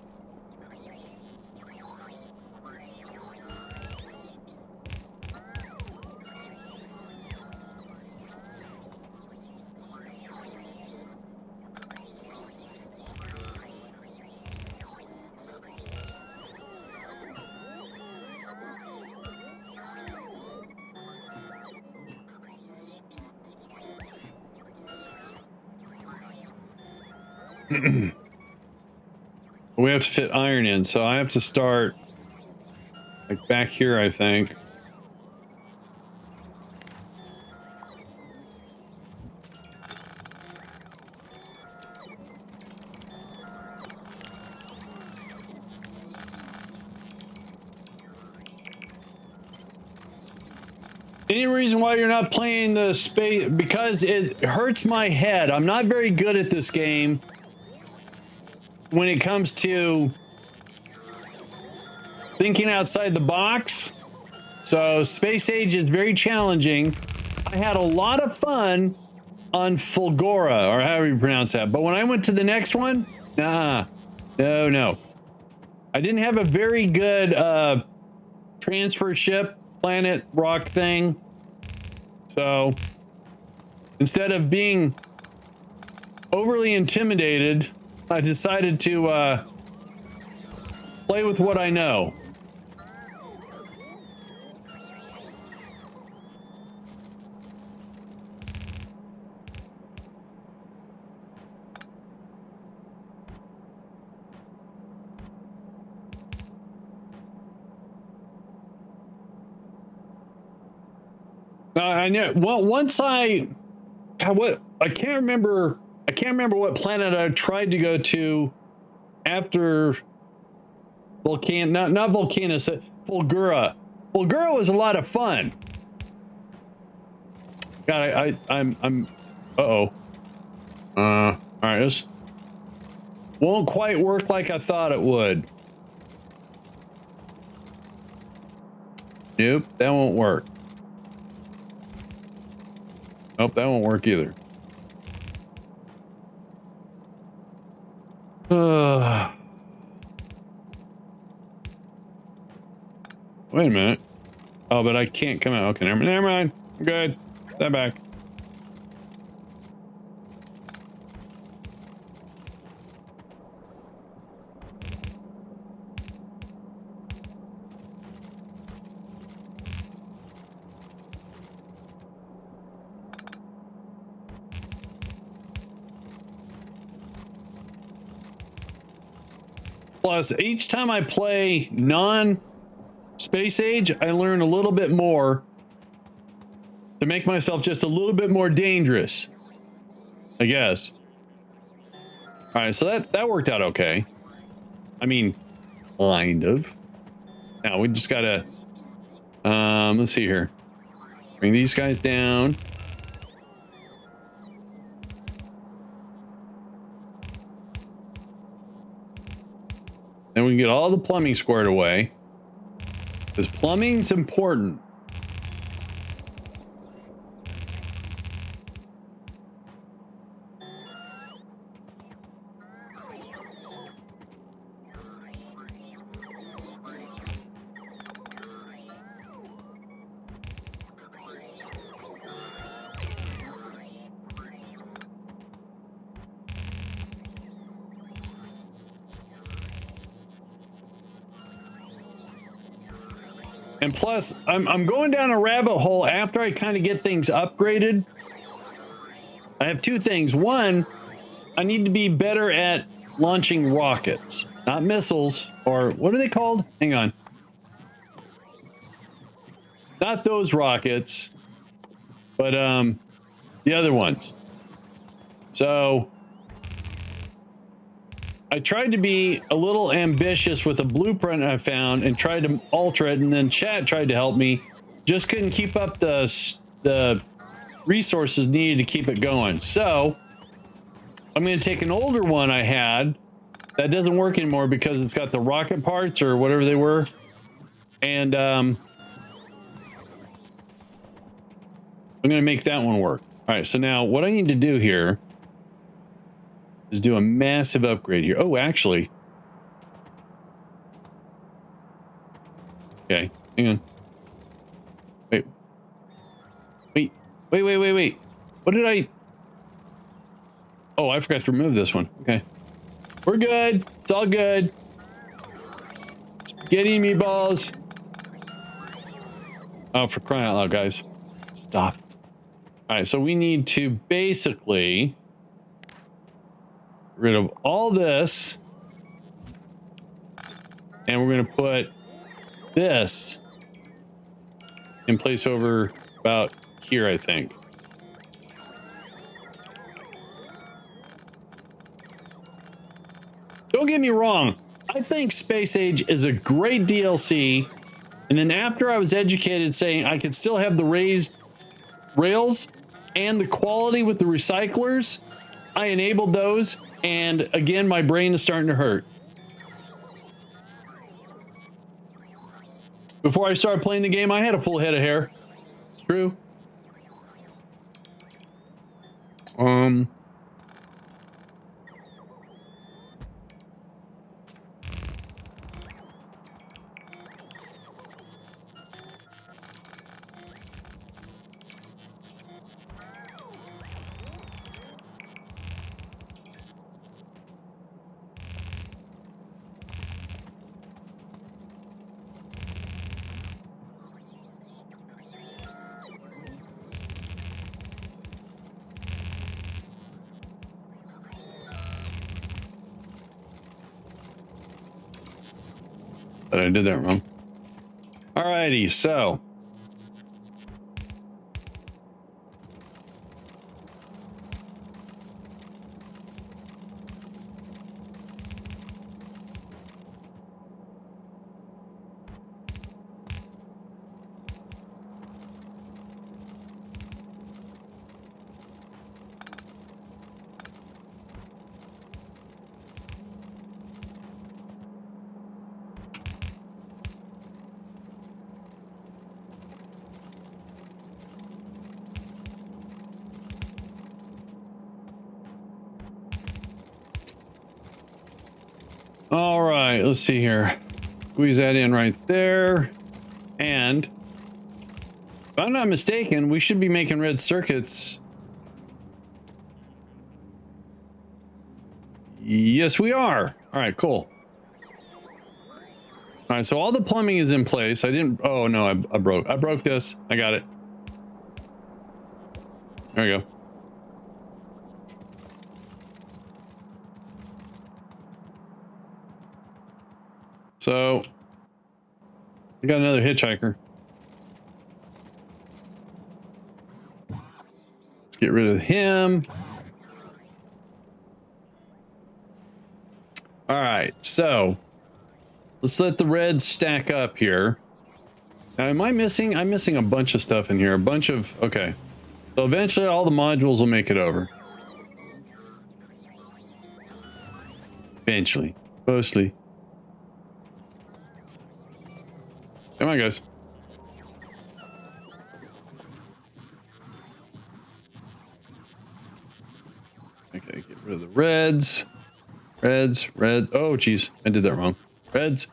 we have to fit iron in, so I have to start like back here, I think. Any reason why you're not playing the space? Because it hurts my head. I'm not very good at this game when it comes to thinking outside the box. So Space Age is very challenging. I had a lot of fun on Fulgora, or however you pronounce that. But when I went to the next one, nah, no. I didn't have a very good transfer ship, planet, rock thing. So instead of being overly intimidated, I decided to play with what I know. I know. Well, once I can't remember what planet I tried to go to after not Volcanus, Fulgura. Fulgura was a lot of fun. God, I'm all right, this won't quite work like I thought it would. Nope, that won't work. Nope, that won't work either. Wait a minute. Oh, but I can't come out. Okay, never mind. I'm good. Stand back. Plus, each time I play non Space Age, I learned a little bit more to make myself just a little bit more dangerous, I guess. All right, so that worked out okay. I mean, kind of. Now we just gotta, let's see here. Bring these guys down. Then we can get all the plumbing squared away. Because plumbing's important. And plus, I'm going down a rabbit hole after I kind of get things upgraded. I have two things. One, I need to be better at launching rockets, not missiles, or what are they called? Hang on. Not those rockets, but the other ones. So I tried to be a little ambitious with a blueprint I found and tried to alter it, and then chat tried to help me. Just couldn't keep up the resources needed to keep it going. So I'm going to take an older one I had that doesn't work anymore because it's got the rocket parts or whatever they were. And I'm going to make that one work. All right, so now what I need to do here is do a massive upgrade here. Oh, actually. Okay, hang on. Wait. What did I... Oh, I forgot to remove this one. Okay. We're good. It's all good. Spaghetti meatballs. Oh, for crying out loud, guys. Stop. All right, so we need to basically get rid of all this. And we're going to put this in place over about here, I think. Don't get me wrong. I think Space Age is a great DLC. And then after I was educated saying I could still have the raised rails and the quality with the recyclers, I enabled those. And again, my brain is starting to hurt. Before I started playing the game, I had a full head of hair. It's true. But I did that wrong. Alrighty, so. All right, let's see here. Squeeze that in right there. And if I'm not mistaken, we should be making red circuits. Yes, we are. All right, cool. All right, so all the plumbing is in place. I didn't... Oh, no, I broke this. I got it. There we go. So We got another hitchhiker. Let's get rid of him. All right, so let's let the reds stack up here. Now, am I missing? I'm missing a bunch of stuff in here. A bunch of, okay. So eventually all the modules will make it over. Eventually. Mostly. Come on, guys. Okay, get rid of the reds. Reds, red. Oh, geez. I did that wrong. Reds.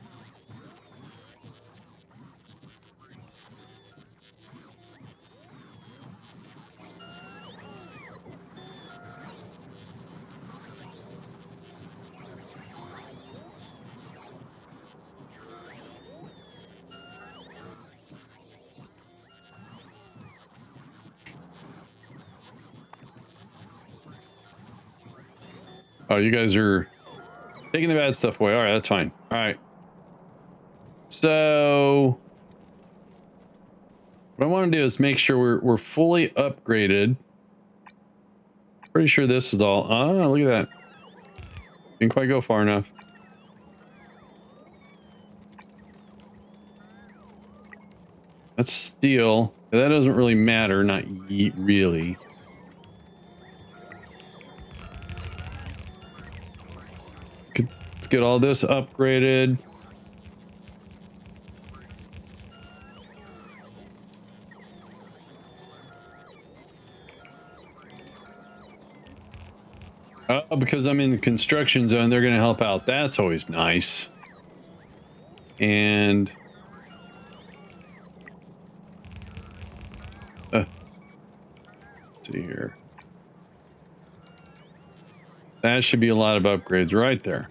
Oh, you guys are taking the bad stuff away. All right, that's fine. All right. So what I want to do is make sure we're fully upgraded. Pretty sure this is all. Ah, look at that. Didn't quite go far enough. That's steel. That doesn't really matter. Not really. Let's get all this upgraded. Oh, because I'm in the construction zone, they're going to help out. That's always nice. And let's see here. That should be a lot of upgrades right there.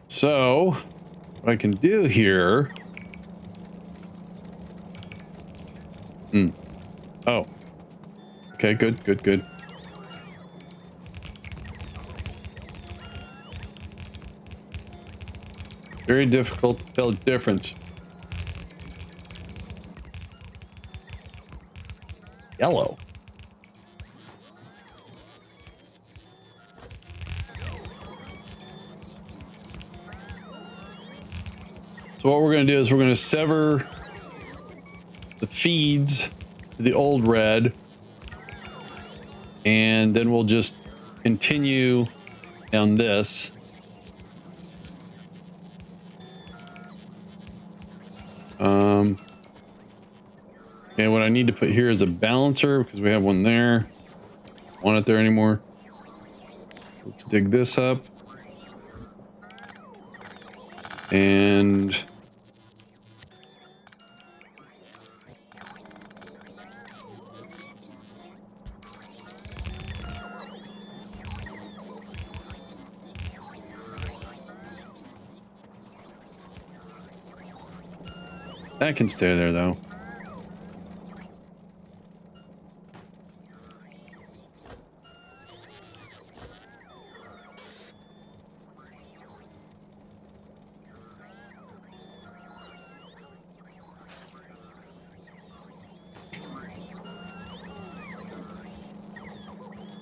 So what I can do here. Oh. Okay, good, good, good. Very difficult to tell the difference. Yellow. So what we're going to do is we're going to sever the feeds to the old red, and then we'll just continue down this. Okay, what I need to put here is a balancer because we have one there. Don't want it there anymore. Let's dig this up. And that can stay there though.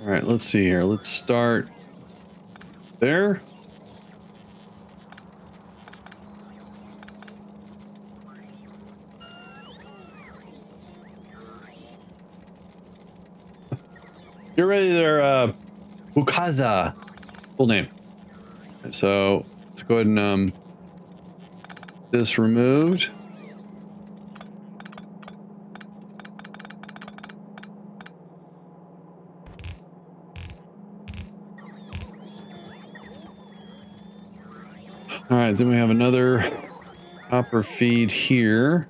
All right, let's see here. Let's start there. You're ready there, Bukaza. Full name. So let's go ahead and this removed. All right, then we have another copper feed here.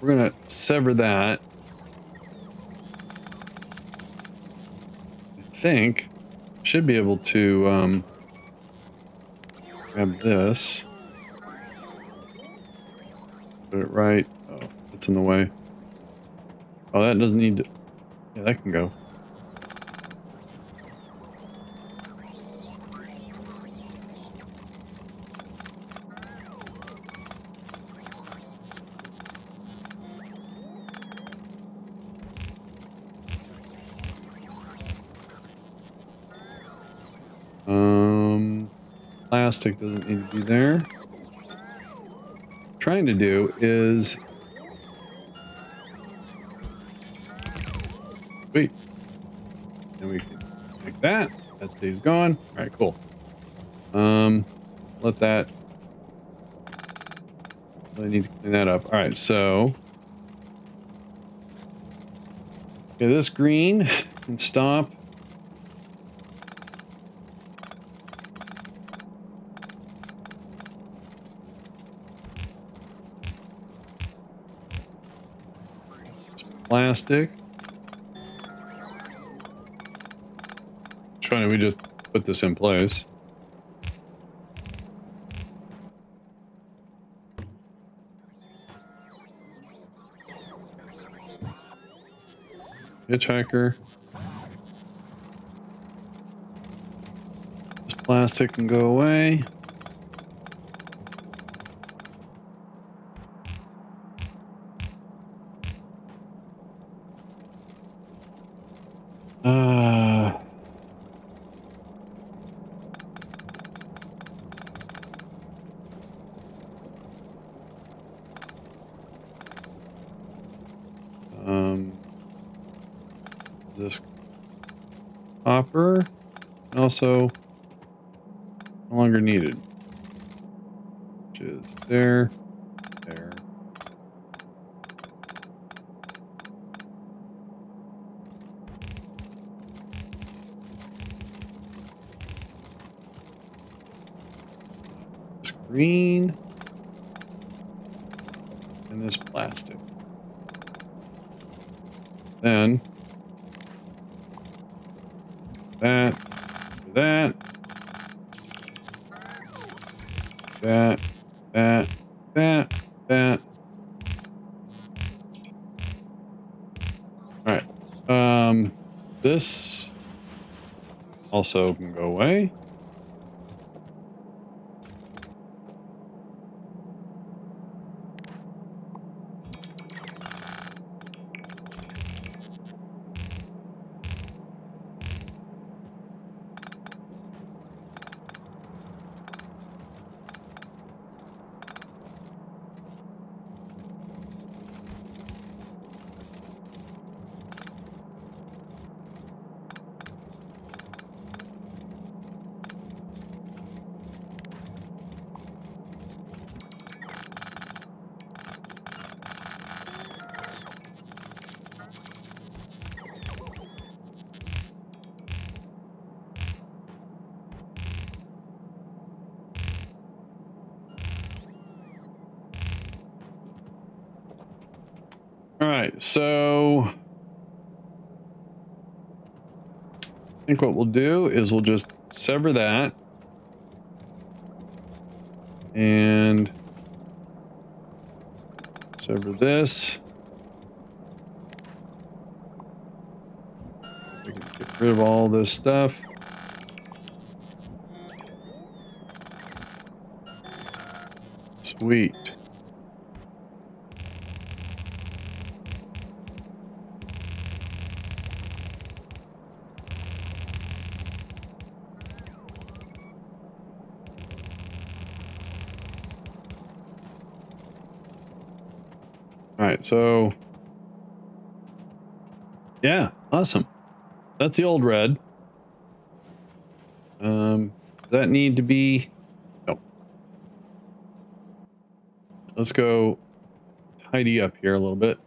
we're gonna sever that. I think should be able to grab this, put it right. Oh, it's in the way. Oh, that doesn't need to. Yeah, that can go. Plastic doesn't need to be there. What I'm trying to do is wait, and we can like that. That stays gone. All right, cool. Let that. I need to clean that up. All right, so okay, this green can stop. Plastic. Trying to we just put this in place. Hitchhiker. This plastic can go away. Is this copper? Also no longer needed. Which is there, there. This green. And this plastic. Then that, that, that, that. All right. This also can go away. All right, so I think what we'll do is we'll just sever that and sever this. We can get rid of all this stuff. Sweet. All right, so yeah, awesome. That's the old red. Does that need to be? No. Let's go tidy up here a little bit.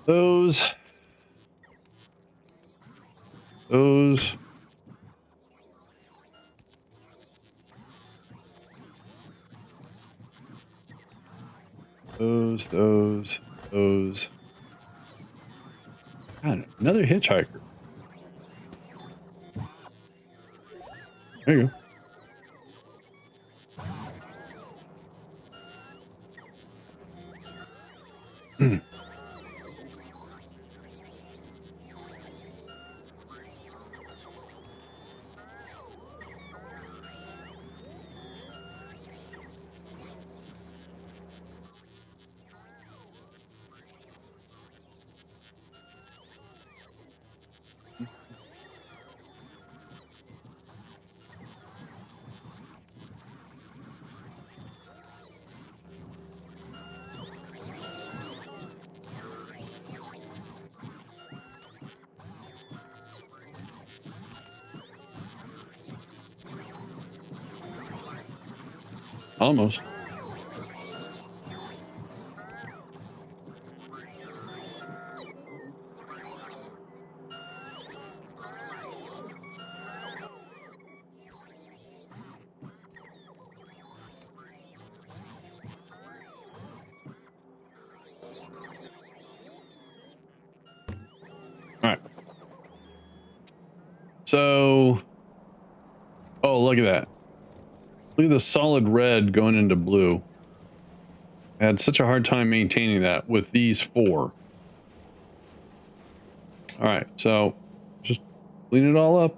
Those. Those. God, another hitchhiker. There you go. Almost. All right. So, oh, look at that. Look at the solid red going into blue. I had such a hard time maintaining that with these four. All right, so just clean it all up.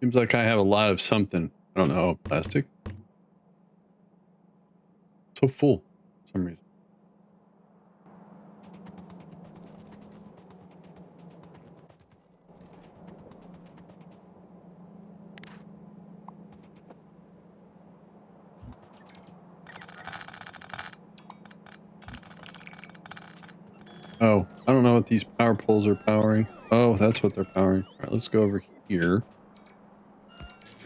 Seems like I have a lot of something. I don't know, plastic. So full for some reason. Oh, I don't know what these power poles are powering. Oh, that's what they're powering. All right, let's go over here.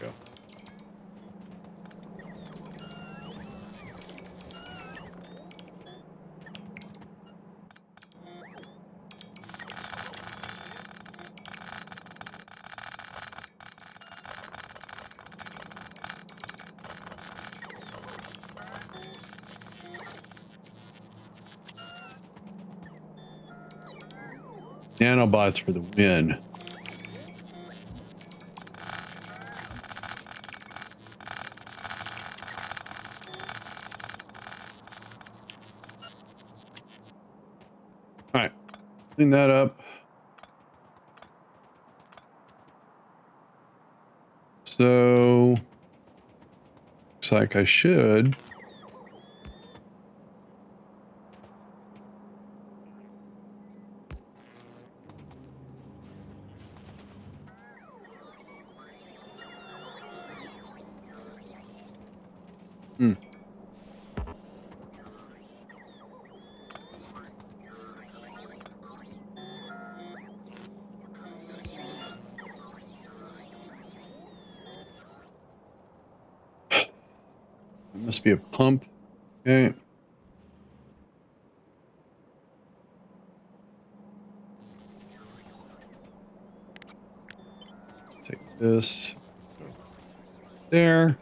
Go. Nanobots for the win. All right, clean that up. So, looks like I should. It must be a pump. Okay. Take this. There.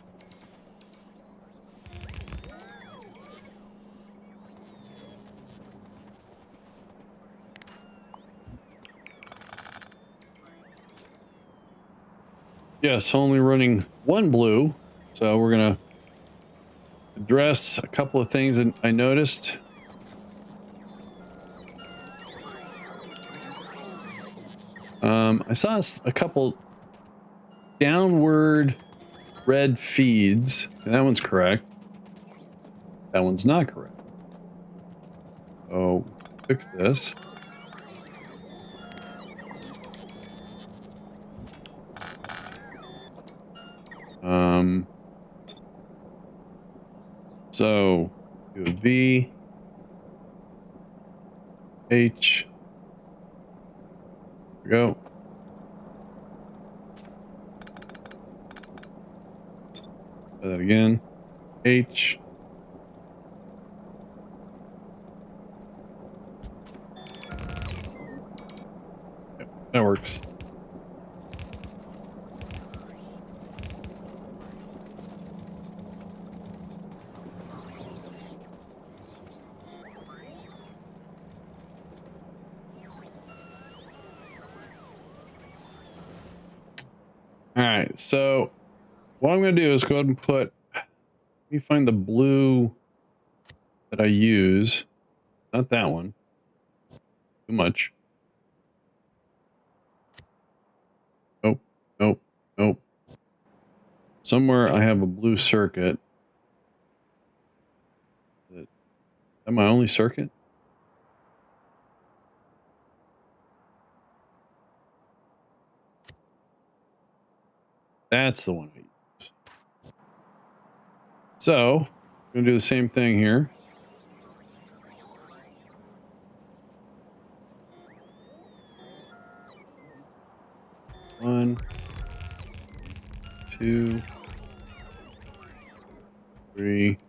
Yes, only running one blue. So we're gonna address a couple of things that I noticed. I saw a couple downward red feeds. And that one's correct. That one's not correct. So fix this. So do a V, H, there we go. Try that again. H. Yep, that works. All right, so what I'm going to do is go ahead and put, let me find the blue that I use. Not that one. Too much. Nope, nope, nope. Somewhere I have a blue circuit. Is that my only circuit? That's the one I use. So, I'm going to do the same thing here. One, two, three.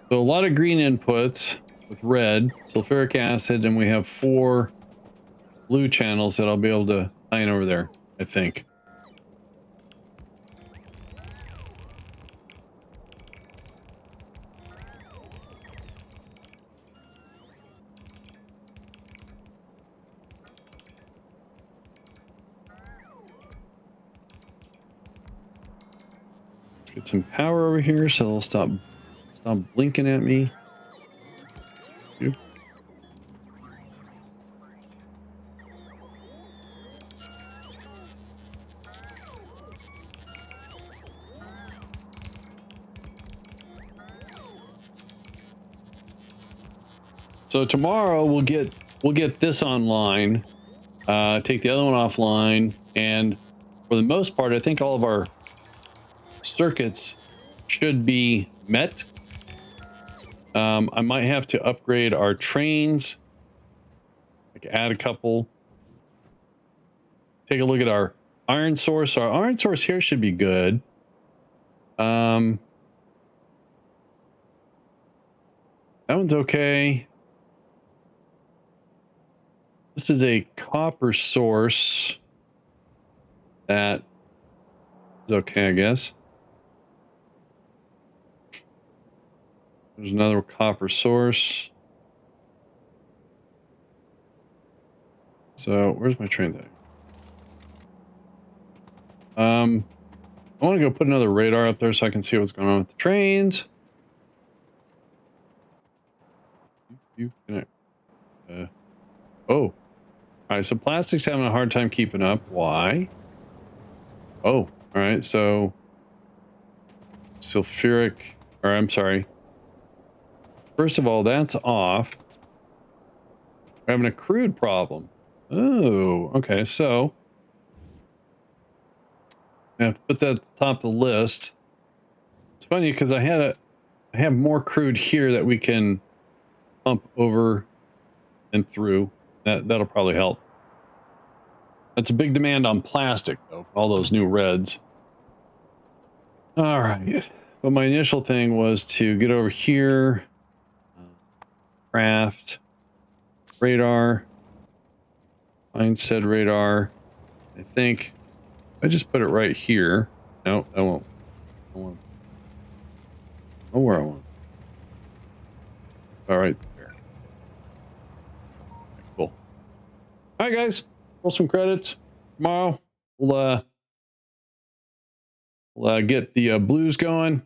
So a lot of green inputs with red, sulfuric acid, and we have 4 blue channels that I'll be able to tie in over there, I think. Let's get some power over here so they'll stop blinking at me. Oop. So tomorrow we'll get this online, take the other one offline, and for the most part, I think all of our circuits should be met. I might have to upgrade our trains, like add a couple. Take a look at our iron source. Our iron source here should be good. That one's okay. This is a copper source. That is okay, I guess. There's another copper source. So where's my train thing? I want to go put another radar up there so I can see what's going on with the trains. You connect. Oh, all right. So plastic's having a hard time keeping up. Why? Oh, all right. So sulfuric, or I'm sorry. First of all, that's off. We're having a crude problem. Oh, okay. So I have to put that at the top of the list. It's funny because I have more crude here that we can pump over and through. That'll probably help. That's a big demand on plastic, though, for all those new reds. All right. But my initial thing was to get over here, craft, radar, find said radar. I think I just put it right here. No, I won't. I won't. Oh, where I want. All right, there. Okay, cool. All right, guys. Roll some credits tomorrow. We'll We'll get the blues going,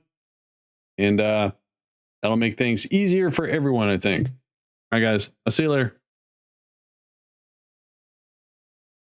and that'll make things easier for everyone, I think. All right, guys. I'll see you later.